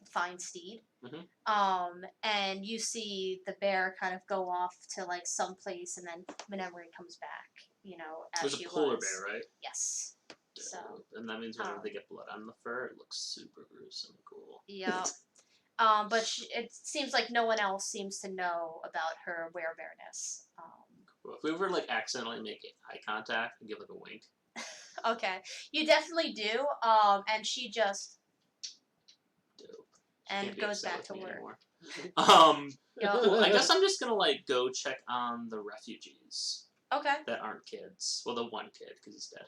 Speaker 1: fine steed.
Speaker 2: Mm-hmm.
Speaker 1: And you see the bear kind of go off to like someplace, and then whenever he comes back, as
Speaker 2: There's
Speaker 1: she
Speaker 2: a polar
Speaker 1: was.
Speaker 2: bear, right?
Speaker 1: Yes. So.
Speaker 2: And that means whenever they get blood on the fur, it looks super gruesome and cool.
Speaker 1: Yeah. But it seems like no one else seems to know about her werebearness.
Speaker 2: Cool. If we ever like accidentally make eye contact and give like a wink.
Speaker 1: Okay, you definitely do. And she just
Speaker 2: Dope.
Speaker 1: and goes back to work.
Speaker 2: Cool. I guess I'm just gonna like go check on the refugees.
Speaker 1: Okay.
Speaker 2: That aren't kids. Well, the one kid because he's dead.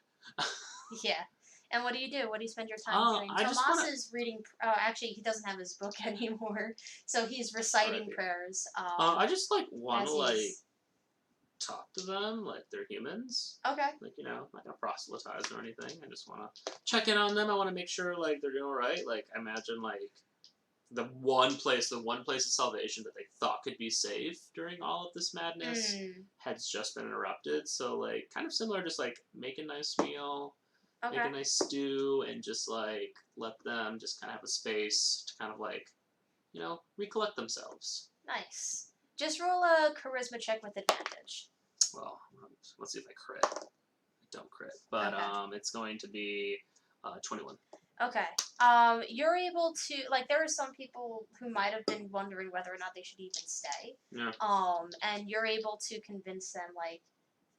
Speaker 1: Yeah. And what do you do? What do you spend your time doing? Tomas is reading. Actually, he doesn't have his book anymore, so he's reciting prayers.
Speaker 2: I just like want to like talk to them like they're humans.
Speaker 1: Okay.
Speaker 2: Like not gonna proselytize or anything. I just want to check in on them. I want to make sure like they're doing all right. Like I imagine like the one place of salvation that they thought could be safe during all of this madness has just been interrupted. So like kind of similar, just like make a nice meal.
Speaker 1: Okay.
Speaker 2: Make a nice stew and just like let them just kind of have a space to kind of like, recollect themselves.
Speaker 1: Nice. Just roll a charisma check with advantage.
Speaker 2: Well, let's see if I crit. I don't crit, but it's going to be 21.
Speaker 1: Okay. You're able to there are some people who might have been wondering whether or not they should even stay.
Speaker 2: Yeah.
Speaker 1: And you're able to convince them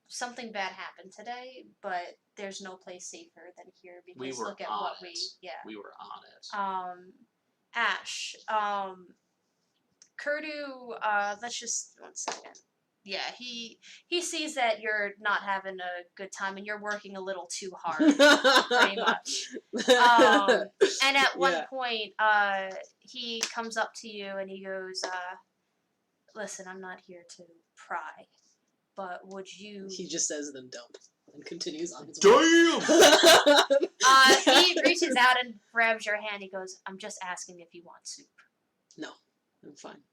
Speaker 1: something bad happened today, but there's no place safer than here because look at what
Speaker 2: we were on it.
Speaker 1: Ash, Kurdu, let's just 1 second. Yeah, he sees that you're not having a good time and you're working a little too hard, pretty much. And at one point, he comes up to you and he goes, listen, I'm not here to pry. But would you...
Speaker 3: He just says then don't and continues on his
Speaker 2: way.
Speaker 3: Damn!
Speaker 1: He reaches out and grabs your hand. He goes, I'm just asking if you want soup.
Speaker 3: No, I'm fine.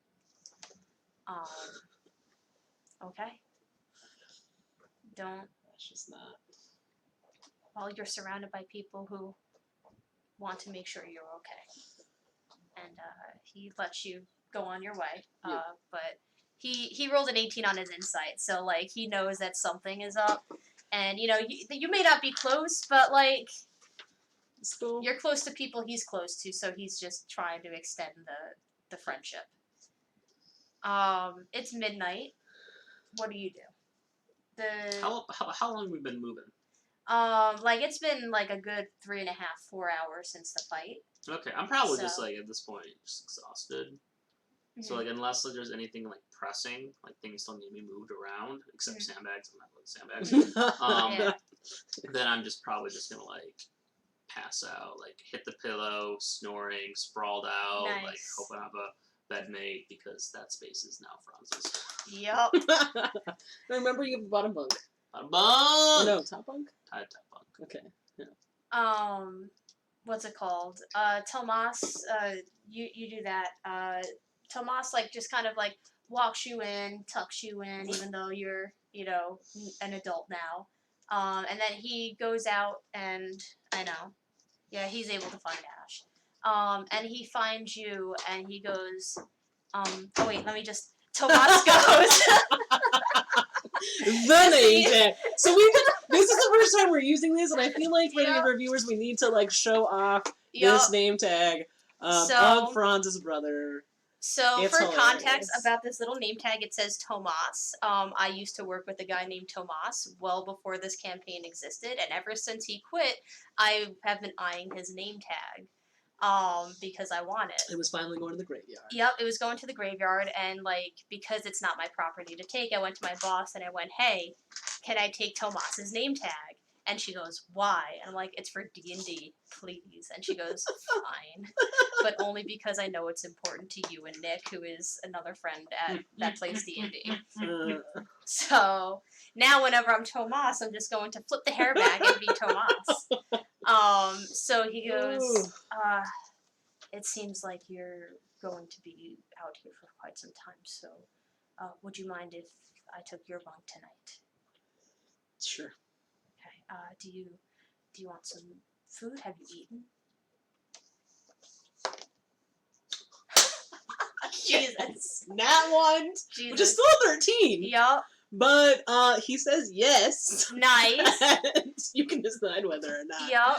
Speaker 1: Okay. Don't...
Speaker 3: That's just not...
Speaker 1: Well, you're surrounded by people who want to make sure you're okay. And he lets you go on your way. But... He rolled an 18 on his insight, so, he knows that something is up. And, you may not be close, but, you're close to people he's close to, so he's just trying to extend the friendship. It's midnight. What do you do?
Speaker 2: How long have we been moving?
Speaker 1: It's been, a good 3.5, 4 hours since the fight.
Speaker 2: Okay, I'm probably just, at this point, just exhausted.
Speaker 1: Mm-hmm.
Speaker 2: So unless there's anything pressing, things still need to be moved around, except sandbags. I'm not with sandbags. Then I'm just probably just gonna pass out, hit the pillow, snoring, sprawled out,
Speaker 1: nice.
Speaker 2: Hope I have a bedmate because that space is now Franz's.
Speaker 1: Yep.
Speaker 3: Remember, you have a bottom bunk.
Speaker 2: Bottom bunk.
Speaker 3: No, top bunk.
Speaker 2: Top bunk.
Speaker 3: Okay. Yeah.
Speaker 1: What's it called? Tomas. You do that. Tomas just kind of walks you in, tucks you in, even though you're an adult now. And then he goes out and he's able to find Ash. And he finds you and he goes, oh wait, let me just. Tomas goes.
Speaker 3: The name tag. So this is the first time we're using this, and I feel like for any of our viewers, we need to show off this name tag of Franz's brother.
Speaker 1: So
Speaker 3: it's
Speaker 1: for
Speaker 3: hilarious.
Speaker 1: Context about this little name tag, it says Tomas. I used to work with a guy named Tomas well before this campaign existed, and ever since he quit, I have been eyeing his name tag. Because I want it.
Speaker 3: It was finally going to the graveyard.
Speaker 1: Yep, it was going to the graveyard, and because it's not my property to take, I went to my boss and I went, hey, can I take Tomas's name tag? And she goes, why? And I'm like, it's for D&D, please. And she goes, fine. But only because I know it's important to you and Nick, who is another friend that plays D&D. So now whenever I'm Tomas, I'm just going to flip the hair back and be Tomas. So he goes, it seems like you're going to be out here for quite some time, so would you mind if I took your bunk tonight?
Speaker 3: Sure.
Speaker 1: Okay. Do you want some food? Have you eaten? Jesus.
Speaker 3: That one,
Speaker 1: Jesus.
Speaker 3: which is still 13.
Speaker 1: Yup.
Speaker 3: But he says yes.
Speaker 1: Nice.
Speaker 3: And you can decide whether or not.
Speaker 1: Yup.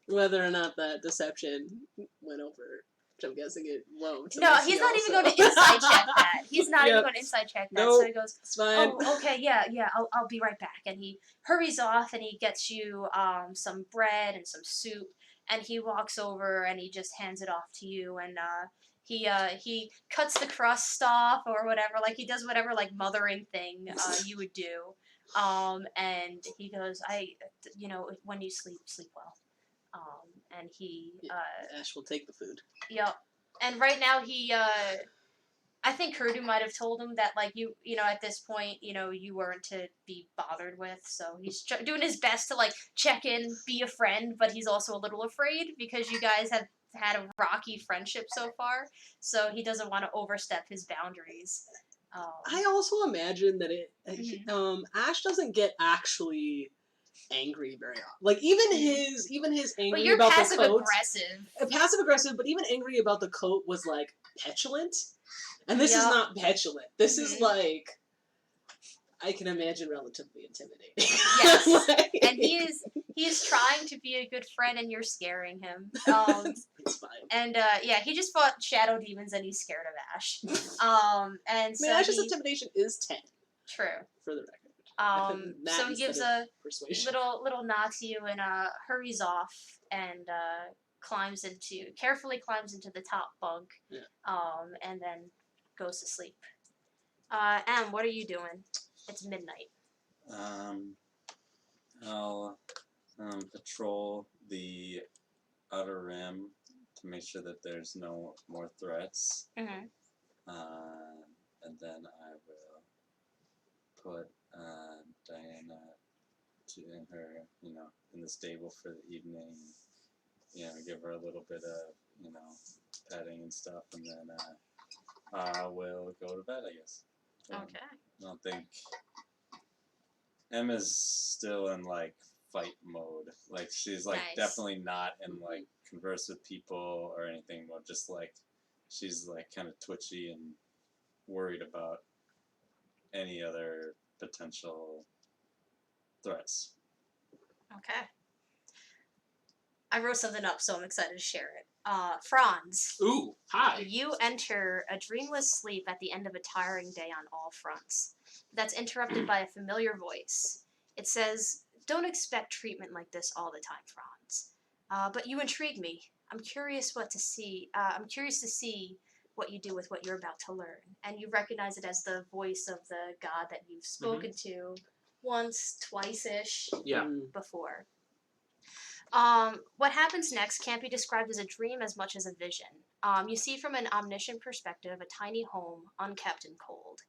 Speaker 3: Whether or not that deception went over. Which I'm guessing it won't.
Speaker 1: No, he's not even going to inside check that. He's not even going to inside check that.
Speaker 3: Nope,
Speaker 1: So he goes,
Speaker 3: it's fine.
Speaker 1: oh, okay, yeah, I'll be right back. And he hurries off and he gets you some bread and some soup. And he walks over and he just hands it off to you. And he cuts the crust off or whatever. Like, he does whatever, like, mothering thing you would do. And he goes, when you sleep well. And he
Speaker 3: Ash will take the food.
Speaker 1: Yep. And right now I think Kurdu might have told him that, like, you know, at this point, you know, you weren't to be bothered with, so he's doing his best to, like, check in, be a friend, but he's also a little afraid because you guys have had a rocky friendship so far, so he doesn't want to overstep his boundaries.
Speaker 3: I also imagine that Ash doesn't get actually angry very often. Like, even his angry about the coat. Passive aggressive, but even angry about the coat was, like, petulant. And this is not petulant. This is, like, I can imagine relatively intimidating.
Speaker 1: Yes. Like, and he is trying to be a good friend and you're scaring him.
Speaker 3: It's fine.
Speaker 1: And he just fought shadow demons and he's scared of Ash. And so
Speaker 3: Ash's intimidation is 10.
Speaker 1: True.
Speaker 3: For the record.
Speaker 1: So he gives a little nod to you and hurries off and carefully climbs into the top bunk.
Speaker 3: Yeah.
Speaker 1: And then goes to sleep. Em, what are you doing? It's midnight.
Speaker 4: I'll patrol the outer rim to make sure that there's no more threats.
Speaker 1: Mm-hmm.
Speaker 4: And then I will put Diana in her, in the stable for the evening. Give her a little bit of, petting and stuff, and then I will go to bed, I guess.
Speaker 1: Okay.
Speaker 4: I don't think Emma's still in like fight mode. Like she's like definitely not in like converse with people or anything, but just like she's like kind of twitchy and worried about any other potential threats.
Speaker 1: Okay. I wrote something up, so I'm excited to share it. Franz.
Speaker 2: Ooh, hi.
Speaker 1: You enter a dreamless sleep at the end of a tiring day on all fronts. That's interrupted by a familiar voice. It says, "Don't expect treatment like this all the time, Franz. But you intrigue me. I'm curious to see what you do with what you're about to learn." And you recognize it as the voice of the god that you've spoken to once, twice-ish before. What happens next can't be described as a dream as much as a vision. You see from an omniscient perspective a tiny home, unkept and cold.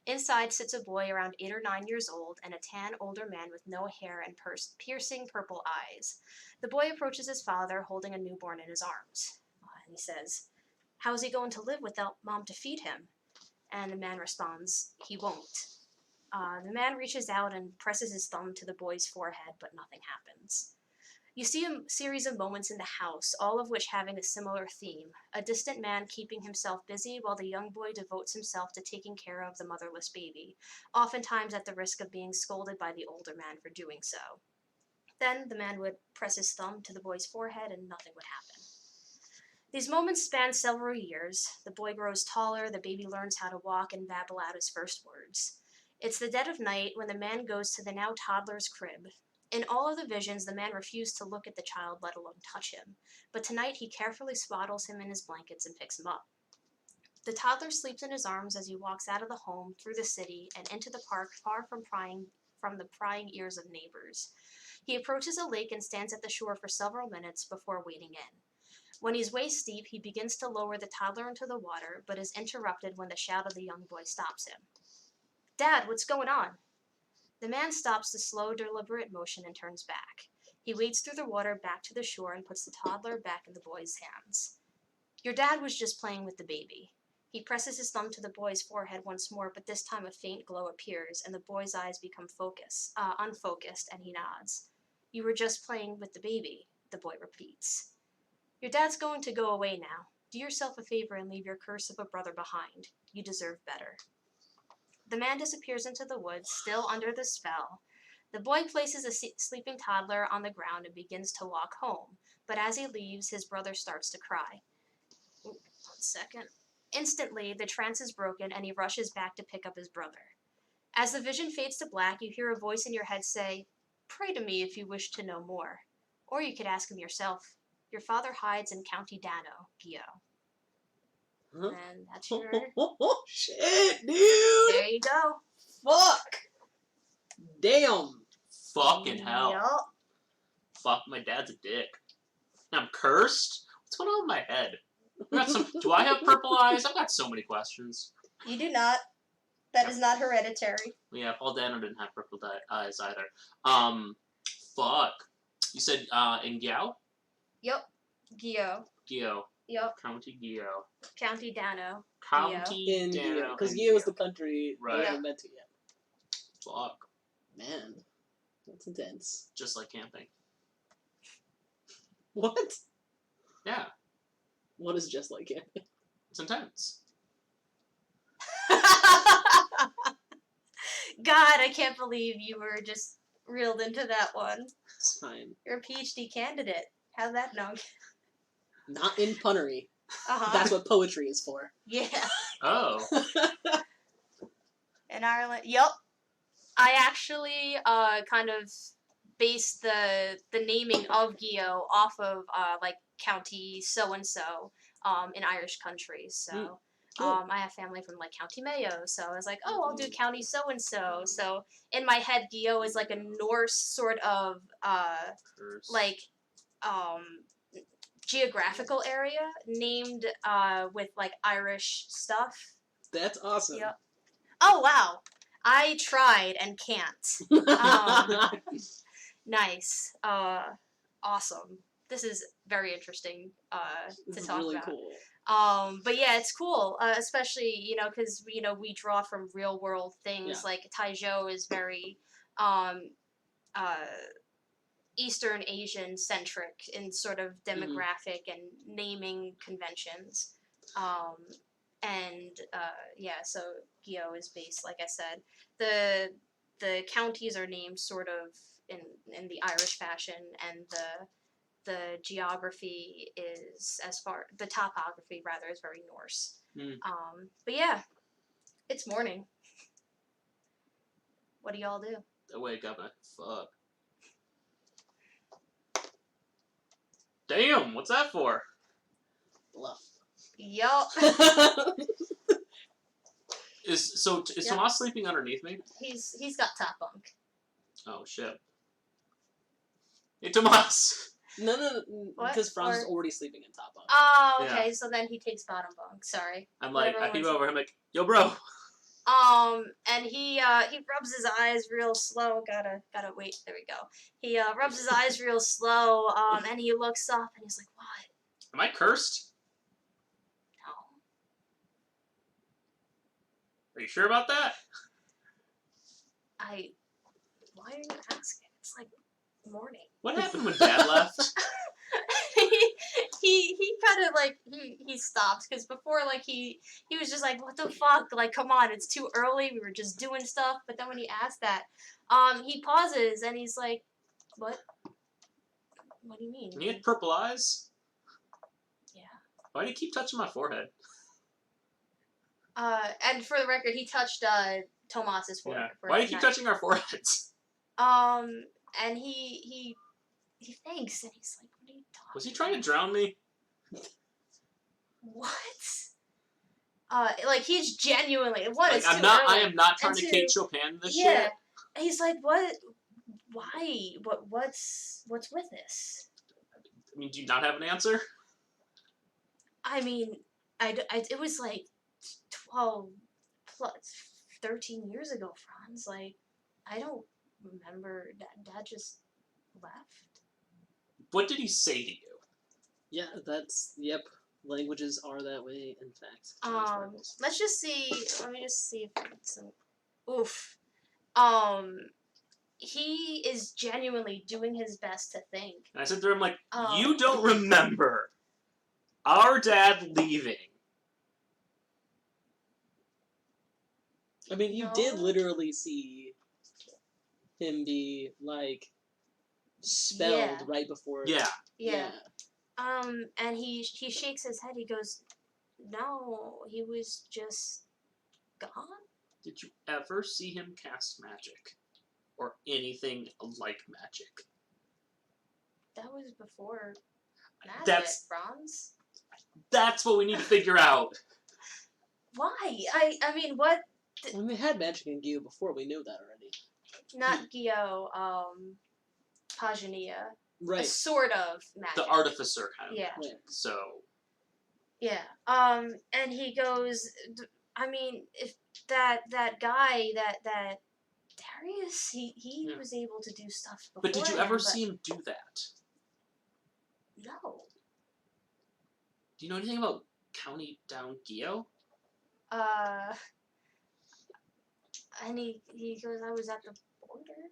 Speaker 1: Inside sits a boy around 8 or 9 years old and a tan older man with no hair and piercing purple eyes. The boy approaches his father holding a newborn in his arms. And he says, "How is he going to live without mom to feed him?" And the man responds, "He won't." The man reaches out and presses his thumb to the boy's forehead, but nothing happens. You see a series of moments in the house, all of which having a similar theme. A distant man keeping himself busy while the young boy devotes himself to taking care of the motherless baby, oftentimes at the risk of being scolded by the older man for doing so. Then the man would press his thumb to the boy's forehead and nothing would happen. These moments span several years. The boy grows taller, the baby learns how to walk and babble out his first words. It's the dead of night when the man goes to the now toddler's crib. In all of the visions, the man refused to look at the child, let alone touch him. But tonight, he carefully swaddles him in his blankets and picks him up. The toddler sleeps in his arms as he walks out of the home, through the city, and into the park, far from the prying ears of neighbors. He approaches a lake and stands at the shore for several minutes before wading in. When he's waist deep, he begins to lower the toddler into the water, but is interrupted when the shout of the young boy stops him. "Dad, what's going on?" The man stops the slow, deliberate motion and turns back. He wades through the water back to the shore and puts the toddler back in the boy's hands. "Your dad was just playing with the baby." He presses his thumb to the boy's forehead once more, but this time a faint glow appears, and the boy's eyes become unfocused, and he nods. "You were just playing with the baby," the boy repeats. "Your dad's going to go away now. Do yourself a favor and leave your curse of a brother behind. You deserve better." The man disappears into the woods, still under the spell. The boy places a sleeping toddler on the ground and begins to walk home, but as he leaves, his brother starts to cry. 1 second. Instantly, the trance is broken and he rushes back to pick up his brother. As the vision fades to black, you hear a voice in your head say, "Pray to me if you wish to know more. Or you could ask him yourself. Your father hides in County Dano, Gio."
Speaker 3: Huh?
Speaker 1: And that's your...
Speaker 3: Oh, shit, dude!
Speaker 1: There you go.
Speaker 3: Fuck! Damn!
Speaker 2: Fucking hell.
Speaker 1: Yup.
Speaker 2: Fuck, my dad's a dick. I'm cursed? What's going on in my head? Do I have purple eyes? I've got so many questions.
Speaker 1: You do not. That is not hereditary.
Speaker 2: Yeah, Paul Dano didn't have purple eyes either. Fuck. You said, in Gao?
Speaker 1: Yup. Gio.
Speaker 2: Gio.
Speaker 1: Yup.
Speaker 2: County Gio.
Speaker 1: County Dano.
Speaker 2: County
Speaker 3: In
Speaker 2: Dano.
Speaker 3: because
Speaker 2: in
Speaker 3: Gio is the country
Speaker 2: Right.
Speaker 3: I
Speaker 1: Yeah.
Speaker 3: haven't been to yet.
Speaker 2: Fuck.
Speaker 3: Man, that's intense.
Speaker 2: Just like camping.
Speaker 3: What?
Speaker 2: Yeah,
Speaker 3: What is just like it?
Speaker 2: it's intense.
Speaker 1: God, I can't believe you were just reeled into that one.
Speaker 3: It's fine.
Speaker 1: You're a PhD candidate. How'd that know?
Speaker 3: Not in punnery.
Speaker 1: Uh-huh.
Speaker 3: That's what poetry is for.
Speaker 1: Yeah.
Speaker 2: Oh.
Speaker 1: In Ireland. Yup. I actually kind of based the naming of Gio off of like county so and so in Irish countries. So
Speaker 3: Cool.
Speaker 1: I have family from like County Mayo, so I was like, oh, I'll do county so and so. So in my head, Gio is like a Norse sort of
Speaker 2: Curse.
Speaker 1: like geographical area named with like Irish stuff.
Speaker 3: That's awesome.
Speaker 1: Yep. Oh wow. I tried and can't. Nice. Awesome. This is very interesting
Speaker 3: This
Speaker 1: to
Speaker 3: is
Speaker 1: talk
Speaker 3: really
Speaker 1: about.
Speaker 3: cool.
Speaker 1: But yeah, it's cool, especially, you know, because, you know, we draw from real world things.
Speaker 3: Yeah.
Speaker 1: Like Taijo is very Eastern Asian centric in sort of demographic and naming conventions. Yeah, so Gio is based, like I said. The counties are named sort of in the Irish fashion, and the geography is the topography rather is very Norse. But yeah, it's morning. What do y'all do?
Speaker 2: I wake up and fuck. Damn, what's that for?
Speaker 3: Bluff.
Speaker 1: Yup.
Speaker 2: Is
Speaker 1: Yep.
Speaker 2: Tomas sleeping underneath me?
Speaker 1: He's got top bunk.
Speaker 2: Oh shit. Hey Tomas!
Speaker 3: No,
Speaker 1: What?
Speaker 3: because Franz is
Speaker 1: Or-
Speaker 3: already sleeping in top bunk.
Speaker 1: Oh, okay. So then he takes bottom bunk. Sorry.
Speaker 2: I'm like,
Speaker 1: Whatever
Speaker 2: I peep
Speaker 1: one's-
Speaker 2: over, I'm like, yo bro!
Speaker 1: And he rubs his eyes real slow. Gotta wait. There we go. He rubs his eyes real slow. And he looks up and he's like, "What?
Speaker 2: Am I cursed?
Speaker 1: No."
Speaker 2: Are you sure about that?
Speaker 1: Why are you asking? It's like morning.
Speaker 2: What happened when Dad left?
Speaker 1: he kind of like he stops because before like he was just like, what the fuck, like come on, it's too early, we were just doing stuff. But then when he asked that, he pauses and he's like, what do you mean?
Speaker 2: He had purple eyes?
Speaker 1: Yeah.
Speaker 2: Why do you keep touching my forehead?
Speaker 1: And for the record, he touched Tomas's forehead.
Speaker 2: Yeah. Why do you keep touching our foreheads?
Speaker 1: And he thinks and he's like, what are you talking
Speaker 2: Was he trying to drown me?
Speaker 1: What? like he's genuinely one.
Speaker 2: Like,
Speaker 1: It's too
Speaker 2: I
Speaker 1: early.
Speaker 2: am not trying
Speaker 1: And
Speaker 2: to
Speaker 1: two,
Speaker 2: Kate Chopin this
Speaker 1: yeah,
Speaker 2: shit.
Speaker 1: he's like, what? Why? What's with this?
Speaker 2: I mean, do you not have an answer?
Speaker 1: I mean, it was like 12 plus 13 years ago, Franz. Like, I don't remember. Dad just left.
Speaker 2: What did he say to you?
Speaker 3: Yeah, yep. Languages are that way, in fact.
Speaker 1: Let's just see. Let me just see if it's some. Oof. He is genuinely doing his best to think.
Speaker 2: And I said to him, like, you don't remember our dad leaving.
Speaker 3: I mean, you did literally see him be, like, spelled right before.
Speaker 1: Yeah. And he shakes his head. He goes, "No, he was just gone."
Speaker 2: Did you ever see him cast magic? Or anything like magic?
Speaker 1: That was before magic,
Speaker 2: That's-
Speaker 1: Franz.
Speaker 2: That's what we need to figure out.
Speaker 1: Why? I mean, what?
Speaker 3: When we had magic in Geo before, we knew that already.
Speaker 1: Not Gyo, Pagania.
Speaker 3: Right.
Speaker 1: A sort of magic.
Speaker 2: The artificer kind of
Speaker 1: Yeah.
Speaker 2: magic. So.
Speaker 1: Yeah. And he goes, I mean, if that guy, that Darius, he was able to do stuff before.
Speaker 2: But did you ever see him do that?
Speaker 1: No.
Speaker 2: Do you know anything about County Down Geo?
Speaker 1: And he goes, I was at the border.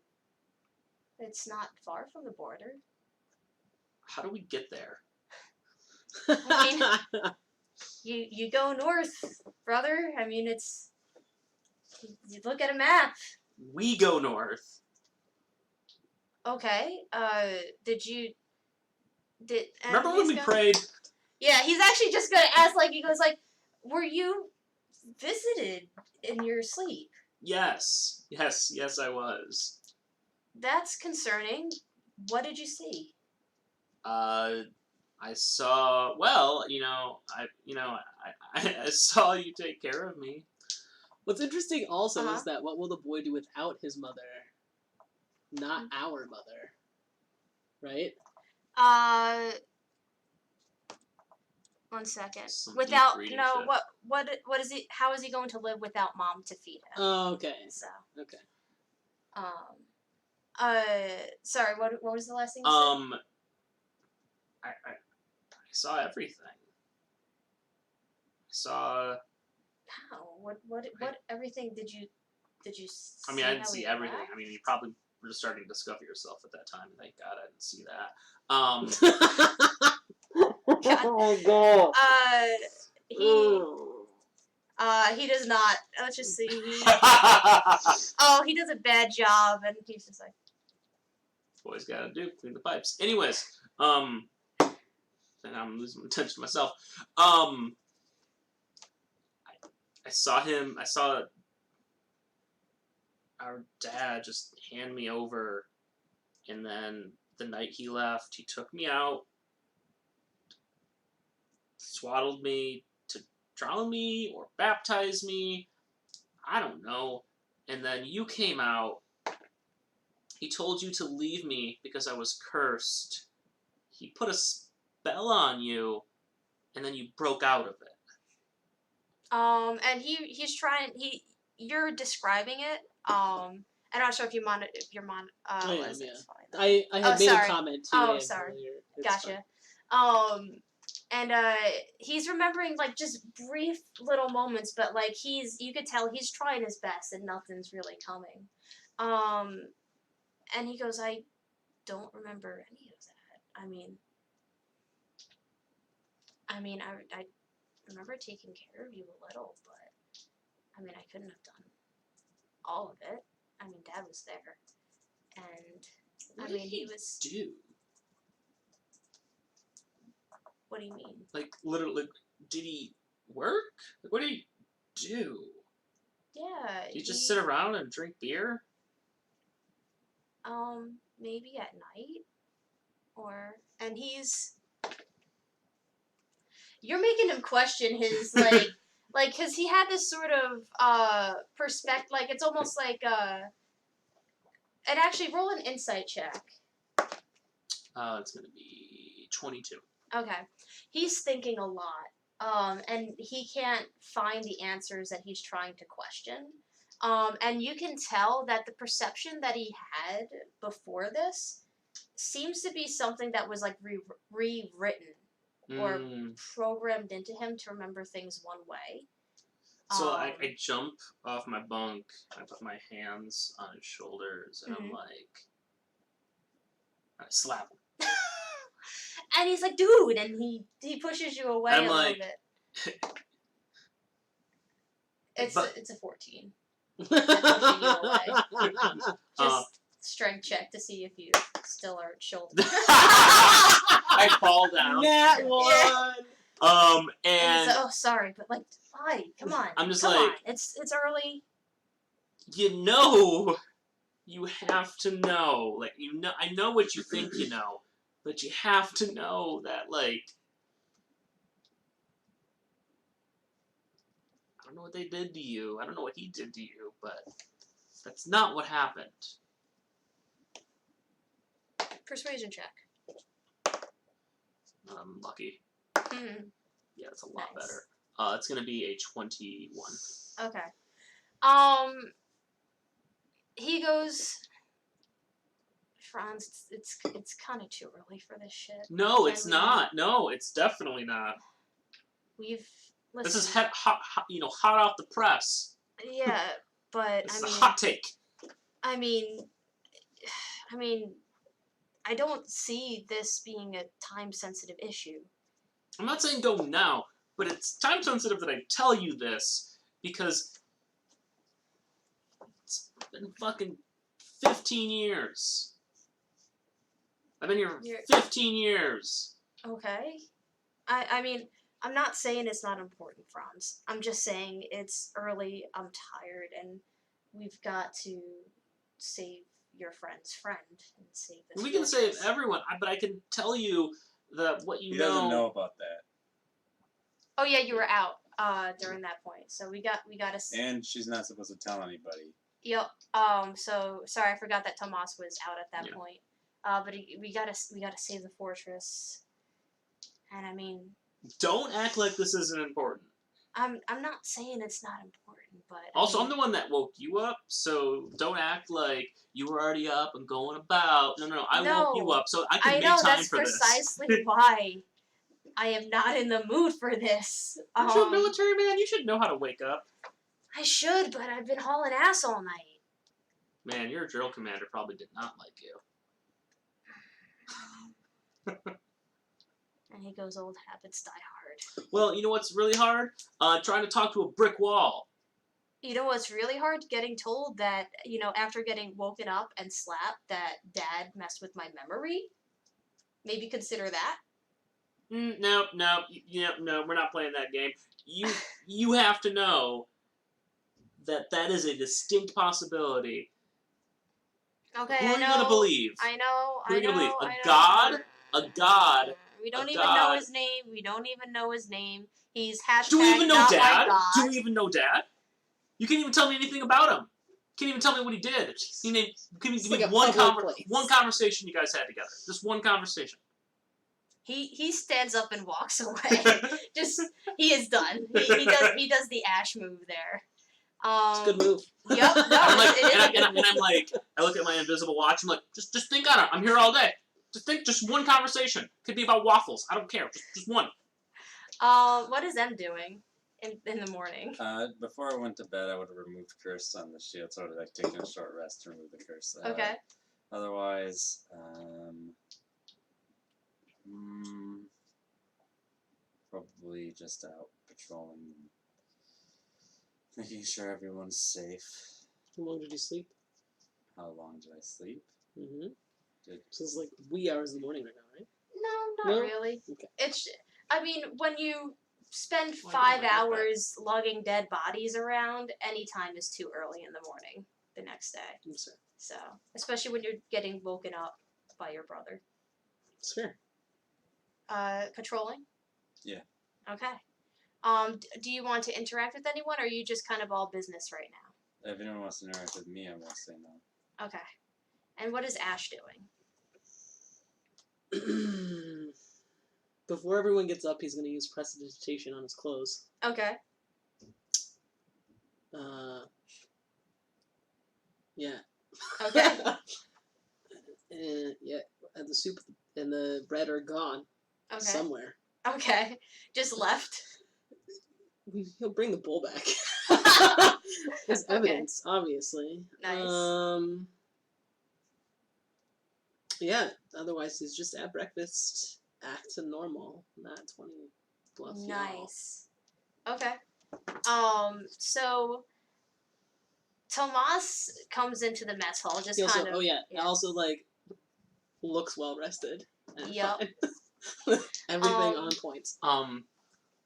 Speaker 1: It's not far from the border.
Speaker 2: How do we get there?
Speaker 1: I mean, you go north, brother. I mean, it's... You look at a map.
Speaker 2: We go north.
Speaker 1: Okay.
Speaker 2: Remember when we prayed?
Speaker 1: Yeah, he's actually just gonna ask, like, he goes, like, were you visited in your sleep?
Speaker 2: Yes, I was.
Speaker 1: That's concerning. What did you see?
Speaker 2: I saw. Well, I saw you take care of me.
Speaker 3: What's interesting also is that what will the boy do without his mother? Not our mother, right?
Speaker 1: 1 second.
Speaker 2: Some
Speaker 1: Without
Speaker 2: deep reading
Speaker 1: no,
Speaker 2: shit.
Speaker 1: what is he? How is he going to live without mom to feed him?
Speaker 3: Oh, okay.
Speaker 1: So.
Speaker 3: Okay.
Speaker 1: Sorry. What was the last thing you said?
Speaker 2: I saw everything. I saw.
Speaker 1: How? What everything did you see?
Speaker 2: I mean, I didn't
Speaker 1: how
Speaker 2: see
Speaker 1: he
Speaker 2: everything.
Speaker 1: left?
Speaker 2: I mean, you probably were just starting to discover yourself at that time. Thank God I didn't see that.
Speaker 3: Oh god.
Speaker 1: He does not. Let's just see. He does a bad job, and he's just like.
Speaker 2: Boys gotta do clean the pipes. Anyways, and I'm losing my attention to myself. I saw him. I saw our dad just hand me over, and then the night he left, he took me out, swaddled me to drown me or baptize me. I don't know. And then you came out. He told you to leave me because I was cursed. He put a spell on you, and then you broke out of it.
Speaker 1: And he's trying. You're describing it. I'm not sure if you're
Speaker 3: I
Speaker 1: am,
Speaker 3: yeah. I had made a comment too.
Speaker 1: Oh, sorry. Gotcha.
Speaker 3: Fine.
Speaker 1: And he's remembering like just brief little moments, but like you could tell he's trying his best and nothing's really coming. And he goes, I don't remember any of that. I remember taking care of you a little, but I mean, I couldn't have done all of it. I mean, Dad was there, and
Speaker 2: What
Speaker 1: I mean,
Speaker 2: did
Speaker 1: he was.
Speaker 2: Do?
Speaker 1: What do you mean?
Speaker 2: Like literally, did he work? Like, what did he do?
Speaker 1: Yeah.
Speaker 2: Did he just sit around and drink beer?
Speaker 1: Maybe at night, and you're making him question his like Like, cause he had this sort of perspective. Like, it's almost like and actually roll an insight check.
Speaker 2: It's gonna be 22.
Speaker 1: Okay. He's thinking a lot. And he can't find the answers that he's trying to question. And you can tell that the perception that he had before this seems to be something that was like rewritten or programmed into him to remember things one way.
Speaker 2: So I jump off my bunk, I put my hands on his shoulders, and I'm like, I slap him.
Speaker 1: And he's like, dude, and he pushes you away a little bit. It's a 14. Pushing you away. Just strength check to see if you still are shoulder.
Speaker 2: I fall down.
Speaker 3: That one.
Speaker 2: And
Speaker 1: like, oh, sorry, but like, why? Come on.
Speaker 2: I'm just
Speaker 1: come
Speaker 2: like,
Speaker 1: on. It's early.
Speaker 2: You have to know. Like, I know what you think you know, but you have to know that, like, I don't know what they did to you. I don't know what he did to you, but that's not what happened.
Speaker 1: Persuasion check.
Speaker 2: I'm lucky. Yeah, that's a lot
Speaker 1: Nice.
Speaker 2: better. It's gonna be a 21.
Speaker 1: Okay. He goes, Franz, it's kind of too early for this shit.
Speaker 2: No, it's not. No, it's definitely not.
Speaker 1: Listen,
Speaker 2: this is hot off the press.
Speaker 1: Yeah, but
Speaker 2: this is a hot take.
Speaker 1: I mean, I don't see this being a time-sensitive issue.
Speaker 2: I'm not saying go now, but it's time-sensitive that I tell you this, because it's been fucking 15 years. I've been here 15 years.
Speaker 1: Okay. I mean, I'm not saying it's not important, Franz. I'm just saying it's early, I'm tired, and we've got to save your friend's friend and save this.
Speaker 2: We can save everyone, but I can tell you that what you know.
Speaker 4: He doesn't know about that.
Speaker 1: Oh yeah, you were out during that point, so we got to.
Speaker 4: And she's not supposed to tell anybody.
Speaker 1: Yep. So sorry, I forgot that Tomas was out at that point. But we gotta save the fortress. And I mean.
Speaker 2: Don't act like this isn't important.
Speaker 1: I'm not saying it's not important, but.
Speaker 2: Also, I'm the one that woke you up, so don't act like you were already up and going about. No, I woke you up, so I can make time for this.
Speaker 1: I know, that's precisely why I am not in the mood for this.
Speaker 2: You're a military man. You should know how to wake up.
Speaker 1: I should, but I've been hauling ass all night.
Speaker 2: Man, your drill commander probably did not like you.
Speaker 1: And he goes, old habits die hard.
Speaker 2: Well, you know what's really hard? Trying to talk to a brick wall.
Speaker 1: You know what's really hard? Getting told that, after getting woken up and slapped, that Dad messed with my memory. Maybe consider that.
Speaker 2: No, we're not playing that game. You have to know that is a distinct possibility.
Speaker 1: Okay,
Speaker 2: Who are you gonna believe?
Speaker 1: I know.
Speaker 2: Who are you gonna believe? A god.
Speaker 1: We don't even know his name. He's hashtag
Speaker 2: Do we even know
Speaker 1: not
Speaker 2: Dad?
Speaker 1: my God.
Speaker 2: Do we even know Dad? You can't even tell me anything about him. You can't even tell me what he did. Give me one conversation you guys had together. Just one conversation.
Speaker 1: He stands up and walks away. He is done. He does the Ash move there.
Speaker 3: It's a good move.
Speaker 1: Yep. No,
Speaker 2: I'm like, I look at my invisible watch. I'm like, just think on it. I'm here all day. Just think. Just one conversation. Could be about waffles. I don't care. Just one.
Speaker 1: What is Em doing in the morning?
Speaker 4: Before I went to bed, I would have removed curse on the shield, so I would have taken a short rest to remove the curse.
Speaker 1: Okay.
Speaker 4: Otherwise, probably just out patrolling, making sure everyone's safe.
Speaker 3: How long did you sleep?
Speaker 4: How long did I sleep?
Speaker 3: Mm-hmm. So it's like wee hours in the morning right now, right?
Speaker 1: No, not really.
Speaker 3: Okay.
Speaker 1: I mean, when you spend 5 hours lugging dead bodies around, any time is too early in the morning the next day.
Speaker 3: I'm sorry.
Speaker 1: So, especially when you're getting woken up by your brother.
Speaker 3: It's fair.
Speaker 1: Patrolling?
Speaker 4: Yeah.
Speaker 1: Okay. Do you want to interact with anyone, or are you just kind of all business right now?
Speaker 4: If anyone wants to interact with me, I'm going to say no.
Speaker 1: Okay. And what is Ash doing?
Speaker 3: Before everyone gets up, he's going to use prestidigitation on his clothes.
Speaker 1: Okay.
Speaker 3: Yeah.
Speaker 1: Okay.
Speaker 3: And the soup and the bread are gone.
Speaker 1: Okay.
Speaker 3: Somewhere.
Speaker 1: Okay. Just left.
Speaker 3: He'll bring the bowl back. There's evidence, obviously.
Speaker 1: Nice.
Speaker 3: Yeah. Otherwise, he's just at breakfast, acting normal. Not 20 bluff.
Speaker 1: Nice. Okay. So Tomas comes into the mess hall, just kind of.
Speaker 3: Oh yeah. Also looks well rested. And
Speaker 1: Yep.
Speaker 3: fine. Everything on point.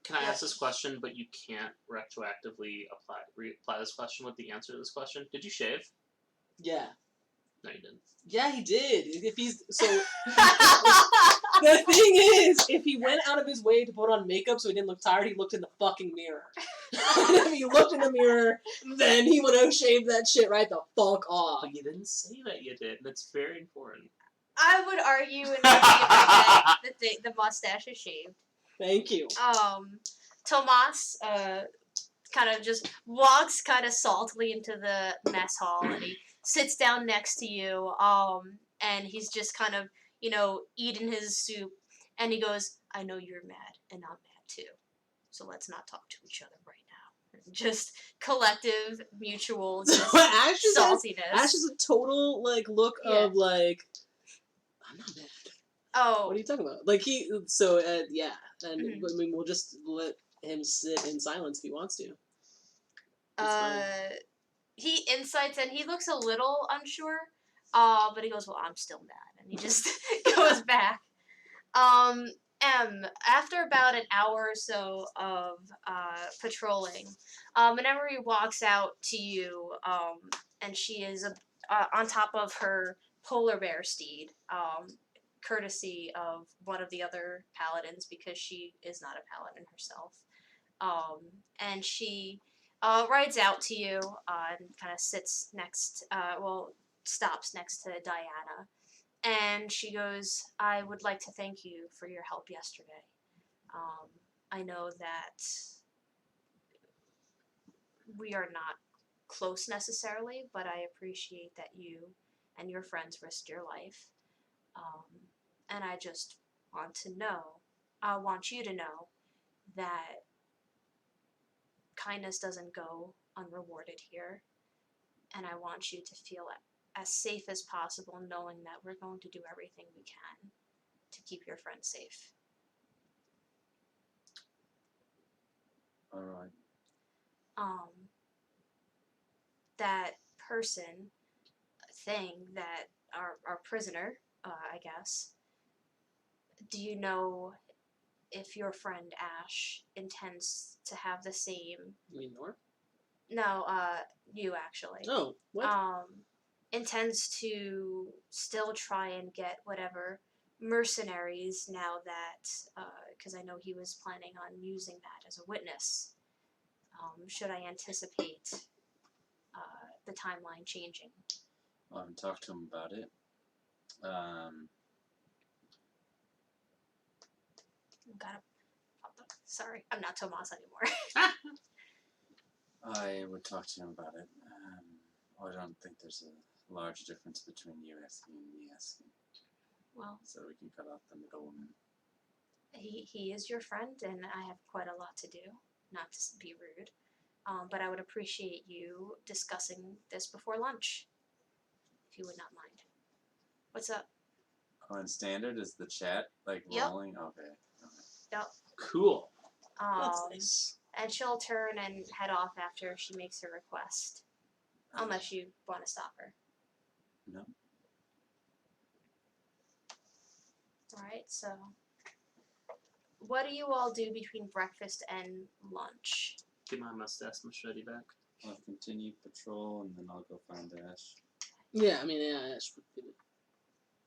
Speaker 2: Can I ask this question, but you can't retroactively apply this question with the answer to this question? Did you shave?
Speaker 3: Yeah.
Speaker 2: No, you didn't.
Speaker 3: Yeah, he did. If he's so. The thing is, if he went out of his way to put on makeup so he didn't look tired, he looked in the fucking mirror. And if he looked in the mirror, then he would have shaved that shit right the fuck off.
Speaker 2: But you didn't say that you did. That's very important.
Speaker 1: I would argue in that the mustache is shaved.
Speaker 3: Thank you.
Speaker 1: Tomas kind of just walks kind of saltily into the mess hall, and he sits down next to you, and he's just kind of, eating his soup, and he goes, I know you're mad, and I'm mad too, so let's not talk to each other right now. Just collective, mutual saltiness.
Speaker 3: Ash is a total, look of, I'm not mad.
Speaker 1: Oh.
Speaker 3: What are you talking about? Yeah. And I mean, we'll just let him sit in silence if he wants to.
Speaker 1: He insights and he looks a little unsure, but he goes, well, I'm still mad. And he just goes back. After about an hour or so of patrolling, Emery walks out to you, and she is on top of her polar bear steed, courtesy of one of the other paladins, because she is not a paladin herself. And she rides out to you and kind of stops next to Diana. And she goes, I would like to thank you for your help yesterday. I know that we are not close necessarily, but I appreciate that you and your friends risked your life. And I just I want you to know that kindness doesn't go unrewarded here. And I want you to feel as safe as possible, knowing that we're going to do everything we can to keep your friends safe.
Speaker 4: All right.
Speaker 1: That thing that our prisoner, I guess. Do you know if your friend Ash intends to have the same?
Speaker 3: You mean Nora?
Speaker 1: No, you actually.
Speaker 3: Oh, what?
Speaker 1: Intends to still try and get whatever mercenaries now that, because I know he was planning on using that as a witness. Should I anticipate the timeline changing?
Speaker 4: I haven't talked to him about it.
Speaker 1: Sorry, I'm not Tomas anymore.
Speaker 4: I would talk to him about it. I don't think there's a large difference between you asking and me asking.
Speaker 1: Well,
Speaker 4: so we can cut out the middleman.
Speaker 1: He is your friend, and I have quite a lot to do. Not to be rude, but I would appreciate you discussing this before lunch, if you would not mind. What's up?
Speaker 4: On standard, is the chat rolling? Okay.
Speaker 1: Yep.
Speaker 2: Cool.
Speaker 3: That's nice.
Speaker 1: And she'll turn and head off after she makes her request. Unless you want to stop her.
Speaker 4: No.
Speaker 1: Alright, so what do you all do between breakfast and lunch?
Speaker 2: Get my mustache machete back.
Speaker 4: I'll continue patrol and then I'll go find Ash.
Speaker 3: Yeah, I mean, yeah, Ash would be.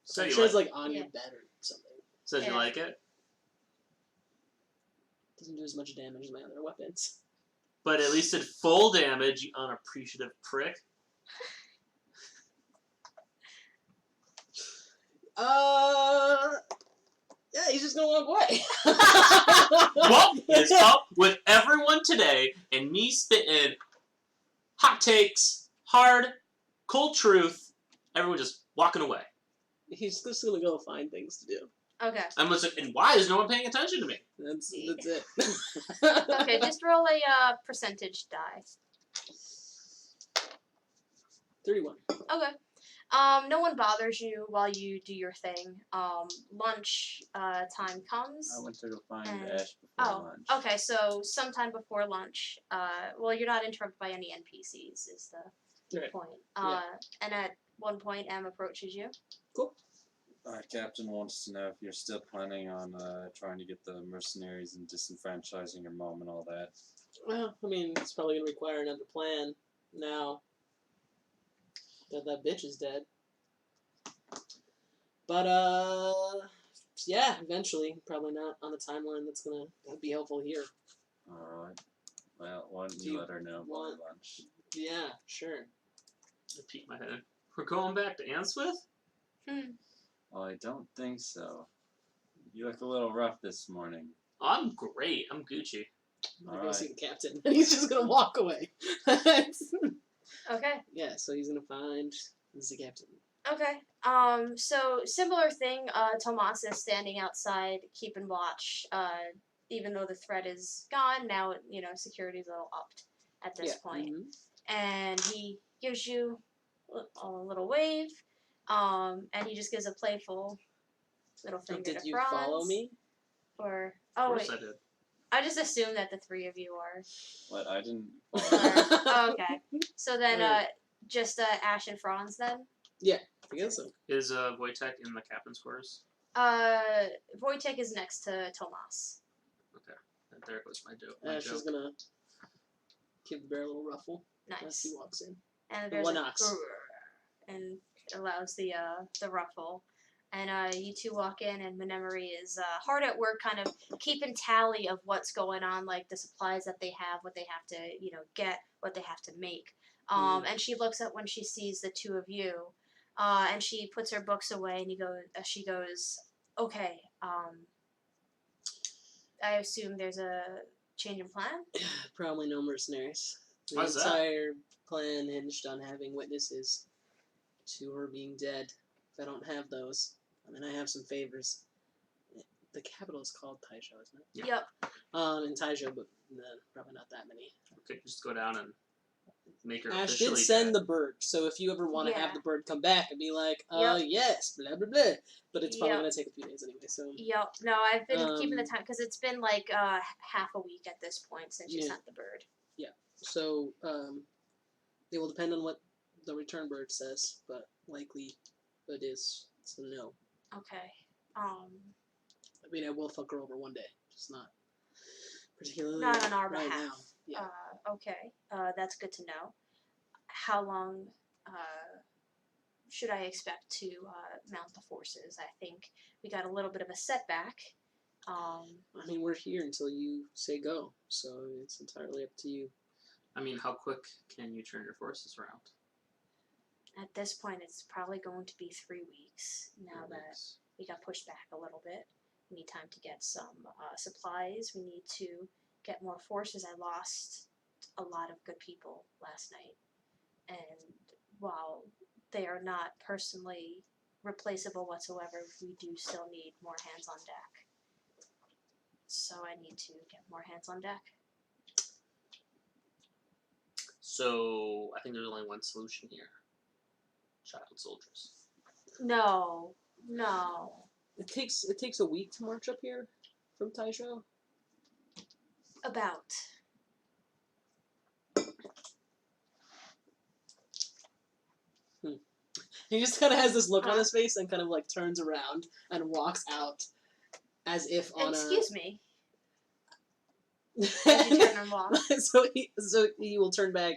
Speaker 2: So
Speaker 3: I'm
Speaker 2: you
Speaker 3: sure it's
Speaker 2: like,
Speaker 3: on your bed or something.
Speaker 2: So you like it?
Speaker 3: Doesn't do as much damage as my other weapons.
Speaker 2: But at least did full damage, you unappreciative prick.
Speaker 3: Yeah, he's just gonna walk away.
Speaker 2: Well, it's up with everyone today, and me spitting hot takes, hard, cold truth, everyone just walking away.
Speaker 3: He's just gonna go find things to do.
Speaker 1: Okay.
Speaker 2: And why is no one paying attention to me?
Speaker 3: That's it.
Speaker 1: Okay, just roll a percentage die.
Speaker 3: 31.
Speaker 1: Okay. No one bothers you while you do your thing. Lunch time comes.
Speaker 4: I went to go find
Speaker 1: And-
Speaker 4: Ash before
Speaker 1: Oh,
Speaker 4: lunch.
Speaker 1: okay. So sometime before lunch. Well, you're not interrupted by any NPCs. Is the
Speaker 3: Right.
Speaker 1: point.
Speaker 3: Yeah.
Speaker 1: And at one point, M approaches you.
Speaker 4: Our captain wants to know if you're still planning on trying to get the mercenaries and disenfranchising your mom and all that.
Speaker 3: Well, I mean, it's probably gonna require another plan now that bitch is dead. But yeah, eventually, probably not on the timeline that's gonna be helpful here.
Speaker 4: Alright. Well, why don't
Speaker 3: Do
Speaker 4: you
Speaker 3: you
Speaker 4: let her know about
Speaker 3: want-
Speaker 4: lunch?
Speaker 3: Yeah, sure.
Speaker 2: I peek my head. We're going back to Answith?
Speaker 4: Well, I don't think so. You look a little rough this morning.
Speaker 2: I'm great. I'm Gucci.
Speaker 3: I'm gonna go
Speaker 4: Alright.
Speaker 3: see the captain, and he's just gonna walk away.
Speaker 1: Okay.
Speaker 3: Yeah, so he's gonna find the captain.
Speaker 1: Okay. So similar thing. Tomas is standing outside, keeping watch. Even though the threat is gone, now security's a little upped at this point.
Speaker 3: Mhm.
Speaker 1: And he gives you a little wave. And he just gives a playful little
Speaker 3: So
Speaker 1: finger
Speaker 3: did
Speaker 1: to
Speaker 3: you
Speaker 1: Franz.
Speaker 3: follow me?
Speaker 1: Or
Speaker 2: Of
Speaker 1: oh
Speaker 2: course
Speaker 1: wait,
Speaker 2: I did.
Speaker 1: I just assumed that the three of you are.
Speaker 4: What? I didn't.
Speaker 1: Oh, okay. So then,
Speaker 3: Alright.
Speaker 1: just Ash and Franz then.
Speaker 3: I guess so.
Speaker 2: Is Wojtek in the captain's quarters?
Speaker 1: Wojtek is next to Tomas.
Speaker 2: And there goes my joke.
Speaker 3: Ash is gonna give the bear a little ruffle as
Speaker 1: Nice.
Speaker 3: he walks in.
Speaker 1: And there's
Speaker 3: One
Speaker 1: a
Speaker 3: ox.
Speaker 1: grrr, and allows the ruffle. And you two walk in, and Menemery is hard at work, kind of keeping tally of what's going on, like the supplies that they have, what they have to, get, what they have to make. And she looks at when she sees the two of you, and she puts her books away, and she goes, okay. I assume there's a change in plan.
Speaker 3: Probably no mercenaries. The
Speaker 2: Why's that?
Speaker 3: entire plan hinged on having witnesses to her being dead. If I don't have those, and then I have some favors. The capital is called Taisho, isn't it?
Speaker 2: Yeah.
Speaker 1: Yep.
Speaker 3: In Taisho, but probably not that many.
Speaker 2: We could just go down and make her
Speaker 3: Ash
Speaker 2: officially
Speaker 3: did send
Speaker 2: dead.
Speaker 3: the bird, so if you ever want to
Speaker 1: Yeah.
Speaker 3: have the bird come back and be like,
Speaker 1: Yep.
Speaker 3: yes, blah blah blah, but it's probably
Speaker 1: Yep.
Speaker 3: gonna take a few days anyway. So
Speaker 1: Yep. No, I've been keeping the
Speaker 3: Um,
Speaker 1: time because it's been like half a week at this point since you
Speaker 3: Yeah.
Speaker 1: sent the bird.
Speaker 3: So it will depend on what the return bird says, but likely it is so no.
Speaker 1: Okay.
Speaker 3: I mean, I will fuck her over one day, just not particularly
Speaker 1: Not on our
Speaker 3: right
Speaker 1: behalf.
Speaker 3: now. Yeah.
Speaker 1: Okay. That's good to know. How long should I expect to mount the forces? I think we got a little bit of a setback.
Speaker 3: I mean, we're here until you say go, so it's entirely up to you.
Speaker 2: I mean, how quick can you turn your forces around?
Speaker 1: At this point, it's probably going to be 3 weeks now
Speaker 2: 3
Speaker 1: that
Speaker 2: weeks.
Speaker 1: we got pushed back a little bit. We need time to get some supplies. We need to get more forces. I lost a lot of good people last night. And while they are not personally replaceable whatsoever, we do still need more hands on deck. So I need to get more hands on deck.
Speaker 2: So I think there's only one solution here. Child soldiers.
Speaker 1: No.
Speaker 3: It takes a week to march up here from Taisho.
Speaker 1: About.
Speaker 3: He just kind of has this look on his face and kind of like turns around and walks out as if on
Speaker 1: Excuse me.
Speaker 3: a.
Speaker 1: As you turn and walk.
Speaker 3: so he will turn back.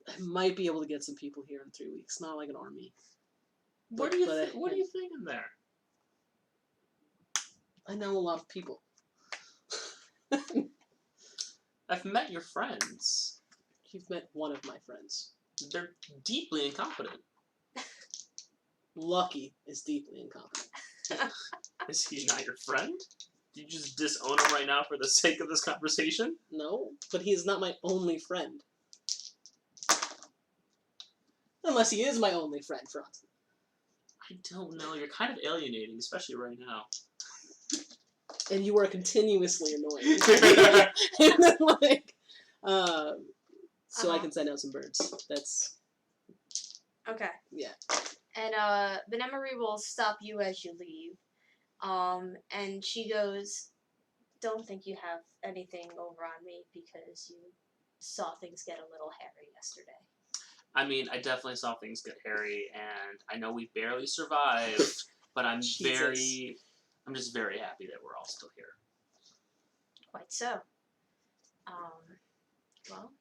Speaker 3: I might be able to get some people here in 3 weeks. Not like an army.
Speaker 2: What
Speaker 3: But-
Speaker 2: are you
Speaker 3: but
Speaker 2: what are you thinking there?
Speaker 3: I know a lot of people.
Speaker 2: I've met your friends.
Speaker 3: You've met one of my friends.
Speaker 2: They're deeply incompetent.
Speaker 3: Lucky is deeply incompetent.
Speaker 2: Is he not your friend? Did you just disown him right now for the sake of this conversation?
Speaker 3: No, but he is not my only friend. Unless he is my only friend, Franz.
Speaker 2: I don't know. You're kind of alienating, especially right now.
Speaker 3: And you are continuously annoying. And then, like, so I can send out some birds. That's...
Speaker 1: Okay.
Speaker 3: Yeah.
Speaker 1: And Benemery will stop you as you leave. And she goes, "Don't think you have anything over on me because you saw things get a little hairy yesterday."
Speaker 2: I mean, I definitely saw things get hairy, and I know we barely survived, but I'm just very happy that we're all still here.
Speaker 1: Quite so. Well,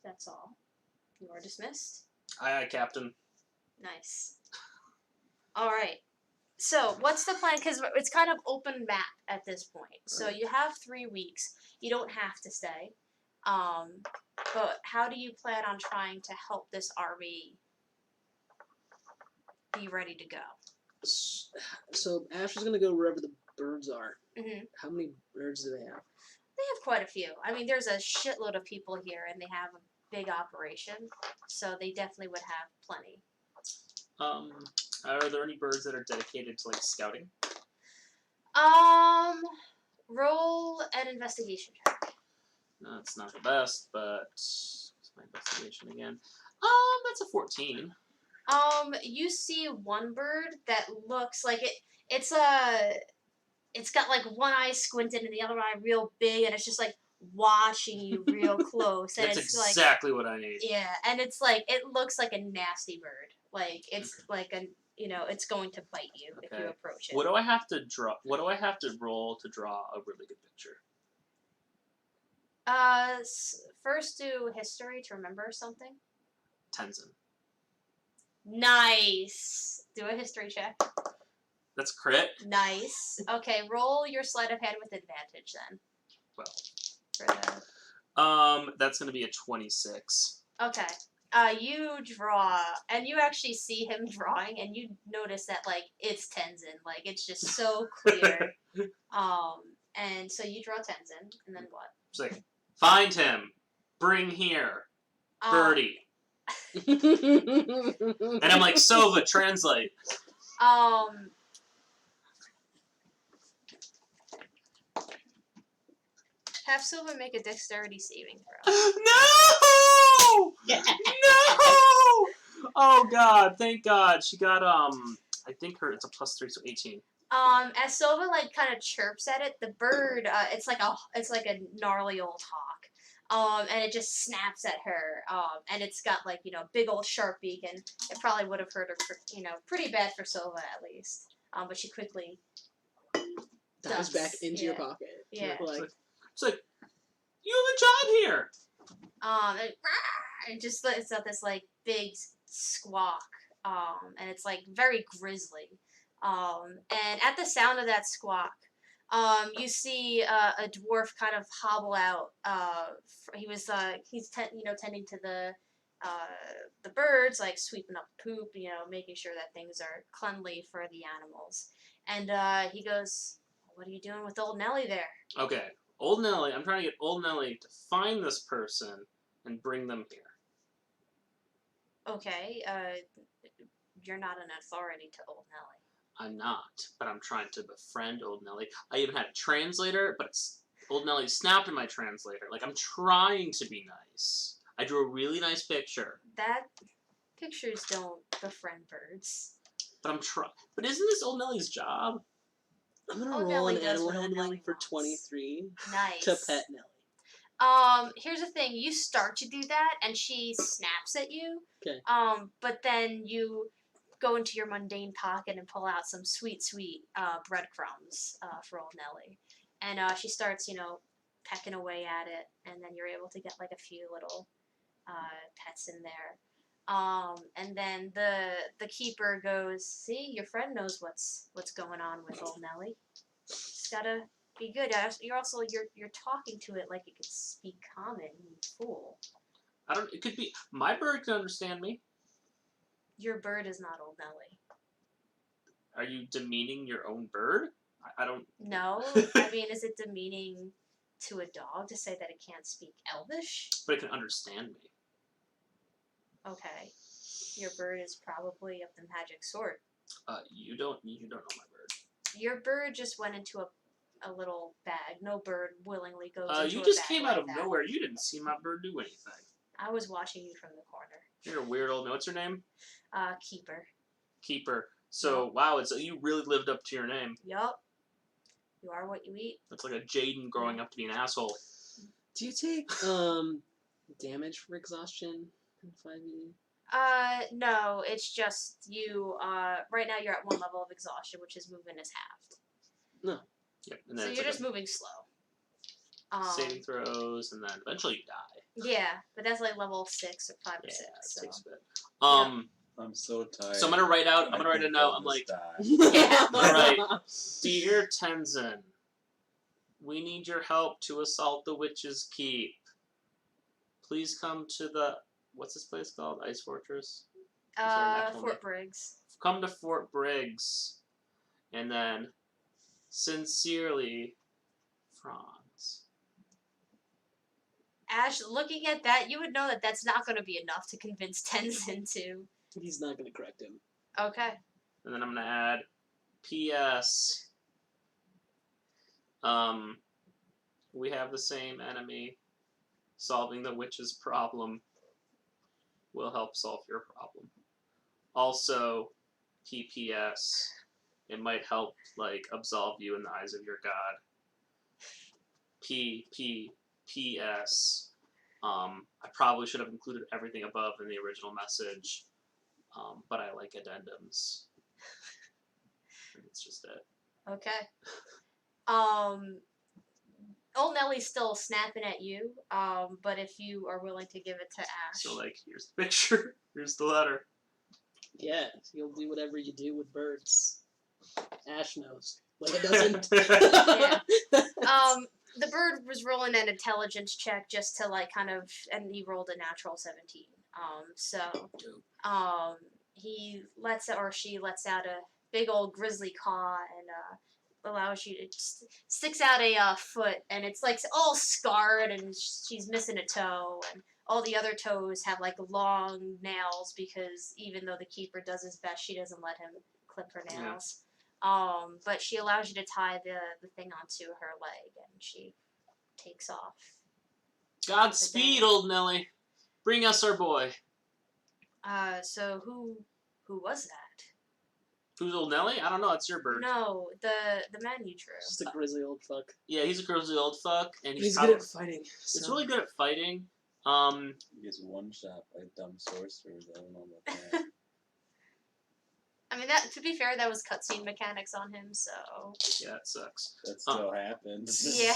Speaker 1: that's all. You are dismissed.
Speaker 2: Aye, aye, Captain.
Speaker 1: Nice. All right. So, what's the plan? Because it's kind of open map at this point. So, you have 3 weeks. You don't have to stay. But how do you plan on trying to help this army be ready to go?
Speaker 3: So Ash is gonna go wherever the birds are.
Speaker 1: Mm-hmm.
Speaker 3: How many birds do they have?
Speaker 1: They have quite a few. I mean, there's a shitload of people here, and they have a big operation. So, they definitely would have plenty.
Speaker 2: Are there any birds that are dedicated to, like, scouting?
Speaker 1: Roll an investigation check.
Speaker 2: No, it's not the best, but what's my investigation again? That's a 14.
Speaker 1: You see one bird that looks like it's got like one eye squinted and the other eye real big, and it's just like watching you real close. And
Speaker 2: That's
Speaker 1: it's
Speaker 2: exactly what I need.
Speaker 1: Yeah, and it's like it looks like a nasty bird. Like it's like it's going to bite you if you approach it.
Speaker 2: What do I have to draw? What do I have to roll to draw a really good picture?
Speaker 1: First do history to remember something.
Speaker 2: Tenzin.
Speaker 1: Nice. Do a history check.
Speaker 2: That's crit.
Speaker 1: Nice. Okay, roll your sleight of hand with advantage then.
Speaker 2: Well.
Speaker 1: For the...
Speaker 2: That's gonna be a 26.
Speaker 1: Okay. You draw, and you actually see him drawing, and you notice that like it's Tenzin, like it's just so clear. And so you draw Tenzin, and then what?
Speaker 2: It's like, find him, bring here, birdie. And I'm like, Sova, translate.
Speaker 1: Have Silva make a dexterity saving throw.
Speaker 2: No! No! Oh God! Thank God she got I think it's a +3, so 18.
Speaker 1: As Silva like kind of chirps at it, the bird it's like a gnarly old hawk. And it just snaps at her. And it's got like big old sharp beak, and it probably would have hurt her pretty bad for Silva at least. But she quickly
Speaker 3: dives back into your pocket.
Speaker 1: Yeah.
Speaker 2: It's like, you have a job here.
Speaker 1: It just lets out this like big squawk. And it's like very grisly. And at the sound of that squawk, you see a dwarf kind of hobble out. He's tending to the birds, like sweeping up poop, making sure that things are cleanly for the animals. And he goes, "What are you doing with old Nellie there?"
Speaker 2: Okay, old Nellie. I'm trying to get old Nellie to find this person and bring them here.
Speaker 1: Okay, you're not an authority to old Nellie.
Speaker 2: I'm not, but I'm trying to befriend old Nellie. I even had a translator, but old Nellie snapped in my translator. Like, I'm trying to be nice. I drew a really nice picture.
Speaker 1: Pictures don't befriend birds.
Speaker 2: But I'm trying. But isn't this old Nellie's job?
Speaker 3: I'm gonna roll an animal handling for 23.
Speaker 1: Nice.
Speaker 3: To pet Nellie.
Speaker 1: Here's the thing. You start to do that, and she snaps at you.
Speaker 3: Okay.
Speaker 1: But then you go into your mundane pocket and pull out some sweet breadcrumbs for old Nellie. And she starts, pecking away at it, and then you're able to get like a few little pets in there. And then the keeper goes, "See, your friend knows what's going on with old Nellie. Just gotta be good. You're talking to it like it could speak common, you fool.
Speaker 2: It could be, my bird can understand me.
Speaker 1: Your bird is not Old Nelly.
Speaker 2: Are you demeaning your own bird? I don't...
Speaker 1: No, I mean, is it demeaning to a dog to say that it can't speak Elvish?
Speaker 2: But it can understand me.
Speaker 1: Okay. Your bird is probably of the magic sort.
Speaker 2: You don't know my bird.
Speaker 1: Your bird just went into a little bag. No bird willingly goes into a bag.
Speaker 2: You just came out
Speaker 1: like
Speaker 2: of
Speaker 1: that.
Speaker 2: nowhere. You didn't see my bird do anything.
Speaker 1: I was watching you from the corner.
Speaker 2: You're a weird old man. What's your name?
Speaker 1: Keeper.
Speaker 2: Keeper. So, wow, you really lived up to your name.
Speaker 1: Yup. You are what you eat.
Speaker 2: It's like a Jaden growing up to be an asshole.
Speaker 3: Do you take damage for exhaustion in 5e?
Speaker 1: No, it's just you, right now you're at 1 level of exhaustion, which is movement is halved.
Speaker 3: No.
Speaker 2: Yep. And then
Speaker 1: So
Speaker 2: it's
Speaker 1: you're
Speaker 2: like
Speaker 1: just moving slow.
Speaker 2: saving throws, and then eventually you die.
Speaker 1: Yeah, but that's like level 6 or 5 or
Speaker 2: Yeah,
Speaker 1: 6.
Speaker 2: it
Speaker 1: So.
Speaker 2: takes a bit.
Speaker 4: I'm so tired.
Speaker 2: So I'm gonna write a note. I'm like,
Speaker 1: Yeah.
Speaker 2: alright, dear Tenzin, we need your help to assault the Witch's Keep. Please come to what's this place called? Ice Fortress?
Speaker 1: Fort Briggs.
Speaker 2: Come to Fort Briggs. And then, sincerely, Franz.
Speaker 1: Ash, looking at that, you would know that that's not going to be enough to convince Tenzin to.
Speaker 3: He's not gonna correct him.
Speaker 1: Okay.
Speaker 2: And then I'm gonna add P.S. We have the same enemy. Solving the witch's problem will help solve your problem. Also, P.P.S. It might help, absolve you in the eyes of your god. P.S. I probably should have included everything above in the original message, but I like addendums. It's just it.
Speaker 1: Okay. Old Nellie's still snapping at you, but if you are willing to give it to Ash.
Speaker 2: So, here's the picture. Here's the letter.
Speaker 3: Yeah, you'll do whatever you do with birds. Ash knows. It doesn't.
Speaker 1: Yeah. The bird was rolling an intelligence check just to and he rolled a natural 17. He she lets out a big old grizzly caw and allows you to sticks out a foot, and it's all scarred, and she's missing a toe, and all the other toes have long nails because even though the keeper does his best, she doesn't let him clip her nails. But she allows you to tie the thing onto her leg, and she takes off.
Speaker 2: Godspeed, old Nelly. Bring us our boy.
Speaker 1: So who was that?
Speaker 2: Who's old Nelly? I don't know. It's your bird.
Speaker 1: No, the man you drew.
Speaker 3: Just a grizzly old fuck.
Speaker 2: Yeah, he's a grizzly old fuck, and
Speaker 3: he's good at fighting.
Speaker 2: So. He's really good at fighting.
Speaker 4: He gets one shot by dumb sorcerers. I don't know about that.
Speaker 1: I mean, to be fair, that was cutscene mechanics on him, so.
Speaker 2: Yeah, it sucks.
Speaker 4: That still happens.
Speaker 1: Yeah.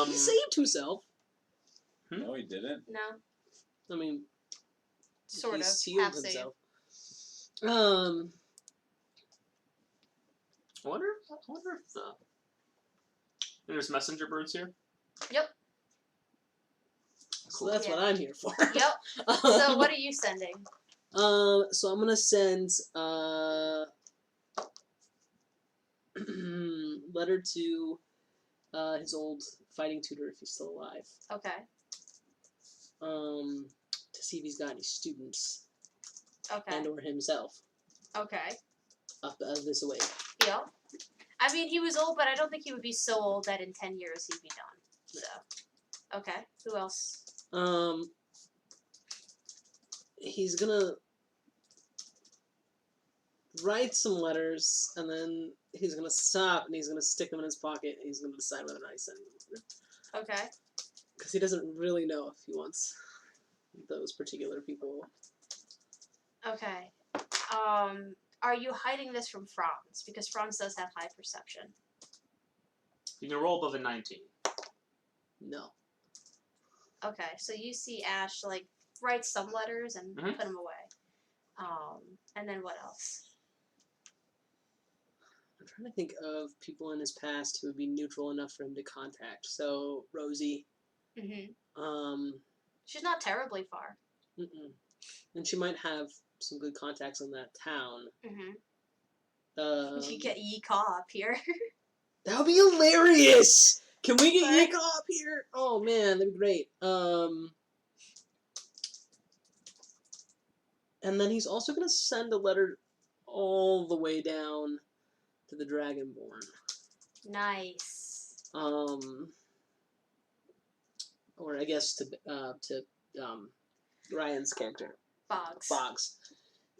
Speaker 3: He saved himself.
Speaker 4: No, he didn't.
Speaker 1: No.
Speaker 3: I mean,
Speaker 1: sort
Speaker 3: he
Speaker 1: of.
Speaker 3: sealed himself.
Speaker 2: I wonder if there's messenger birds here.
Speaker 1: Yep.
Speaker 3: So that's what I'm here for.
Speaker 1: Yep. So what are you sending?
Speaker 3: So I'm gonna send letter to his old fighting tutor if he's still alive.
Speaker 1: Okay.
Speaker 3: To see if he's got any students.
Speaker 1: Okay.
Speaker 3: And or himself.
Speaker 1: Okay.
Speaker 3: Of this away.
Speaker 1: Yep. I mean, he was old, but I don't think he would be so old that in 10 years he'd be done. So. Okay. Who else?
Speaker 3: He's gonna write some letters, and then he's gonna stop, and he's gonna stick them in his pocket, and he's gonna decide whether or not he's sending them.
Speaker 1: Okay.
Speaker 3: Because he doesn't really know if he wants those particular people.
Speaker 1: Okay. Are you hiding this from Franz? Because Franz does have high perception.
Speaker 2: You can roll above a 19.
Speaker 3: No.
Speaker 1: Okay, so you see Ash write some letters and put them away. And then what else?
Speaker 3: trying to think of people in his past who would be neutral enough for him to contact. So Rosie.
Speaker 1: She's not terribly far.
Speaker 3: And she might have some good contacts in that town.
Speaker 1: You get Yee-Kaw up here.
Speaker 3: That would be hilarious! Can we get Yee-Kaw up here? Oh man, that'd be great. And then he's also going to send a letter all the way down to the Dragonborn.
Speaker 1: Nice.
Speaker 3: Or I guess to Ryan's character.
Speaker 1: Boggs.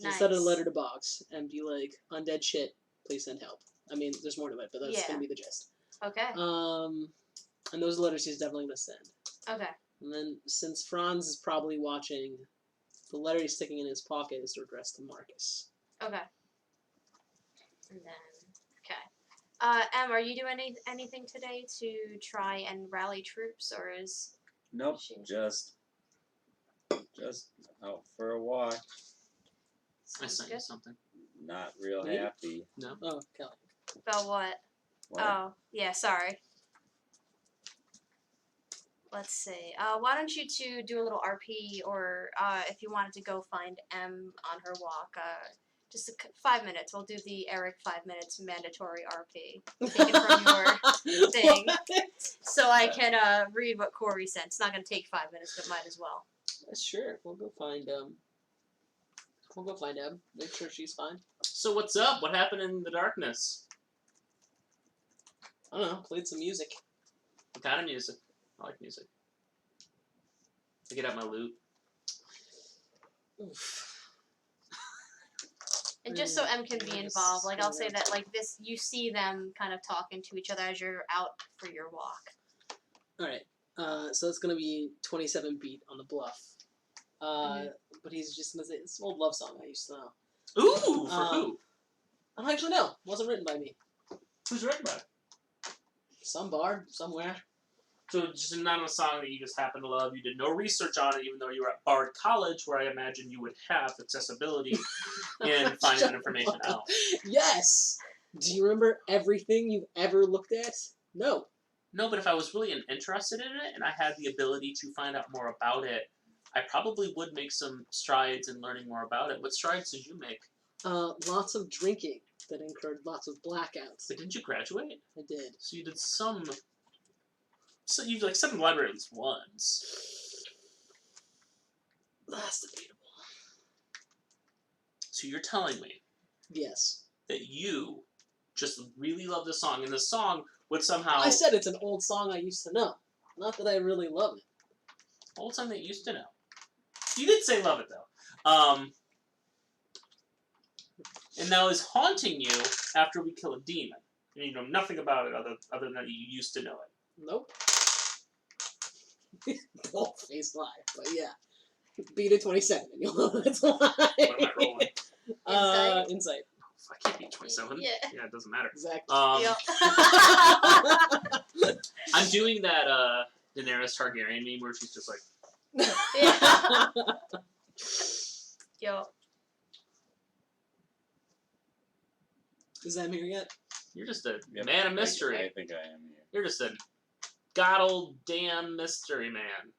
Speaker 3: Nice. Send a letter to Boggs and be like, undead shit, please send help. I mean, there's more to it, but that's going to be the gist.
Speaker 1: Okay.
Speaker 3: And those letters he's definitely going to send.
Speaker 1: Okay.
Speaker 3: And then, since Franz is probably watching, the letter he's sticking in his pocket is addressed to Marcus.
Speaker 1: Okay. And then, Em, are you doing anything today to try and rally troops, or is...
Speaker 4: Nope, just out for a walk.
Speaker 2: I sent you something.
Speaker 4: Not real happy.
Speaker 2: No.
Speaker 3: Oh, Kelly.
Speaker 1: About what? Oh, yeah, sorry. Let's see. Why don't you two do a little RP, or if you wanted to go find Em on her walk, just 5 minutes. We'll do the Eric 5 minutes mandatory RP. Take it from your thing. So I can read what Corey sent. It's not going to take 5 minutes, but might as well.
Speaker 3: Sure. We'll go find Em. Make sure she's fine.
Speaker 2: So what's up? What happened in the darkness?
Speaker 3: I don't know. Played some music.
Speaker 2: What kind of music? I like music. I get out my lute.
Speaker 3: Oof.
Speaker 1: And just so Em can be involved, like I'll say that like this, you see them kind of talking to each other as you're out for your walk.
Speaker 3: All right. So it's gonna be 27 beat on the bluff. But he's just gonna say it's an old love song I used to know.
Speaker 2: Ooh, for who?
Speaker 3: I don't actually know. It wasn't written by me.
Speaker 2: Who's written by?
Speaker 3: Some bard somewhere.
Speaker 2: So just not a song that you just happen to love. You did no research on it, even though you were at Bard College, where I imagine you would have accessibility in finding that information out.
Speaker 3: Yes. Do you remember everything you've ever looked at? No.
Speaker 2: No, but if I was really interested in it and I had the ability to find out more about it, I probably would make some strides in learning more about it. What strides did you make?
Speaker 3: Lots of drinking that incurred lots of blackouts.
Speaker 2: But didn't you graduate?
Speaker 3: I did.
Speaker 2: So you did some... So you've like sat in the library at least once.
Speaker 3: That's debatable.
Speaker 2: So you're telling me...
Speaker 3: Yes.
Speaker 2: That you just really love the song, and the song would somehow...
Speaker 3: I said it's an old song I used to know. Not that I really love it.
Speaker 2: Old song that you used to know. You did say love it, though. And now is haunting you after we kill a demon. And you know nothing about it other than that you used to know it.
Speaker 3: Nope. Bold face lie, but yeah. Beat a 27 and you'll know that's a lie.
Speaker 2: What am I rolling?
Speaker 3: Insight.
Speaker 2: I can't beat 27.
Speaker 1: Yeah.
Speaker 2: Yeah, it doesn't matter.
Speaker 3: Exactly.
Speaker 2: I'm doing that Daenerys Targaryen meme where she's just like...
Speaker 1: Yeah. Yo.
Speaker 3: Is that here yet?
Speaker 2: You're just a man of mystery.
Speaker 4: I think I am here.
Speaker 2: You're just a god old damn mystery man.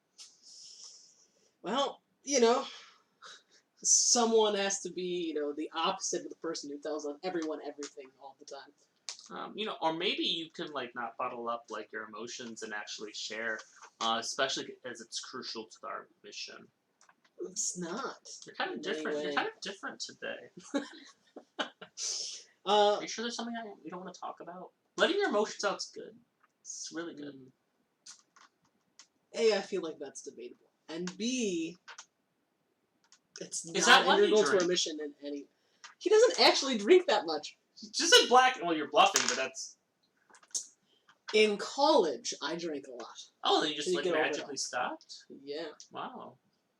Speaker 3: Well, you know, someone has to be, the opposite of the person who tells everyone everything all the time.
Speaker 2: Or maybe you can like not bottle up like your emotions and actually share, especially as it's crucial to our mission.
Speaker 3: It's not.
Speaker 2: You're kind of different.
Speaker 3: Anyway.
Speaker 2: You're kind of different today.
Speaker 3: Are
Speaker 2: you sure there's something we don't want to talk about? Letting your emotions out's good. It's really good.
Speaker 3: A, I feel like that's debatable. And B, it's
Speaker 2: Is
Speaker 3: not
Speaker 2: that why you
Speaker 3: integral to
Speaker 2: drink?
Speaker 3: our mission in any... He doesn't actually drink that much.
Speaker 2: Just in black. Well, you're bluffing, but that's.
Speaker 3: In college, I drank a lot.
Speaker 2: Oh, then you just
Speaker 3: So you
Speaker 2: like
Speaker 3: get over
Speaker 2: magically stopped?
Speaker 3: Yeah.
Speaker 2: Wow.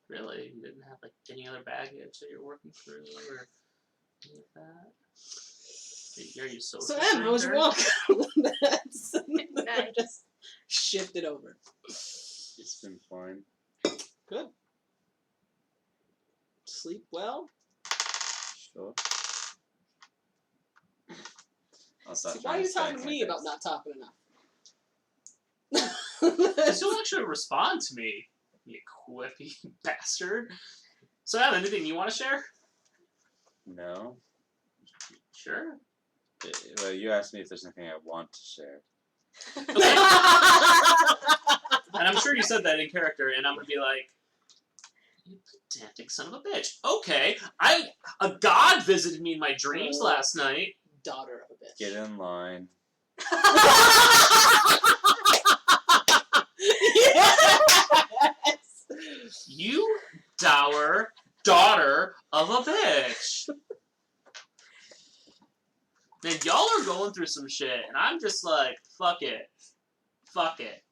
Speaker 2: Really? You didn't have like any other baggage that you're working through or any of that? Are you social?
Speaker 3: So, Em, how was your walk? That's...
Speaker 1: Nice.
Speaker 3: Just shift it over.
Speaker 4: It's been fine.
Speaker 3: Good. Sleep well?
Speaker 4: Sure. I'll stop
Speaker 3: Why are
Speaker 4: trying
Speaker 3: you
Speaker 4: to stack
Speaker 3: talking to
Speaker 4: my
Speaker 3: me about
Speaker 4: dice.
Speaker 3: not talking enough?
Speaker 2: You still actually respond to me, you quippy bastard. So, Adam, anything you want to share?
Speaker 4: No.
Speaker 2: Sure.
Speaker 4: Well, you asked me if there's anything I want to share.
Speaker 2: And I'm sure you said that in character, and I'm gonna be like, you pedantic son of a bitch. Okay, a god visited me in my dreams last night.
Speaker 3: Daughter of a bitch.
Speaker 4: Get in line.
Speaker 3: Yes!
Speaker 2: You dour daughter of a bitch. Man, y'all are going through some shit, and I'm just like, fuck it. Fuck it.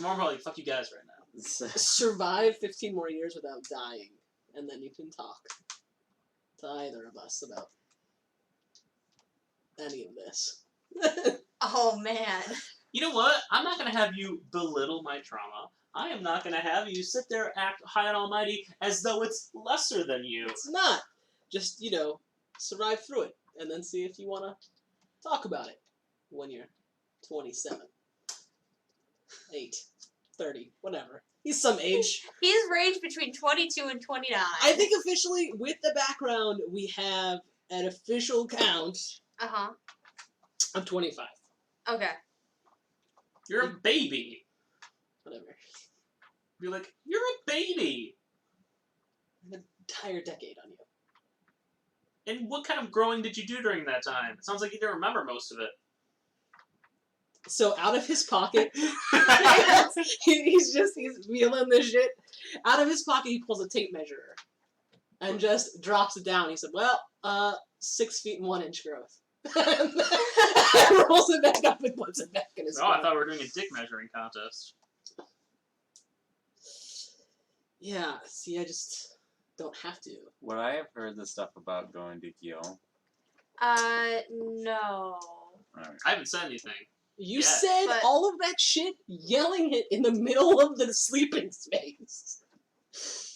Speaker 2: More importantly, fuck you guys right now.
Speaker 3: Survive 15 more years without dying, and then you can talk to either of us about any of this.
Speaker 1: Oh man.
Speaker 2: You know what? I'm not going to have you belittle my trauma. I am not going to have you sit there act high and almighty as though it's lesser than you.
Speaker 3: It's not. Just, survive through it, and then see if you want to talk about it when you're 27, 8, 30, whatever. He's some age.
Speaker 1: He's ranged between 22 and 29.
Speaker 3: I think officially, with the background, we have an official count of 25.
Speaker 1: Okay.
Speaker 2: You're a baby.
Speaker 3: Whatever.
Speaker 2: You're like, you're a baby.
Speaker 3: An entire decade on you.
Speaker 2: And what kind of growing did you do during that time? It sounds like you didn't remember most of it.
Speaker 3: So out of his pocket, he's feeling this shit. Out of his pocket, he pulls a tape measure and just drops it down. He said, "Well, 6 feet and 1 inch growth." And rolls it back up and puts it back in his.
Speaker 2: Oh, I thought we were doing a dick measuring contest.
Speaker 3: Yeah. See, I just don't have to.
Speaker 4: Would I have heard the stuff about going to Guillaume?
Speaker 1: No.
Speaker 4: Alright.
Speaker 2: I haven't said anything.
Speaker 3: You
Speaker 2: Yeah,
Speaker 3: said
Speaker 1: but-
Speaker 3: all of that shit, yelling it in the middle of the sleeping space.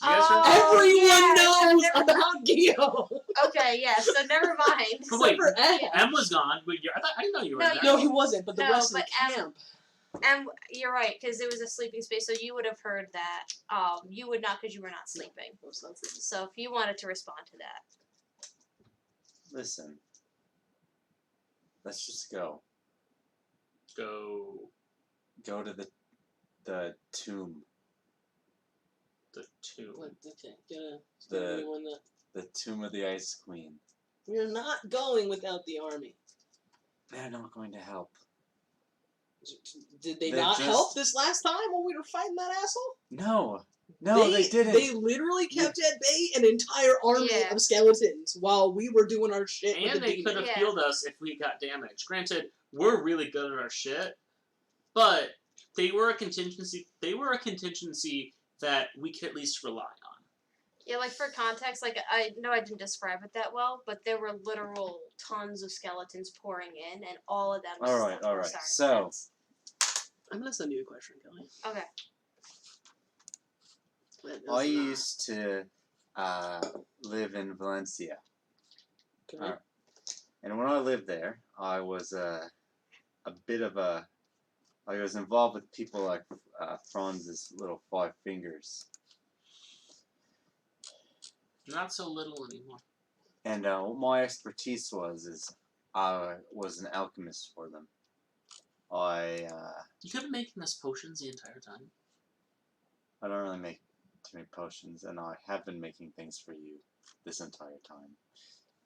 Speaker 2: You guys heard-
Speaker 3: Everyone
Speaker 1: yeah, so
Speaker 3: knows
Speaker 1: never-
Speaker 3: about Guillaume.
Speaker 1: Okay, yeah, so never mind.
Speaker 2: But wait,
Speaker 3: Except for Ed.
Speaker 2: M was gone. But I didn't know you were
Speaker 1: No,
Speaker 2: in there.
Speaker 3: No, he wasn't, but the
Speaker 1: No,
Speaker 3: rest of the
Speaker 1: but
Speaker 3: camp.
Speaker 1: And you're right, because it was a sleeping space, so you would have heard that. You would not, because you were not sleeping. So if you wanted to respond to that.
Speaker 4: Listen. Let's just go.
Speaker 2: Go
Speaker 4: Go to the tomb.
Speaker 2: the tomb.
Speaker 3: What? Okay,
Speaker 4: The-
Speaker 3: the...
Speaker 4: The tomb of the Ice Queen.
Speaker 3: We're not going without the army.
Speaker 4: They're not going to help.
Speaker 3: Did they
Speaker 4: They're
Speaker 3: not
Speaker 4: just-
Speaker 3: help this last time when we were fighting that asshole?
Speaker 4: No, they didn't.
Speaker 3: They literally kept at bay an entire army
Speaker 1: Yeah.
Speaker 3: of skeletons while we were doing our shit with
Speaker 2: And
Speaker 3: the
Speaker 2: they could
Speaker 3: demon.
Speaker 2: have
Speaker 1: Yeah.
Speaker 2: healed us if we got damaged. Granted, we're really good at our shit, but they were a contingency. They were a contingency that we could at least rely on.
Speaker 1: Yeah, like for context, like I know I didn't describe it that well, but there were literal tons of skeletons pouring in, and all of them.
Speaker 4: Alright,
Speaker 1: stuff were
Speaker 4: alright,
Speaker 1: starting
Speaker 4: so-
Speaker 1: defense.
Speaker 3: I'm gonna send you a question, Kelly.
Speaker 1: Okay.
Speaker 4: I used to live in Valencia.
Speaker 3: Okay.
Speaker 4: Alright. And when I lived there, I was a bit of a... I was involved with people like Franz's little 5 fingers.
Speaker 2: Not so little anymore.
Speaker 4: And what my expertise is I was an alchemist for them.
Speaker 2: You could have been making us potions the entire time.
Speaker 4: I don't really make too many potions, and I have been making things for you this entire time.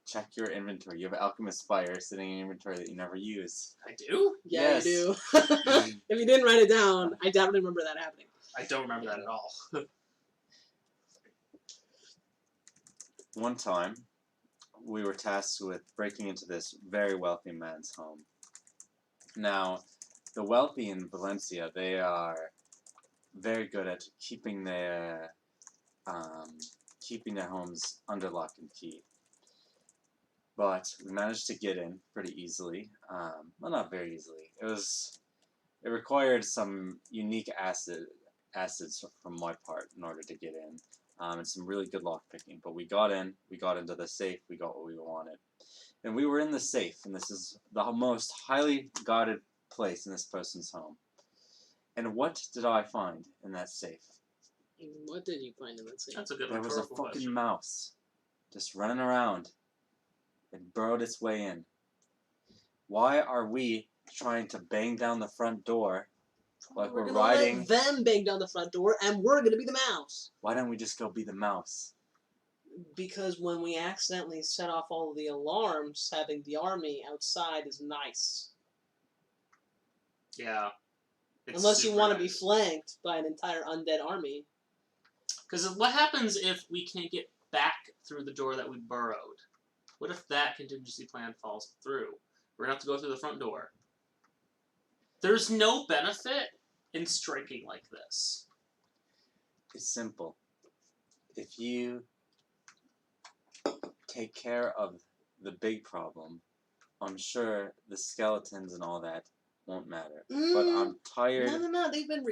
Speaker 4: Check your inventory. You have alchemist fire sitting in your inventory that you never use.
Speaker 2: I do?
Speaker 3: Yeah,
Speaker 4: Yes.
Speaker 3: you do. If you didn't write it down, I definitely remember that happening.
Speaker 2: I don't remember that at all.
Speaker 4: One time, we were tasked with breaking into this very wealthy man's home. Now, the wealthy in Valencia, they are very good at keeping their homes under lock and key. But we managed to get in pretty easily. Well, not very easily. It required some unique acids from my part in order to get in. and some really good lock picking. But we got in, we got into the safe, we got what we wanted. And we were in the safe, and this is the most highly guarded place in this person's home. And what did I find in that safe?
Speaker 3: What did you find in that safe?
Speaker 2: That's a good
Speaker 4: There was a
Speaker 2: rhetorical
Speaker 4: fucking
Speaker 2: question.
Speaker 4: mouse just running around. It burrowed its way in. Why are we trying to bang down the front door like we're
Speaker 3: gonna
Speaker 4: riding?
Speaker 3: let them bang down the front door, and we're gonna be the mouse.
Speaker 4: Why don't we just go be the mouse?
Speaker 3: Because when we accidentally set off all of the alarms, having the army outside is nice.
Speaker 2: Yeah. It's
Speaker 3: Unless you
Speaker 2: super
Speaker 3: want to be
Speaker 2: nice.
Speaker 3: flanked by an entire undead army.
Speaker 2: Because what happens if we can't get back through the door that we burrowed? What if that contingency plan falls through? We're going to have to go through the front door. There's no benefit in striking like this.
Speaker 4: It's simple. If you take care of the big problem, I'm sure the skeletons and all that won't matter. But I'm tired.
Speaker 3: No. They've been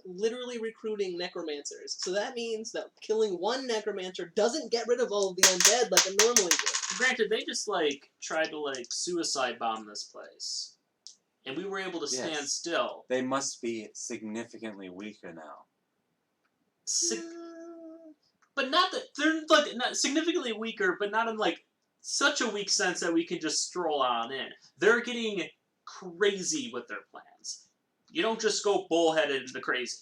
Speaker 3: literally recruiting necromancers. So that means that killing one necromancer doesn't get rid of all of the undead like it normally would.
Speaker 2: Granted, they just, tried to, suicide bomb this place. And we were able to stand still.
Speaker 4: They must be significantly weaker now.
Speaker 2: But not that they're not significantly weaker, but not in such a weak sense that we can just stroll on in. They're getting crazy with their plans. You don't just go bullheaded into crazy.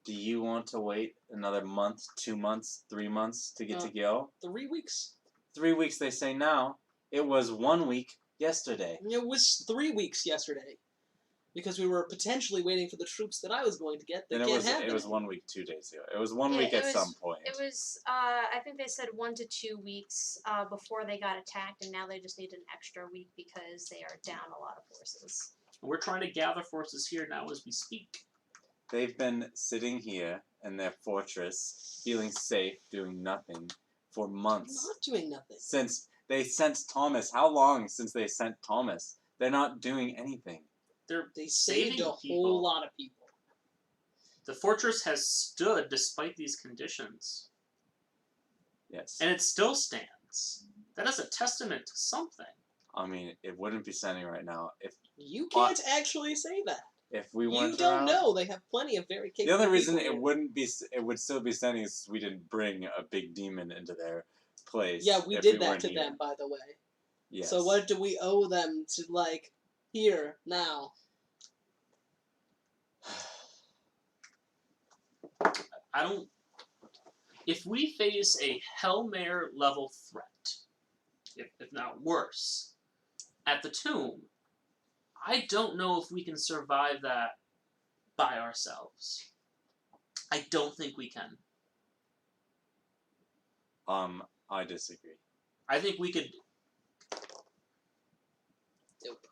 Speaker 4: Do you want to wait another month, 2 months, 3 months to get to go?
Speaker 3: 3 weeks.
Speaker 4: 3 weeks, they say now. It was 1 week yesterday.
Speaker 3: It was 3 weeks yesterday. Because we were potentially waiting for the troops that I was going to get.
Speaker 4: And it was 1 week, 2 days ago. It was 1 week at some point.
Speaker 1: It was, I think they said 1 to 2 weeks before they got attacked, and now they just need an extra week because they are down a lot of forces.
Speaker 2: We're trying to gather forces here now as we speak.
Speaker 4: They've been sitting here in their fortress, feeling safe, doing nothing for months.
Speaker 3: Not doing nothing.
Speaker 4: Since they sent Thomas. How long since they sent Thomas? They're not doing anything.
Speaker 3: They saved a
Speaker 2: people.
Speaker 3: whole lot of people.
Speaker 2: The fortress has stood despite these conditions.
Speaker 4: Yes.
Speaker 2: And it still stands. That is a testament to something.
Speaker 4: I mean, it wouldn't be standing right now if
Speaker 3: You can't actually say that.
Speaker 4: if we weren't
Speaker 3: You don't
Speaker 4: around.
Speaker 3: know. They have plenty of very capable
Speaker 4: The only reason
Speaker 3: people here.
Speaker 4: it would still be standing is we didn't bring a big demon into their place.
Speaker 3: Yeah, we
Speaker 4: if
Speaker 3: did
Speaker 4: we
Speaker 3: that
Speaker 4: weren't
Speaker 3: to
Speaker 4: here.
Speaker 3: them, by the way.
Speaker 4: Yes.
Speaker 3: So what do we owe them to, here, now?
Speaker 2: If we face a Hellmare level threat, if not worse, at the tomb, I don't know if we can survive that by ourselves. I don't think we can.
Speaker 4: I disagree.
Speaker 2: I think we could.
Speaker 3: Nope.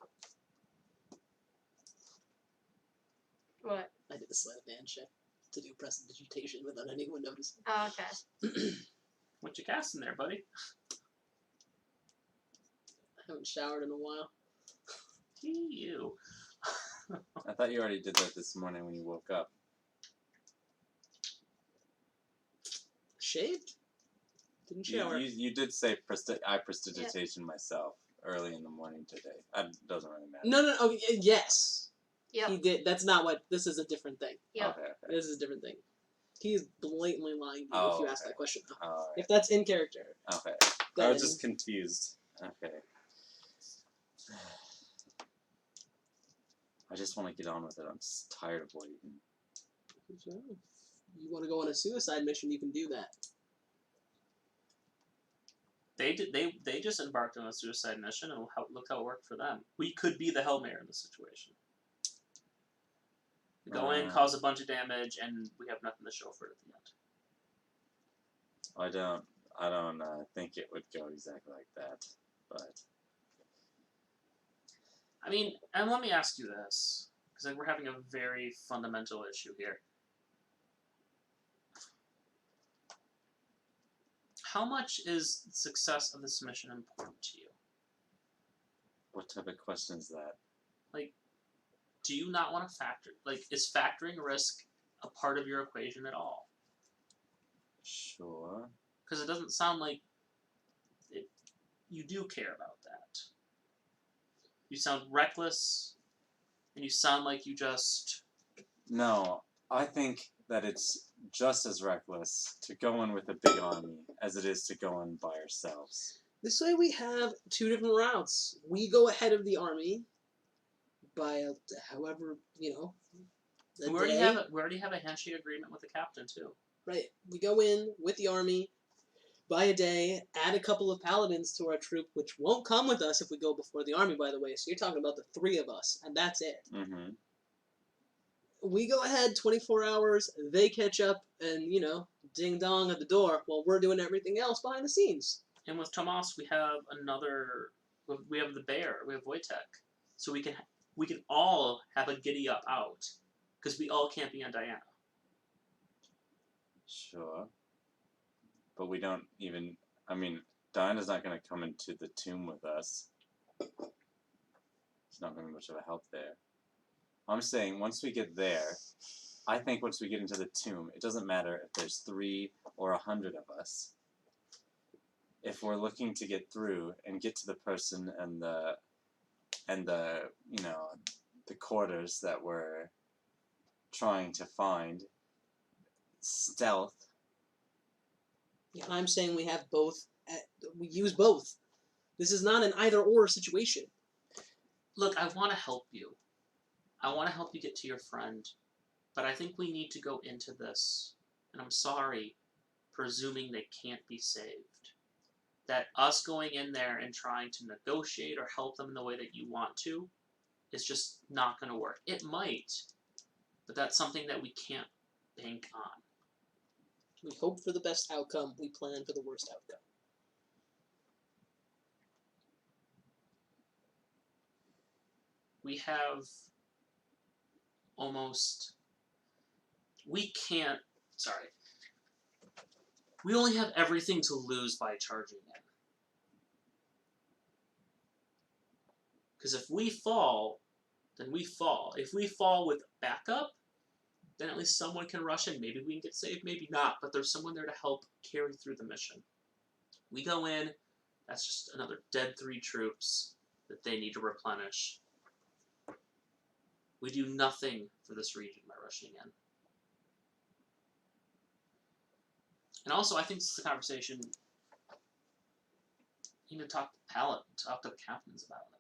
Speaker 1: What?
Speaker 3: I did a sleight of hand check to do prestidigitation without anyone noticing.
Speaker 1: Oh, okay.
Speaker 2: What you casting there, buddy?
Speaker 3: I haven't showered in a while.
Speaker 2: You.
Speaker 4: I thought you already did that this morning when you woke up.
Speaker 3: Shaved? Didn't shower.
Speaker 4: You did say prestidigitation myself early in the morning today. That doesn't really matter.
Speaker 3: No. Okay, yes.
Speaker 1: Yep.
Speaker 3: He did. That's not what. This is a different thing.
Speaker 1: Yep.
Speaker 4: Okay.
Speaker 3: This is a different thing. He is blatantly lying to you if you ask that question.
Speaker 4: Alright.
Speaker 3: If that's in character.
Speaker 4: Okay.
Speaker 3: Then
Speaker 4: I was just confused. Okay. I just want to get on with it. I'm just tired of waiting.
Speaker 3: You want to go on a suicide mission, you can do that.
Speaker 2: They just embarked on a suicide mission, and look how it worked for them. We could be the Hellmare in this situation. We go in, cause a bunch of damage, and we have nothing to show for it at the end.
Speaker 4: I don't think it would go exactly like that, but
Speaker 2: I mean, and let me ask you this, because we're having a very fundamental issue here. How much is the success of this mission important to you?
Speaker 4: what type of question is that?
Speaker 2: Do you not want to factor? Is factoring risk a part of your equation at all.
Speaker 4: Sure.
Speaker 2: Because it doesn't sound like you do care about that. You sound reckless, and you sound like you just...
Speaker 4: No, I think that it's just as reckless to go in with a big army as it is to go in by ourselves.
Speaker 3: This way we have two different routes. We go ahead of the army by however,
Speaker 2: We already have a handshake agreement with the captain, too.
Speaker 3: Right. We go in with the army by a day, add a couple of paladins to our troop, which won't come with us if we go before the army, by the way. So you're talking about the 3 of us, and that's it.
Speaker 4: Mm-hmm.
Speaker 3: We go ahead 24 hours, they catch up, and, ding dong at the door while we're doing everything else behind the scenes.
Speaker 2: And with Tomas, we have we have the bear, we have Wojtek. So we can all have a giddy up out, because we all can't be on Diana.
Speaker 4: Sure. But we don't even... I mean, Diana's not going to come into the tomb with us. It's not going to be much of a help there. I'm saying once we get there, I think once we get into the tomb, it doesn't matter if there's 3 or 100 of us. If we're looking to get through and get to the person and the quarters that we're trying to find, stealth.
Speaker 3: Yeah, I'm saying we have both. We use both. This is not an either-or situation.
Speaker 2: Look, I want to help you. I want to help you get to your friend. But I think we need to go into this, and I'm sorry, presuming they can't be saved. That us going in there and trying to negotiate or help them in the way that you want to is just not going to work. It might, but that's something that we can't bank on.
Speaker 3: We hope for the best outcome. We plan for the worst outcome.
Speaker 2: We have almost... We can't... Sorry. We only have everything to lose by charging in. Because if we fall, then we fall. If we fall with backup, then at least someone can rush in. Maybe we can get saved, maybe not, but there's someone there to help carry through the mission. We go in, that's just another dead 3 troops that they need to replenish. We do nothing for this region by rushing in. And also, I think this is a conversation you need to talk to the captains about, the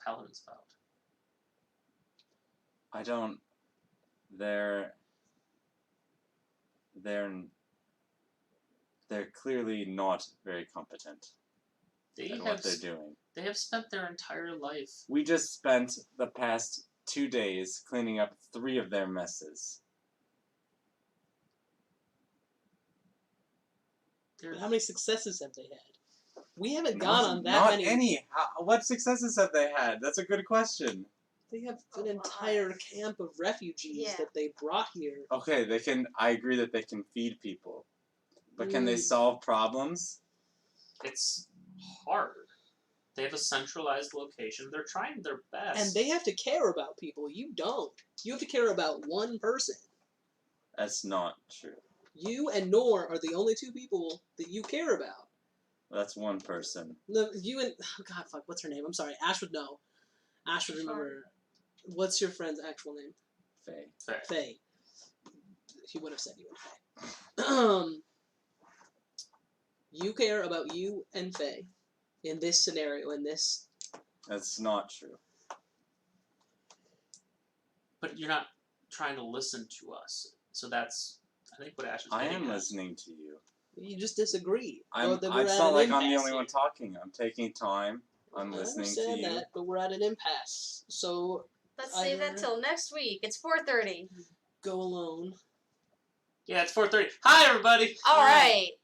Speaker 2: paladins about.
Speaker 4: I don't... They're clearly not very competent at what they're doing.
Speaker 2: They have spent their entire life...
Speaker 4: We just spent the past 2 days cleaning up 3 of their messes.
Speaker 3: How many successes have they had? We haven't gone on that many.
Speaker 4: Not any. What successes have they had? That's a good question.
Speaker 3: They have an entire camp of refugees that they brought here.
Speaker 4: Okay, they can. I agree that they can feed people, but can they solve problems?
Speaker 2: It's hard. They have a centralized location. They're trying their best.
Speaker 3: And they have to care about people. You don't. You have to care about one person.
Speaker 4: That's not true.
Speaker 3: You and Nor are the only 2 people that you care about.
Speaker 4: That's one person.
Speaker 3: No, you and... Oh, God, fuck. What's her name? I'm sorry. Ash would know. Ash would remember. What's your friend's actual name?
Speaker 4: Faye.
Speaker 3: Faye. He would have said you and Faye. You care about you and Faye in this scenario, in this...
Speaker 4: That's not true.
Speaker 2: But you're not trying to listen to us. So that's, I think, what Ash is getting
Speaker 4: I am
Speaker 2: at.
Speaker 4: listening to you.
Speaker 3: You just disagree.
Speaker 4: It's not like I'm the only one talking. I'm taking time. I'm listening to you.
Speaker 3: I understand that, but we're at an impasse. So...
Speaker 1: Let's save that till next week. It's 4:30.
Speaker 3: Go alone.
Speaker 2: Yeah, it's 4:30. Hi, everybody!
Speaker 1: Alright.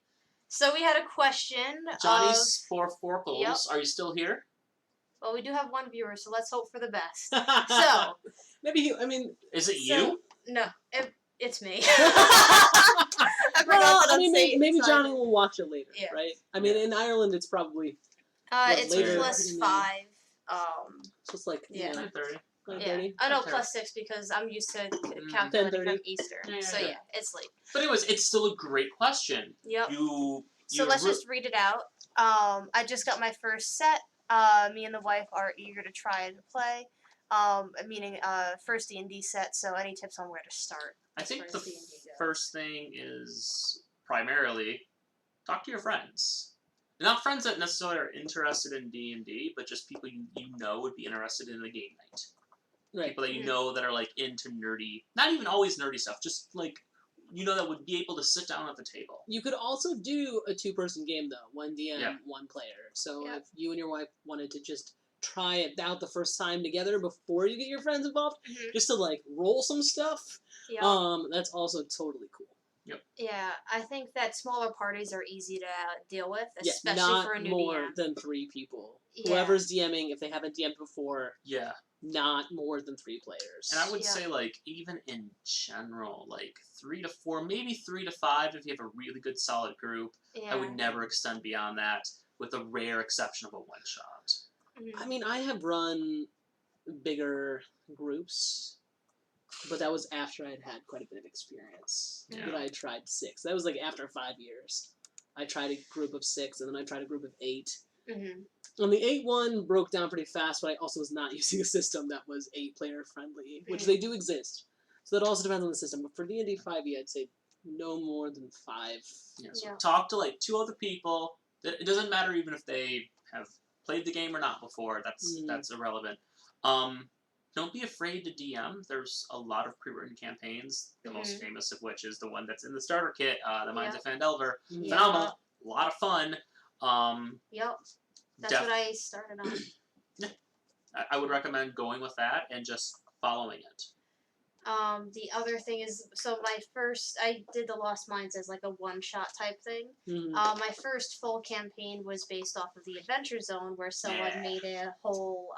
Speaker 1: So we had a question
Speaker 2: Johnny's 4 Forkles.
Speaker 1: Yep.
Speaker 2: Are you still here?
Speaker 1: Well, we do have one viewer, so let's hope for the best. So...
Speaker 3: Maybe
Speaker 2: Is it you?
Speaker 1: No, it's me.
Speaker 3: Maybe Johnny will watch it later, right? I mean, in Ireland, it's probably
Speaker 1: it's
Speaker 3: later
Speaker 1: +5.
Speaker 3: So it's like
Speaker 2: 9:30.
Speaker 3: 9:30?
Speaker 1: I know
Speaker 2: Okay.
Speaker 1: +6 because I'm used to calculating
Speaker 3: 10:30.
Speaker 1: from Eastern.
Speaker 2: Yeah,
Speaker 1: So
Speaker 2: yeah.
Speaker 1: it's late.
Speaker 2: But anyways, it's still a great question.
Speaker 1: Yep. So
Speaker 2: You
Speaker 1: let's just read it out. I just got my first set. Me and the wife are eager to try and play. Meaning first D&D set. So any tips on where to start?
Speaker 2: I think
Speaker 1: as
Speaker 2: the
Speaker 1: far as D&D goes?
Speaker 2: first thing is primarily talk to your friends. Not friends that necessarily are interested in D&D, but just people you know would be interested in a game night.
Speaker 3: Right.
Speaker 2: People that you know that are like into nerdy, not even always nerdy stuff, just like that would be able to sit down at the table.
Speaker 3: You could also do a 2-person game though, 1 DM,
Speaker 2: Yeah.
Speaker 3: 1 player. So
Speaker 1: Yeah.
Speaker 3: if you and your wife wanted to just try it out the first time together before you get your friends involved, just to like roll some stuff, that's also totally cool.
Speaker 1: Yeah, I think that smaller parties are easy to deal with,
Speaker 3: Yeah,
Speaker 1: especially
Speaker 3: not
Speaker 1: for a new
Speaker 3: more
Speaker 1: DM.
Speaker 3: than 3 people.
Speaker 1: Yeah.
Speaker 3: Whoever's DMing, if they haven't DM'd before,
Speaker 2: Yeah.
Speaker 3: not more than 3 players.
Speaker 2: And I would say, like, even in general, like 3 to 4, maybe 3 to 5 if you have a really good solid group.
Speaker 1: Yeah.
Speaker 2: I would never extend beyond that, with a rare exception of a one shot.
Speaker 3: I mean, I have run bigger groups, but that was after I had quite a bit of experience.
Speaker 2: Yeah.
Speaker 3: But I tried 6. That was like after 5 years. I tried a group of 6, and then I tried a group of 8. And the 8 one broke down pretty fast, but I also was not using a system that was 8-player friendly, which they do exist. So that also depends on the system. But for D&D 5e, I'd say no more than 5.
Speaker 2: Yeah, so talk to like 2 other people. It doesn't matter even if they have played the game or not before. That's irrelevant. Don't be afraid to DM. There's a lot of pre-written campaigns. The most famous of which is the one that's in the starter kit, The Minds of Fandelver. Phenomenal, a lot of fun.
Speaker 1: That's what I started on.
Speaker 2: Yeah, I would recommend going with that and just following it.
Speaker 1: The other thing is, so I did the Lost Mines as like a one-shot type thing. My first full campaign was based off of the Adventure Zone, where someone made a whole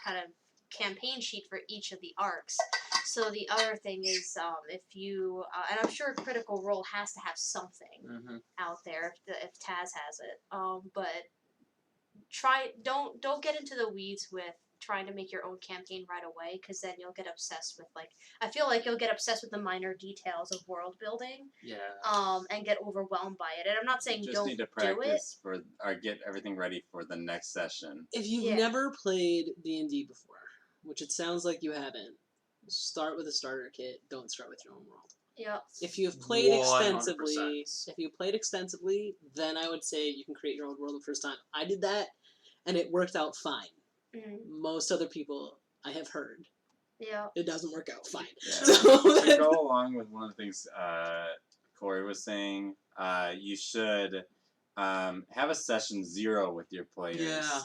Speaker 1: kind of campaign sheet for each of the arcs. So the other thing is, if you, and I'm sure Critical Role has to have something out there if Taz has it, but don't get into the weeds with trying to make your own campaign right away, because then you'll get obsessed with I feel like you'll get obsessed with the minor details of world building. And get overwhelmed by it. And I'm not saying
Speaker 4: you just
Speaker 1: don't
Speaker 4: need to practice or get everything ready for the next session.
Speaker 3: If you've never played D&D before, which it sounds like you haven't, start with a starter kit. Don't start with your own world.
Speaker 1: Yeah.
Speaker 3: If you've played
Speaker 2: 100%.
Speaker 3: extensively, then I would say you can create your own world the first time. I did that, and it worked out fine. Most other people I have heard, it doesn't work out fine.
Speaker 4: Yeah. So to go along with one of the things Corey was saying, you should have a session 0 with your players.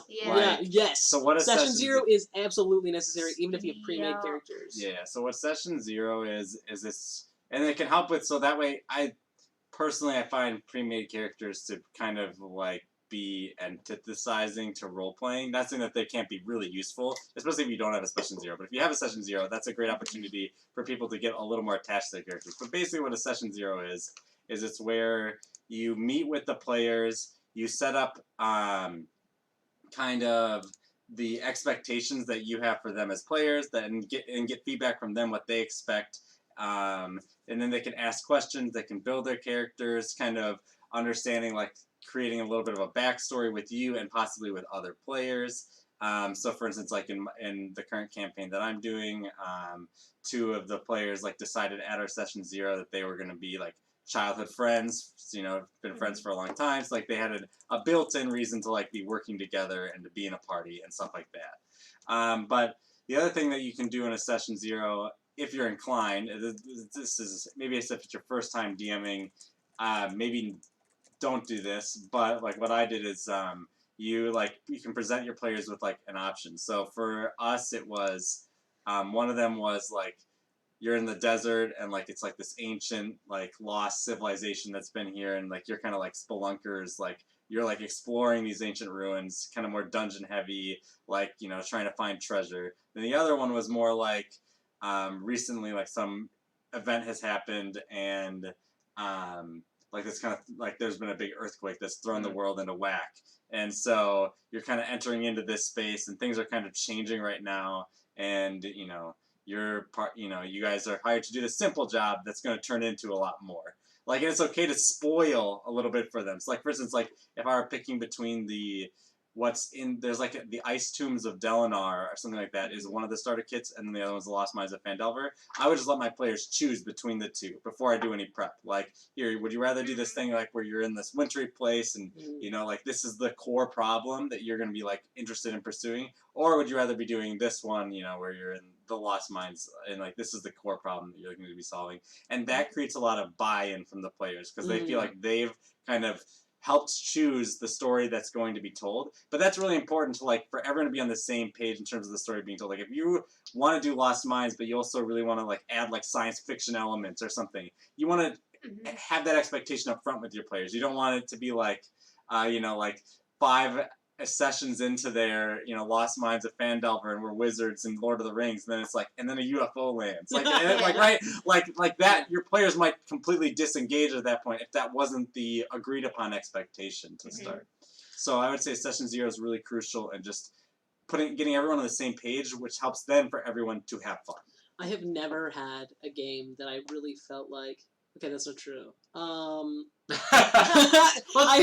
Speaker 3: Yes.
Speaker 4: So what a
Speaker 3: session 0 is absolutely necessary, even if you have pre-made characters.
Speaker 4: Yeah. So what session 0 is this, and it can help with. So that way, I find pre-made characters to kind of like be antithesis to role playing. Not saying that they can't be really useful, especially if you don't have a session 0. But if you have a session 0, that's a great opportunity for people to get a little more attached to their characters. But basically, what a session 0 is it's where you meet with the players, you set up kind of the expectations that you have for them as players, and get feedback from them what they expect, and then they can ask questions, they can build their characters, kind of understanding, like creating a little bit of a backstory with you and possibly with other players. So for instance, like in the current campaign that I'm doing, 2 of the players like decided at our session 0 that they were going to be like childhood friends, been friends for a long time. So like they had a built-in reason to like be working together and to be in a party and stuff like that. But the other thing that you can do in a session 0, if you're inclined, this is maybe if it's your first time DMing, maybe don't do this. But like what I did is you can present your players with like an option. So for us, it was one of them was like, you're in the desert and like it's like this ancient like lost civilization that's been here, and like you're kind of like spelunkers, like you're like exploring these ancient ruins, kind of more dungeon heavy, like trying to find treasure. Then the other one was more like recently like some event has happened, and like this kind of like there's been a big earthquake that's thrown the world into whack, and so you're kind of entering into this space and things are kind of changing right now. and you guys are hired to do the simple job that's going to turn into a lot more. Like, and it's okay to spoil a little bit for them. So, like, for instance, like if I were picking between there's like the Ice Tombs of Delinar or something like that is one of the starter kits, and then the other one's the Lost Mines of Phandelver. I would just let my players choose between the two before I do any prep. Like, here, would you rather do this thing like where you're in this wintry place and like this is the core problem that you're going to be like interested in pursuing, or would you rather be doing this one, where you're in the Lost Mines and like this is the core problem that you're going to be solving, and that creates a lot of buy-in from the players because they feel like they've kind of helped choose the story that's going to be told. But that's really important to like for everyone to be on the same page in terms of the story being told. Like if you want to do Lost Mines, but you also really want to like add like science fiction elements or something, you want to have that expectation up front with your players. You don't want it to be like, like 5 sessions into their Lost Mines of Phandelver and we're wizards in Lord of the Rings, and then it's like, and then a UFO lands, like right, like that. Your players might completely disengage at that point if that wasn't the agreed upon expectation to start. So I would say session 0 is really crucial, and just getting everyone on the same page, which helps then for everyone to have fun.
Speaker 3: I have never had a game that I really felt like. Okay, that's not true.
Speaker 2: Let's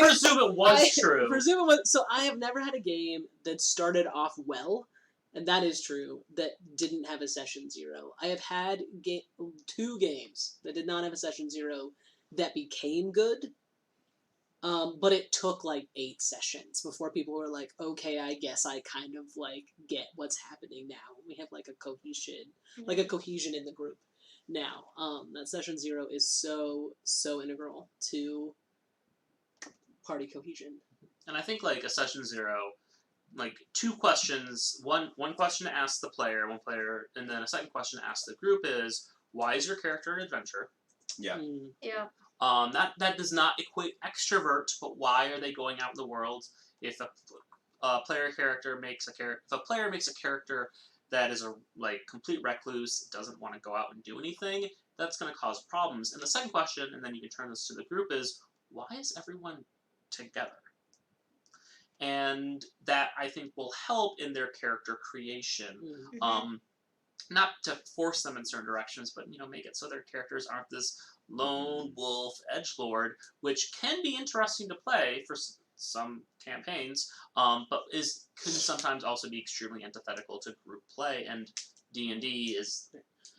Speaker 2: presume it was true.
Speaker 3: Presume it was. So I have never had a game that started off well, and that is true, that didn't have a session 0. I have had 2 games that did not have a session 0 that became good, but it took like 8 sessions before people were like, okay, I guess I kind of like get what's happening now. We have like a cohesion in the group. Now, that session 0 is so integral to party cohesion.
Speaker 2: And I think like a session 0, like 2 questions, one question to ask the player, and then a second question to ask the group is, why is your character an adventurer?
Speaker 4: Yeah.
Speaker 1: Yeah.
Speaker 2: That does not equate extrovert, but why are they going out in the world? If a player makes a character that is a like complete recluse, doesn't want to go out and do anything, that's going to cause problems. And the second question, and then you can turn this to the group, is why is everyone together? And that I think will help in their character creation. Not to force them in certain directions, but make it so their characters aren't this lone wolf edgelord, which can be interesting to play for some campaigns, but can sometimes also be extremely antithetical to group play, and D&D is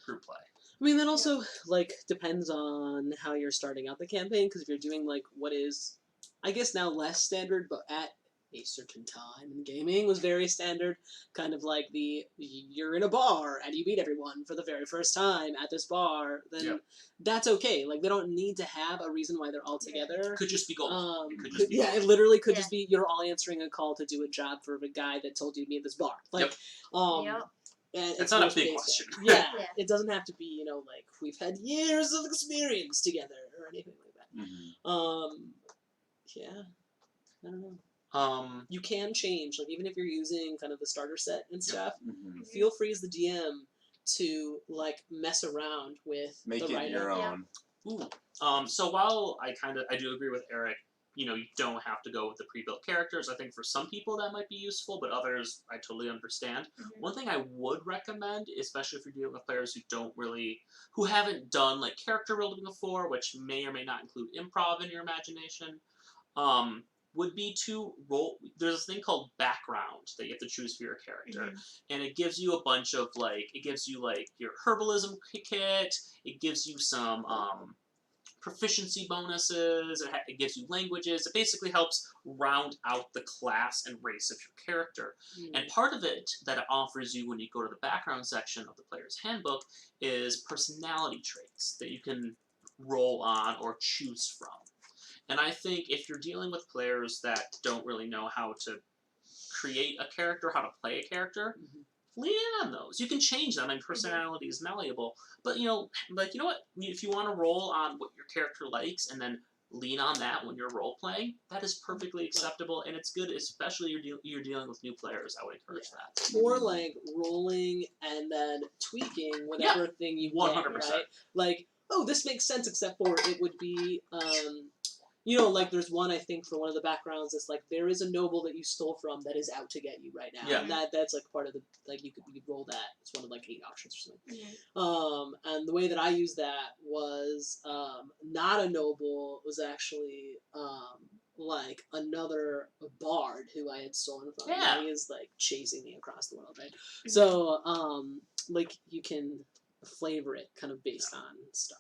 Speaker 2: group play.
Speaker 3: I mean, that also like depends on how you're starting out the campaign, because if you're doing like what is, I guess now less standard, but at a certain time in gaming was very standard, kind of like you're in a bar and you meet everyone for the very first time at this bar, then that's okay. Like they don't need to have a reason why they're all together.
Speaker 2: Could just be gold.
Speaker 3: It literally could just be you're all answering a call to do a job for a guy that told you to meet at this bar. Like, and
Speaker 2: it's not a big question.
Speaker 3: It doesn't have to be like we've had years of experience together or anything like that. I don't know. You can change, like even if you're using kind of the starter set and stuff, feel free as the GM to like mess around with
Speaker 4: make
Speaker 3: the
Speaker 4: it
Speaker 3: writer.
Speaker 4: your own.
Speaker 2: So while I do agree with Eric, you don't have to go with the pre-built characters. I think for some people that might be useful, but others I totally understand. One thing I would recommend, especially if you're dealing with players who haven't done like character building before, which may or may not include improv in your imagination, would be to roll. There's this thing called background that you have to choose for your character, and it gives you a bunch of your herbalism kit. It gives you some proficiency bonuses. It gives you languages. It basically helps round out the class and race of your character. And part of it that it offers you when you go to the background section of the player's handbook is personality traits that you can roll on or choose from. And I think if you're dealing with players that don't really know how to create a character, how to play a character, lean in on those. You can change them, and personality is malleable. But, what? If you want to roll on what your character likes and then lean on that when you're role-playing, that is perfectly acceptable, and it's good, especially you're dealing with new players. I would encourage that.
Speaker 3: Or, like, rolling and then tweaking whatever thing you
Speaker 2: 100%.
Speaker 3: get, right? Like, oh, this makes sense, except for it would be, you know, like there's one I think for one of the backgrounds that's like there is a noble that you stole from that is out to get you right now.
Speaker 2: Yeah.
Speaker 3: And that's like part of the like you could roll that. It's one of like 8 options or something.
Speaker 1: Mm-hmm.
Speaker 3: And the way that I used that was not a noble, was actually like another bard who I had stolen from.
Speaker 2: Yeah.
Speaker 3: And he is like chasing me across the world, right?
Speaker 1: Mm-hmm.
Speaker 3: So like you can flavor it kind of based on stuff.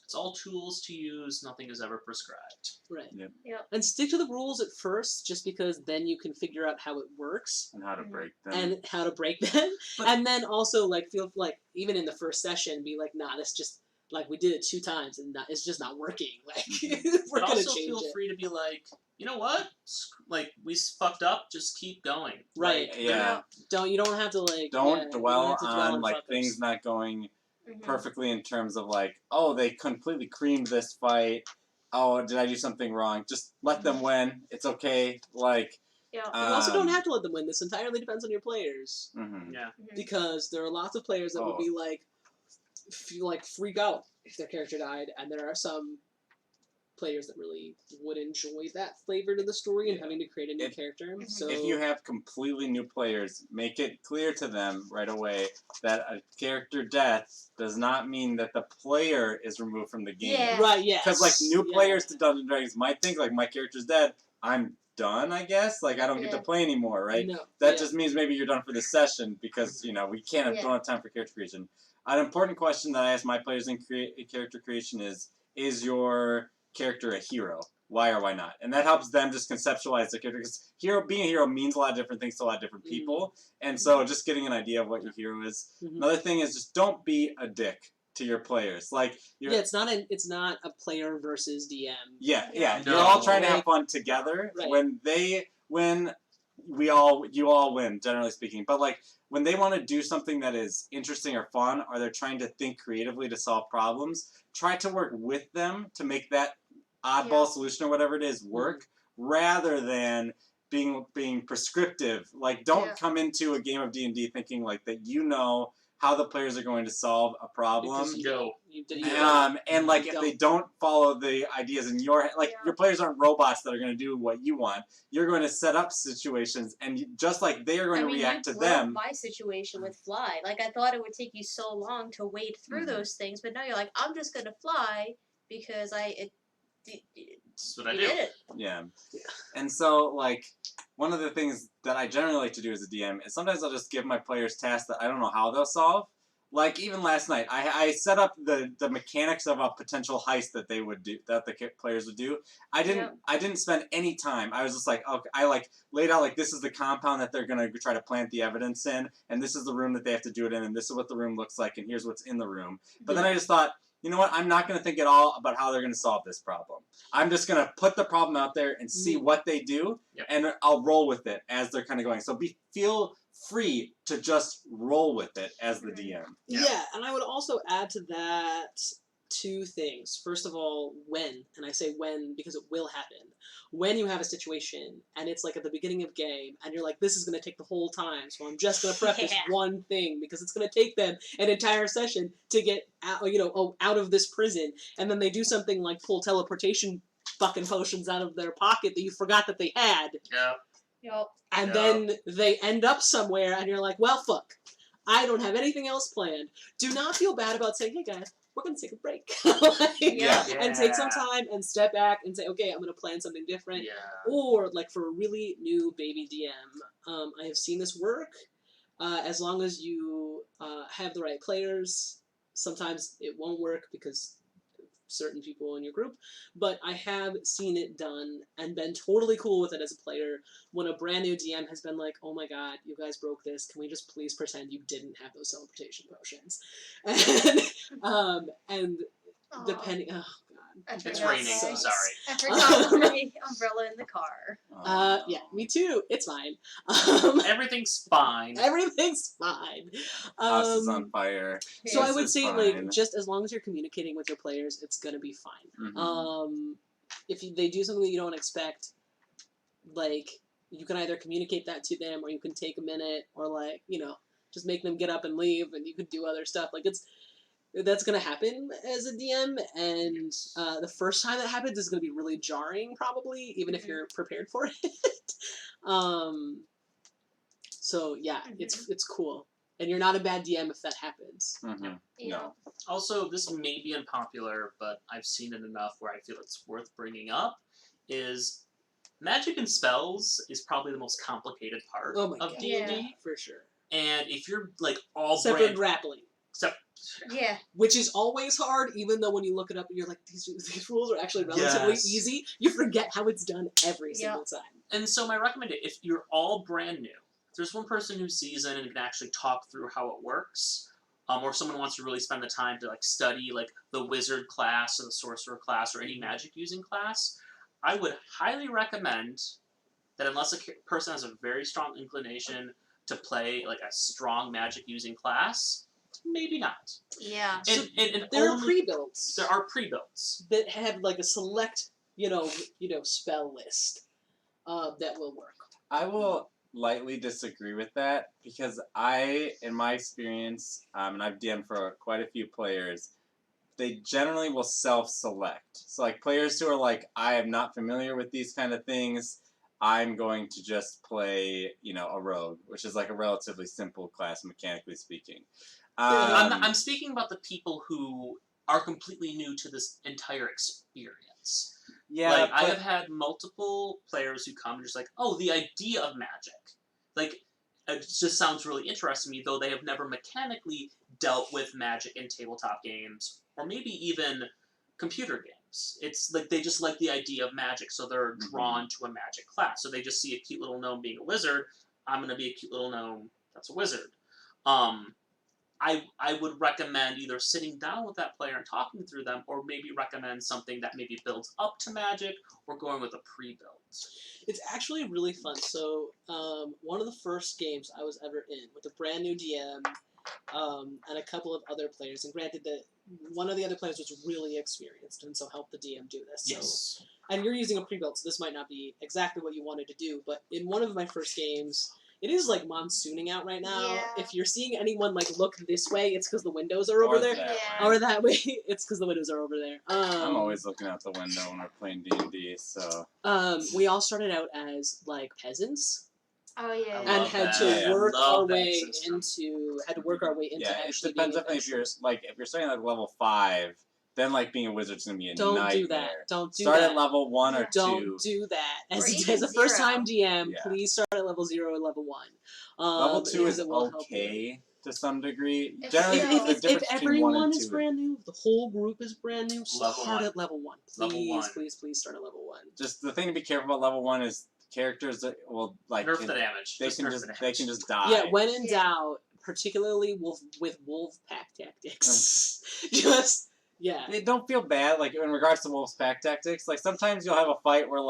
Speaker 2: It's all tools to use. Nothing is ever prescribed.
Speaker 3: Right.
Speaker 4: Yep.
Speaker 1: Yep.
Speaker 3: And stick to the rules at first, just because then you can figure out how it works
Speaker 4: And how to break them.
Speaker 3: and how to break them.
Speaker 2: But-
Speaker 3: And then also like feel like even in the first session, be like, nah, this just like we did it 2 times and it's just not working. Like we're
Speaker 2: But
Speaker 3: gonna
Speaker 2: also
Speaker 3: change
Speaker 2: feel
Speaker 3: it.
Speaker 2: free to be like, you know what? Like we fucked up. Just keep going.
Speaker 3: Right.
Speaker 2: Like,
Speaker 4: Yeah.
Speaker 3: You don't have to like
Speaker 4: Don't
Speaker 3: yeah, you
Speaker 4: dwell
Speaker 3: have to
Speaker 4: on
Speaker 3: and
Speaker 4: like
Speaker 3: fuck
Speaker 4: things
Speaker 3: ups.
Speaker 4: not going
Speaker 1: Mm-hmm.
Speaker 4: perfectly in terms of like, oh, they completely creamed this fight. Oh, did I do something wrong? Just let them win. It's okay. Like,
Speaker 1: Yeah.
Speaker 3: You also don't have to let them win. This entirely depends on your players.
Speaker 4: Mm-hmm.
Speaker 2: Yeah.
Speaker 1: Mm-hmm.
Speaker 3: Because there are lots of players that would be like, freak out if their character died, and there are some players that really would enjoy that flavor to the story and having to create a new character. So
Speaker 4: If you have completely new players, make it clear to them right away that a character death does not mean that the player is removed from the game.
Speaker 1: Yeah.
Speaker 3: right, yes,
Speaker 4: Because like new players to Dungeons and Dragons might think like my character's dead, I'm done, I guess. Like I don't get to play anymore, right?
Speaker 3: No,
Speaker 4: That just means maybe you're done for this session because we can't have
Speaker 1: Yeah.
Speaker 4: don't have time for character creation. An important question that I ask my players in character creation is your character a hero? Why or why not? And that helps them just conceptualize the character, because being a hero means a lot of different things to a lot of different people, and so just getting an idea of what your hero is. Another thing is just don't be a dick to your players. Like
Speaker 3: it's not a player versus DM.
Speaker 4: Yeah.
Speaker 2: No.
Speaker 4: You're all trying to have fun together.
Speaker 3: Right.
Speaker 4: When they win, you all win, generally speaking. But like when they want to do something that is interesting or fun, or they're trying to think creatively to solve problems, try to work with them to make that oddball solution or whatever it is work, rather than being prescriptive. Like don't come into a game of D&D thinking like that you know how the players are going to solve a problem. And like if they don't follow the ideas in your head, like your players aren't robots that are going to do what you want. You're going to set up situations, and just like they are going to react to them.
Speaker 1: My situation with fly, like I thought it would take you so long to wade through those things, but now you're like, I'm just gonna fly because
Speaker 2: That's what I do.
Speaker 1: did it.
Speaker 4: Yeah. And so, like, one of the things that I generally like to do as a DM is sometimes I'll just give my players tasks that I don't know how they'll solve. Like, even last night, I set up the mechanics of a potential heist that they would do, that the players would do. I didn't spend any time. I was just like, okay, I like laid out like this is the compound that they're gonna try to plant the evidence in, and this is the room that they have to do it in, and this is what the room looks like, and here's what's in the room. But then I just thought, you know what? I'm not going to think at all about how they're going to solve this problem. I'm just going to put the problem out there and see what they do, and I'll roll with it as they're kind of going. So feel free to just roll with it as the DM.
Speaker 3: Yeah, and I would also add to that 2 things. First of all, when, and I say when because it will happen. When you have a situation and it's like at the beginning of game and you're like, this is going to take the whole time, so I'm just going to prep this one thing because it's going to take them an entire session to get out of this prison, and then they do something like pull teleportation fucking potions out of their pocket that you forgot that they had.
Speaker 1: Yep.
Speaker 3: And then they end up somewhere and you're like, well, fuck. I don't have anything else planned. Do not feel bad about saying, hey guys, we're going to take a break. And take some time and step back and say, okay, I'm going to plan something different. Or, like, for a really new baby DM, I have seen this work. As long as you have the right players, sometimes it won't work because certain people in your group, but I have seen it done and been totally cool with it as a player when a brand new DM has been like, oh my god, you guys broke this, can we just please pretend you didn't have those teleportation potions? And depending, oh god,
Speaker 2: It's raining, I'm sorry.
Speaker 1: I forgot my umbrella in the car.
Speaker 3: Yeah, me too, it's fine.
Speaker 2: Everything's fine.
Speaker 3: Everything's fine.
Speaker 4: House is on fire.
Speaker 3: So I
Speaker 4: This
Speaker 3: would
Speaker 4: is
Speaker 3: say,
Speaker 4: fine.
Speaker 3: like, just as long as you're communicating with your players, it's gonna be fine. If they do something that you don't expect, like, you can either communicate that to them, or you can take a minute, or, like, just make them get up and leave, and you could do other stuff. Like, that's going to happen as a DM, and the first time that happens is going to be really jarring, probably, even if you're prepared for it. So yeah, it's cool, and you're not a bad DM if that happens.
Speaker 4: Mm-hmm.
Speaker 1: Yeah.
Speaker 4: No.
Speaker 2: Also, this may be unpopular, but I've seen it enough where I feel it's worth bringing up, is magic and spells is probably the most complicated part
Speaker 3: Oh my
Speaker 2: of
Speaker 3: god,
Speaker 2: D&D.
Speaker 1: Yeah.
Speaker 3: for sure.
Speaker 2: And if you're like all
Speaker 3: Separate grappling.
Speaker 1: Yeah.
Speaker 3: Which is always hard, even though when you look it up and you're like, these rules are actually relatively easy, you forget how it's done every single time.
Speaker 2: And so my recommendation, if you're all brand new, if there's one person who's seasoned and can actually talk through how it works, or someone wants to really spend the time to like study like the wizard class or the sorcerer class or any magic using class, I would highly recommend that unless a person has a very strong inclination to play like a strong magic using class, maybe not.
Speaker 1: Yeah.
Speaker 2: And
Speaker 3: There are
Speaker 2: only,
Speaker 3: pre-builds.
Speaker 2: There are pre-builds
Speaker 3: that have like a select, spell list that will work.
Speaker 4: I will lightly disagree with that because in my experience, and I've DM'd for quite a few players, they generally will self-select. So like players who are like, I am not familiar with these kind of things, I'm going to just play, a rogue, which is like a relatively simple class mechanically speaking.
Speaker 2: I'm speaking about the people who are completely new to this entire experience.
Speaker 4: Yeah,
Speaker 2: like I have had multiple players who come and just like, oh, the idea of magic, like it just sounds really interesting to me, though they have never mechanically dealt with magic in tabletop games or maybe even computer games. It's like they just like the idea of magic, so they're drawn to a magic class. So they just see a cute little gnome being a wizard. I'm gonna be a cute little gnome that's a wizard. I would recommend either sitting down with that player and talking through them, or maybe recommend something that maybe builds up to magic, or going with a pre-build.
Speaker 3: It's actually really fun. So one of the first games I was ever in with a brand new DM and a couple of other players, and granted that one of the other players was really experienced, and so helped the DM do this.
Speaker 2: Yes.
Speaker 3: So, and you're using a pre-build, so this might not be exactly what you wanted to do, but in one of my first games, it is like monsooning out right now.
Speaker 1: Yeah.
Speaker 3: If you're seeing anyone like look this way, it's because the windows are over there. Or that way, it's because the windows are over there.
Speaker 4: I'm always looking out the window when we're playing D&D, so...
Speaker 3: we all started out as, like, peasants.
Speaker 1: Oh, yeah.
Speaker 3: And had to work our way into...
Speaker 4: Yeah, it depends if you're starting at level 5... Then, being a wizard's gonna be a nightmare.
Speaker 3: Don't do that. Don't do
Speaker 4: start
Speaker 3: that.
Speaker 4: Start at level 1 or 2.
Speaker 3: Don't do that. As a first-time DM,
Speaker 4: Yeah.
Speaker 3: please start at level 0 or level 1.
Speaker 4: Level 2 is okay to some degree.
Speaker 3: If everyone is brand new, the whole group is brand new, start at level 1. Please start at level 1.
Speaker 4: Just the thing to be careful about level 1 is characters that will,
Speaker 2: nerf the damage.
Speaker 4: They can just die.
Speaker 3: Yeah, when in doubt, particularly with wolf pack tactics, just... Yeah.
Speaker 4: They don't feel bad, in regards to Wolf's Pack tactics. Sometimes you'll have a fight where,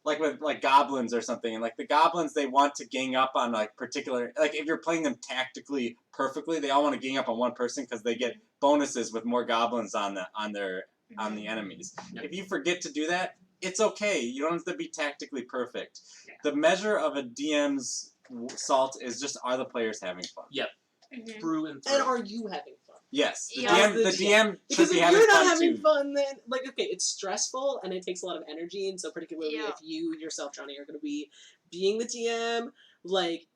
Speaker 4: with goblins or something, and, the goblins, they want to gang up on, particular... if you're playing them tactically perfectly, they all want to gang up on one person because they get bonuses with more goblins on the enemies.
Speaker 2: Yep.
Speaker 4: If you forget to do that, it's okay. You don't have to be tactically perfect. Yeah. The measure of a DM's salt is just, are the players having fun?
Speaker 2: Yep. Through and through.
Speaker 3: And are you having fun?
Speaker 4: Yes, the
Speaker 1: Yeah.
Speaker 4: DM
Speaker 3: because
Speaker 4: should be
Speaker 3: if
Speaker 4: having
Speaker 3: you're not
Speaker 4: fun
Speaker 3: having
Speaker 4: too.
Speaker 3: fun, then it's stressful and it takes a lot of energy, and so particularly
Speaker 1: Yeah.
Speaker 3: if you yourself, Johnny, are going to be being the DM,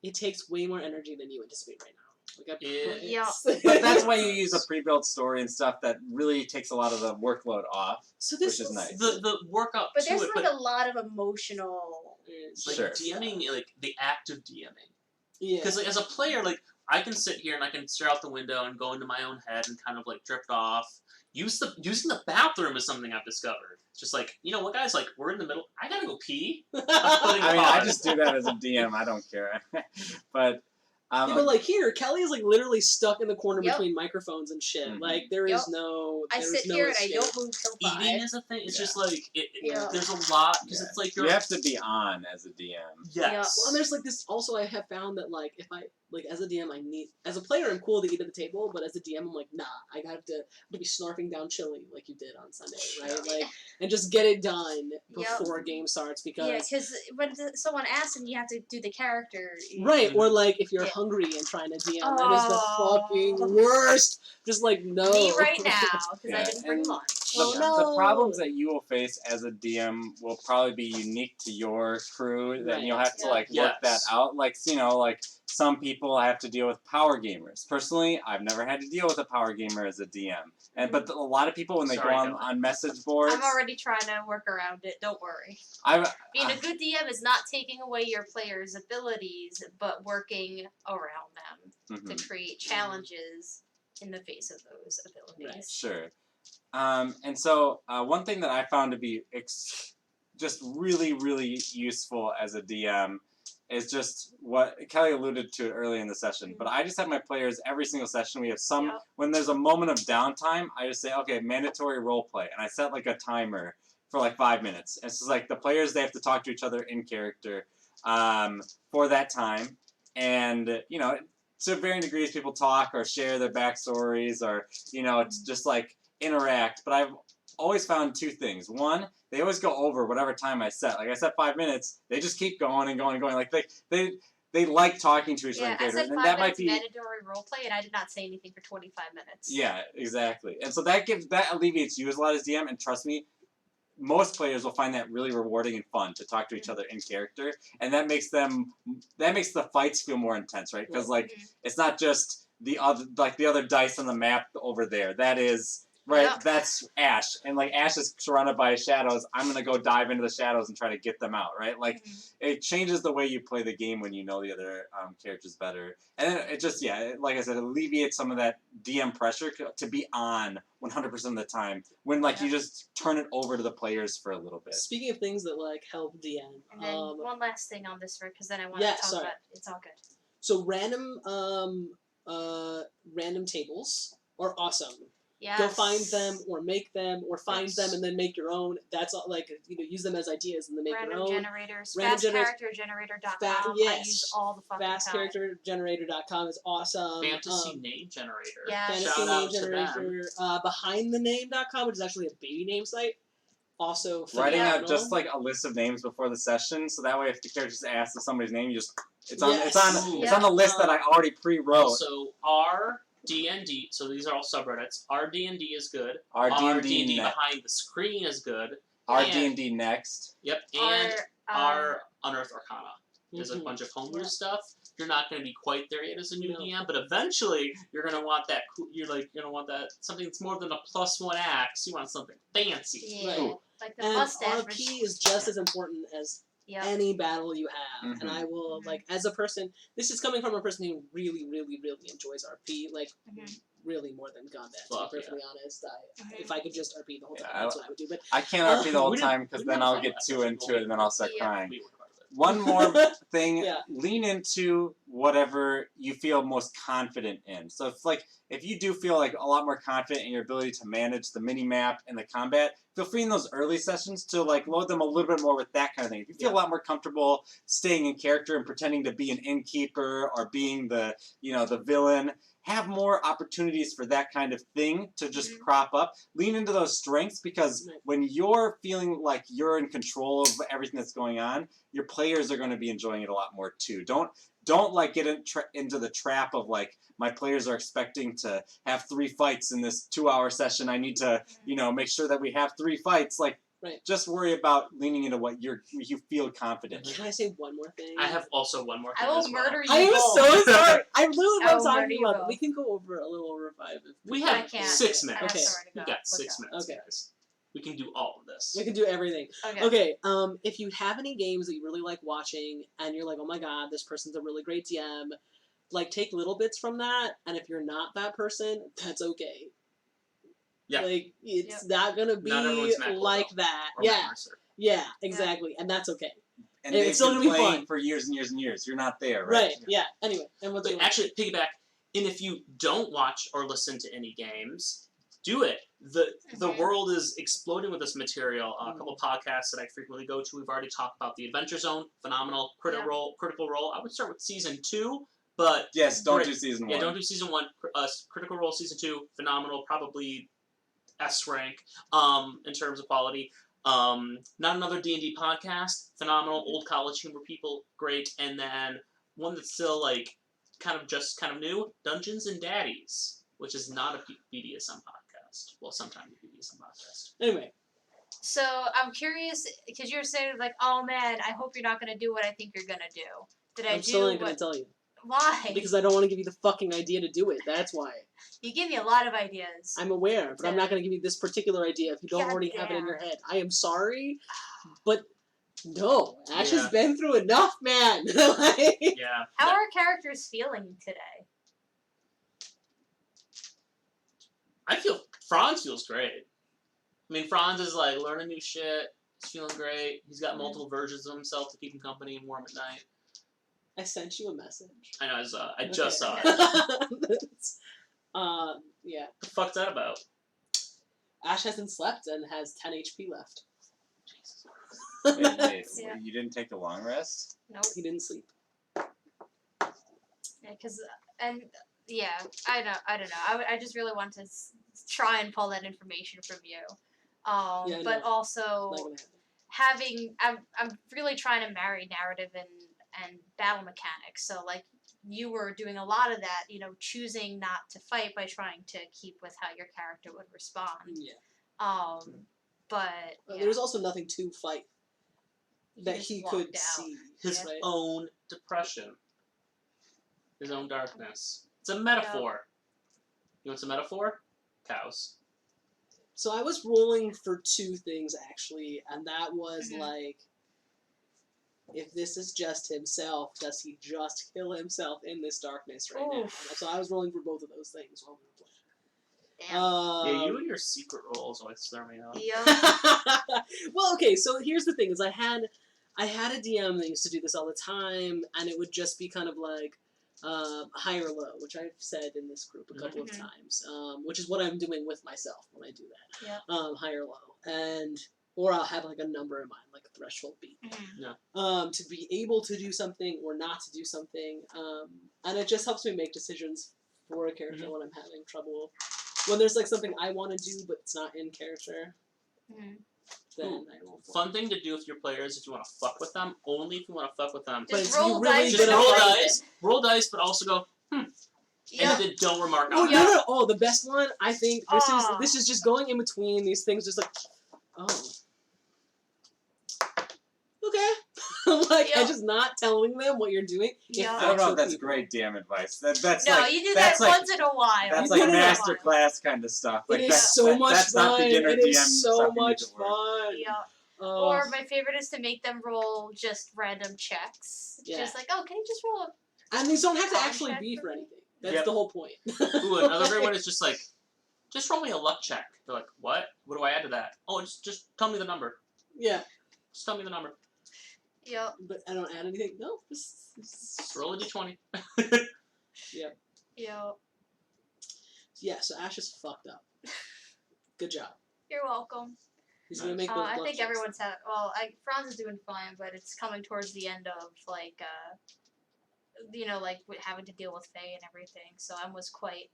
Speaker 3: it takes way more energy than you anticipate right now.
Speaker 1: Yeah.
Speaker 4: But that's why you use a pre-built story and stuff that really takes a lot of the workload off, which is nice.
Speaker 2: The work up
Speaker 1: But
Speaker 2: to
Speaker 1: there's
Speaker 2: it,
Speaker 1: a lot of emotional...
Speaker 4: Sure.
Speaker 2: DMing, the act of DMing.
Speaker 3: Yeah.
Speaker 2: Because as a player, I can sit here and I can stare out the window and go into my own head and kind of drift off. Using the bathroom is something I've discovered. It's just you know what, guys? We're in the middle. I gotta go pee.
Speaker 4: I just do that as a DM. I don't care. But
Speaker 3: but here, Kelly is literally stuck in the corner
Speaker 1: Yep.
Speaker 3: between microphones and shit.
Speaker 4: Mm-hmm.
Speaker 3: There is no.
Speaker 1: I sit here and I don't move till 5.
Speaker 2: Eating is a thing. It's just
Speaker 1: Yeah.
Speaker 2: there's a lot because it's
Speaker 4: you have to be on as a DM.
Speaker 2: Yes.
Speaker 1: Yeah.
Speaker 3: Well, and there's this. Also, I have found that if I as a DM, as a player, I'm cool to eat at the table, but as a DM, I'm nah, I have to be snarfing down chili like you did on Sunday, right? And just get it done before game starts because
Speaker 1: when someone asks and you have to do the character.
Speaker 3: Right, or if you're hungry and trying to DM. That is the fucking worst. Just like, no.
Speaker 1: Me right now, because I
Speaker 4: Yeah,
Speaker 1: didn't bring
Speaker 4: and
Speaker 1: lunch.
Speaker 3: Oh, no.
Speaker 4: The problems that you will face as a DM will probably be unique to your crew, that you'll have to like work that out. Like, you know, like some people have to deal with power gamers. Personally, I've never had to deal with a power gamer as a DM. But a lot of people, when they go on message boards,
Speaker 1: I'm already trying to work around it. Don't worry. Being a good DM is not taking away your players' abilities, but working around them to create challenges in the face of those abilities.
Speaker 4: Right. Sure. And so one thing that I found to be just really, really useful as a DM is just what Kelly alluded to early in the session. But I just have my players every single session. We have when there's a moment of downtime, I just say, okay, mandatory role play, and I set like a timer for like 5 minutes. And it's just like the players, they have to talk to each other in character for that time, and you know, to varying degrees, people talk or share their backstories, or you know, it's just like interact. But I've always found two things. One, they always go over whatever time I set. Like I set 5 minutes, they just keep going and going and going. Like they like talking to each other.
Speaker 1: Yeah, I said 5 minutes mandatory roleplay, and I did not say anything for 25 minutes.
Speaker 4: Yeah, exactly. And so that alleviates you as a lot as DM. And trust me, most players will find that really rewarding and fun to talk to each other in character, and that makes the fights feel more intense, right? Because like it's not just the other dice on the map over there. That is. Right, that's Ash, and like Ash is surrounded by shadows. I'm gonna go dive into the shadows and try to get them out. Right, like it changes the way you play the game when you know the other characters better, and then it just like I said, it alleviates some of that DM pressure to be on 100% of the time when like you just turn it over to the players for a little bit.
Speaker 3: Speaking of things that like help DM,
Speaker 1: and then one last thing on this, because then I want to talk about it's all good.
Speaker 3: So random tables are awesome.
Speaker 1: Yes.
Speaker 3: Go find them or make them or find them and then make your own. That's all, like, you know, use them as ideas and then make your own.
Speaker 1: Generators. FastCharacterGenerator.com. I use all the fucking
Speaker 3: FastCharacterGenerator.com is awesome.
Speaker 2: Fantasy Name Generator.
Speaker 1: Yeah.
Speaker 3: Fantasy Name Generator. BehindTheName.com, which is actually a baby name site. Also
Speaker 4: phenomenal. Writing out just like a list of names before the session, so that way if the character just asks somebody's name, you just it's on the list that I already pre-wrote.
Speaker 2: Also, D&D, so these are all subreddits. Our D&D is good.
Speaker 4: Our
Speaker 2: D&D behind the screen is good.
Speaker 4: Our D&D next.
Speaker 2: Yep, and our Unearthed Arcana. There's a bunch of homebrew stuff. You're not going to be quite there yet as a new DM, but eventually you're going to want that. You're going to want that something that's more than a +1 axe. You want something fancy.
Speaker 1: Yeah, like the
Speaker 3: and
Speaker 1: mustache.
Speaker 3: RP is just as important as any battle you have. And I will like, as a person, this is coming from a person who really, really, really enjoys RP, like really more than combat. To be perfectly honest, if I could just RP the whole time, that's what I would do. But
Speaker 4: I can't RP the whole time because then I'll get too into it and then I'll start crying. One more thing, lean into whatever you feel most confident in. So if you do feel like a lot more confident in your ability to manage the mini map and the combat, feel free in those early sessions to like load them a little bit more with that kind of thing. If you feel a lot more comfortable staying in character and pretending to be an innkeeper or being the villain, have more opportunities for that kind of thing to just crop up. Lean into those strengths, because when you're feeling like you're in control of everything that's going on, your players are going to be enjoying it a lot more too. Don't like get into the trap of like, my players are expecting to have 3 fights in this 2-hour session. I need to, make sure that we have 3 fights. Like, just worry about leaning into what you feel confident in.
Speaker 3: Can I say one more thing?
Speaker 2: I have also one more thing.
Speaker 1: I will murder you.
Speaker 3: I am so sorry. I literally was talking about it. We can go over a little over 5.
Speaker 2: We have 6 minutes.
Speaker 3: Okay.
Speaker 2: We've got 6 minutes, guys. We can do all of this.
Speaker 3: We can do everything. Okay. If you have any games that you really like watching and you're like, oh my god, this person's a really great DM, like take little bits from that, and if you're not that person, that's okay.
Speaker 2: Yeah.
Speaker 3: Like, it's not gonna be like that. Yeah, exactly. And that's okay.
Speaker 4: And it's still gonna be fun for years and years and years. You're not there, right?
Speaker 3: Right. Yeah. Anyway, and what's
Speaker 2: actually piggyback? And if you don't watch or listen to any games, do it. The world is exploding with this material. A couple podcasts that I frequently go to, we've already talked about the Adventure Zone, phenomenal. Critical Role. I would start with season 2, but
Speaker 4: yes, don't do season 1.
Speaker 2: Yeah, don't do season 1. Critical Role season 2, phenomenal. Probably S rank in terms of quality. Not Another D&D podcast, phenomenal. Old college humor people, great. And then one that's still like kind of new, Dungeons and Daddies, which is not a BDSM podcast. Well, sometimes a BDSM podcast.
Speaker 3: Anyway.
Speaker 1: So I'm curious because you're saying like, oh man, I hope you're not gonna do what I think you're gonna do.
Speaker 3: I'm still not gonna tell you.
Speaker 1: Why?
Speaker 3: Because I don't want to give you the fucking idea to do it. That's why.
Speaker 1: You give me a lot of ideas.
Speaker 3: I'm aware, but I'm not gonna give you this particular idea if you don't already have it in your head. I am sorry, but no, Ash has been through enough, man.
Speaker 2: Yeah.
Speaker 1: How are characters feeling today?
Speaker 2: I feel Franz feels great. I mean, Franz is like learning new shit. He's feeling great. He's got multiple versions of himself to keep him company and warm at night.
Speaker 3: I sent you a message.
Speaker 2: I know. I just saw it.
Speaker 3: Yeah.
Speaker 2: What the fuck's that about?
Speaker 3: Ash hasn't slept and has 10 HP left.
Speaker 2: Jesus.
Speaker 4: Wait,
Speaker 1: Yeah.
Speaker 4: you didn't take the long rest?
Speaker 1: Nope.
Speaker 3: He didn't sleep.
Speaker 1: Yeah, I don't know. I just really want to try and pull that information from you. But also I'm really trying to marry narrative and battle mechanics. So like you were doing a lot of that, choosing not to fight by trying to keep with how your character would respond.
Speaker 3: Yeah.
Speaker 1: But
Speaker 3: There was also nothing to fight that
Speaker 1: just
Speaker 3: he
Speaker 1: walked
Speaker 3: could
Speaker 1: out.
Speaker 3: see.
Speaker 2: His
Speaker 3: Right?
Speaker 2: own depression. His own darkness. It's a metaphor. You want some metaphor? Cows.
Speaker 3: So I was rolling for 2 things actually, and that was like, if this is just himself, does he just kill himself in this darkness right now? So I was rolling for both of those things while we were playing.
Speaker 1: Damn.
Speaker 2: Yeah, you and your secret rolls always throw me off.
Speaker 1: Yep.
Speaker 3: Well, okay, so here's the thing: is I had a DM that used to do this all the time, and it would just be kind of like high or low, which I've said in this group a couple of times, which is what I'm doing with myself when I do that.
Speaker 1: Yep.
Speaker 3: High or low, or I'll have like a number in mind, like a threshold beat. To be able to do something or not to do something, and it just helps me make decisions for a character when I'm having trouble. When there's like something I want to do but it's not in character, then I won't.
Speaker 2: Fun thing to do with your players if you want to fuck with them. Only if you want to fuck with them.
Speaker 1: Just roll dice.
Speaker 2: Just roll dice. Roll dice, but also go and then don't remark on it.
Speaker 3: No. Oh, the best one. I think this is just going in between these things, just like, oh, okay. I'm just not telling them what you're doing.
Speaker 4: I don't know if that's great DM advice. That's
Speaker 1: no,
Speaker 4: like,
Speaker 1: you do that once in a while.
Speaker 4: That's like master class kind of stuff. Like,
Speaker 3: it is so much
Speaker 4: that's
Speaker 3: fun.
Speaker 4: not beginner
Speaker 3: It
Speaker 4: DM
Speaker 3: is so
Speaker 4: stuff
Speaker 3: much
Speaker 4: you need to work.
Speaker 3: fun.
Speaker 1: Yeah. Or my favorite is to make them roll just random checks.
Speaker 3: Yeah.
Speaker 1: Just like, oh, can you just roll a...
Speaker 3: And these don't have to
Speaker 1: Fun
Speaker 3: actually
Speaker 1: check
Speaker 3: be
Speaker 1: for
Speaker 3: for
Speaker 1: me?
Speaker 3: anything. That's the whole point.
Speaker 2: Ooh, another great one is just like, just roll me a luck check. They're like, what? What do I add to that? Oh, just tell me the number.
Speaker 3: Yeah.
Speaker 2: Just tell me the number.
Speaker 1: Yep.
Speaker 3: But I don't add anything. No. Just
Speaker 2: roll a d20.
Speaker 3: Yeah.
Speaker 1: Yep.
Speaker 3: Yeah, so Ash is fucked up. Good job.
Speaker 1: You're welcome.
Speaker 3: He's gonna make those
Speaker 1: I
Speaker 3: bluff
Speaker 1: think
Speaker 3: checks.
Speaker 1: everyone's Franz is doing fine, but it's coming towards the end of like like having to deal with Faye and everything. So I was quite.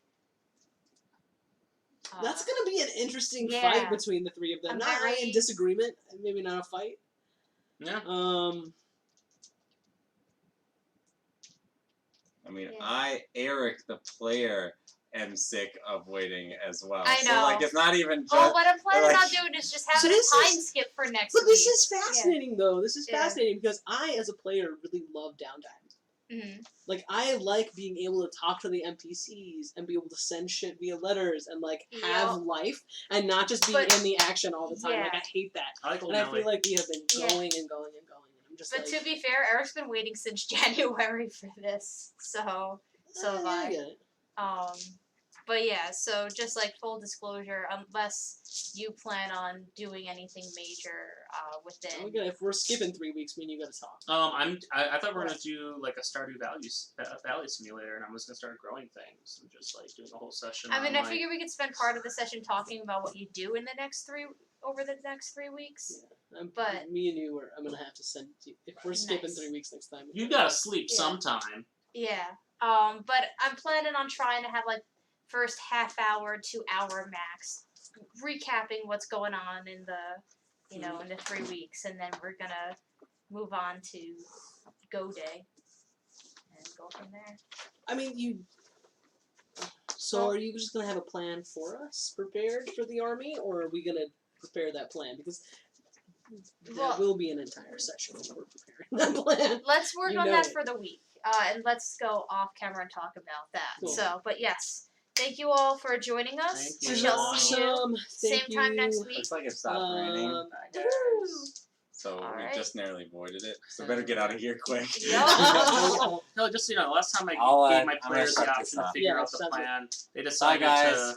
Speaker 3: That's gonna be an interesting fight between the three of them. Not really in disagreement, maybe not a fight.
Speaker 2: Yeah.
Speaker 4: I mean, Eric, the player, am sick of waiting as well.
Speaker 1: I know.
Speaker 4: So, like, it's not even just...
Speaker 1: what I'm planning on doing is just having a time skip for next week.
Speaker 3: But this is fascinating, though. This is fascinating because I, as a player, really love downtime.
Speaker 1: Mm-hmm.
Speaker 3: Like, I like being able to talk to the NPCs and be able to send shit via letters and, like, have life and not just be in the action all the time.
Speaker 1: Yeah.
Speaker 3: Like, I hate that.
Speaker 2: I
Speaker 3: feel like we have been going and going and going. And I'm just
Speaker 1: But to be fair, Eric's been waiting since January for this, so have I.
Speaker 3: get it.
Speaker 1: But yeah, so just like full disclosure, unless you plan on doing anything major within.
Speaker 3: If we're skipping 3 weeks, me and you gotta talk.
Speaker 2: I thought we were gonna do like a Stardew Valley simulator, and I was gonna start growing things and just like doing a whole session.
Speaker 1: I mean, I figure we could spend part of the session talking about what you do in the next 3 weeks.
Speaker 3: Yeah,
Speaker 1: but
Speaker 3: me and you I'm gonna have to send you if we're skipping 3 weeks next time.
Speaker 2: You gotta sleep sometime.
Speaker 1: Yeah. But I'm planning on trying to have like first half hour to hour max, recapping what's going on in the, in the 3 weeks, and then we're gonna move on to Go Day. And go from there.
Speaker 3: I mean, So are you just gonna have a plan for us prepared for the army, or are we gonna prepare that plan? Because that will be an entire session if we're preparing that plan.
Speaker 1: Let's work
Speaker 3: You
Speaker 1: on
Speaker 3: know
Speaker 1: that
Speaker 3: it.
Speaker 1: for the week, and let's go off camera and talk about that.
Speaker 3: Cool.
Speaker 1: So, but yes, thank you all for joining us.
Speaker 2: Thank
Speaker 1: We
Speaker 2: you.
Speaker 1: shall see you
Speaker 3: Awesome.
Speaker 1: same
Speaker 3: Thank
Speaker 1: time
Speaker 3: you.
Speaker 1: next week.
Speaker 4: Looks like it stopped raining.
Speaker 3: Um,
Speaker 1: Woo!
Speaker 4: So
Speaker 1: All
Speaker 4: we
Speaker 1: right.
Speaker 4: just narrowly avoided it. So better get out of here quick.
Speaker 2: No, just so you know, last time I
Speaker 4: I'll,
Speaker 2: gave my
Speaker 4: I'm gonna
Speaker 2: players the
Speaker 4: shut this
Speaker 2: option to
Speaker 4: off.
Speaker 2: figure
Speaker 3: Yeah,
Speaker 2: out the
Speaker 3: sounds good.
Speaker 2: plan, they decided
Speaker 4: guys.
Speaker 2: to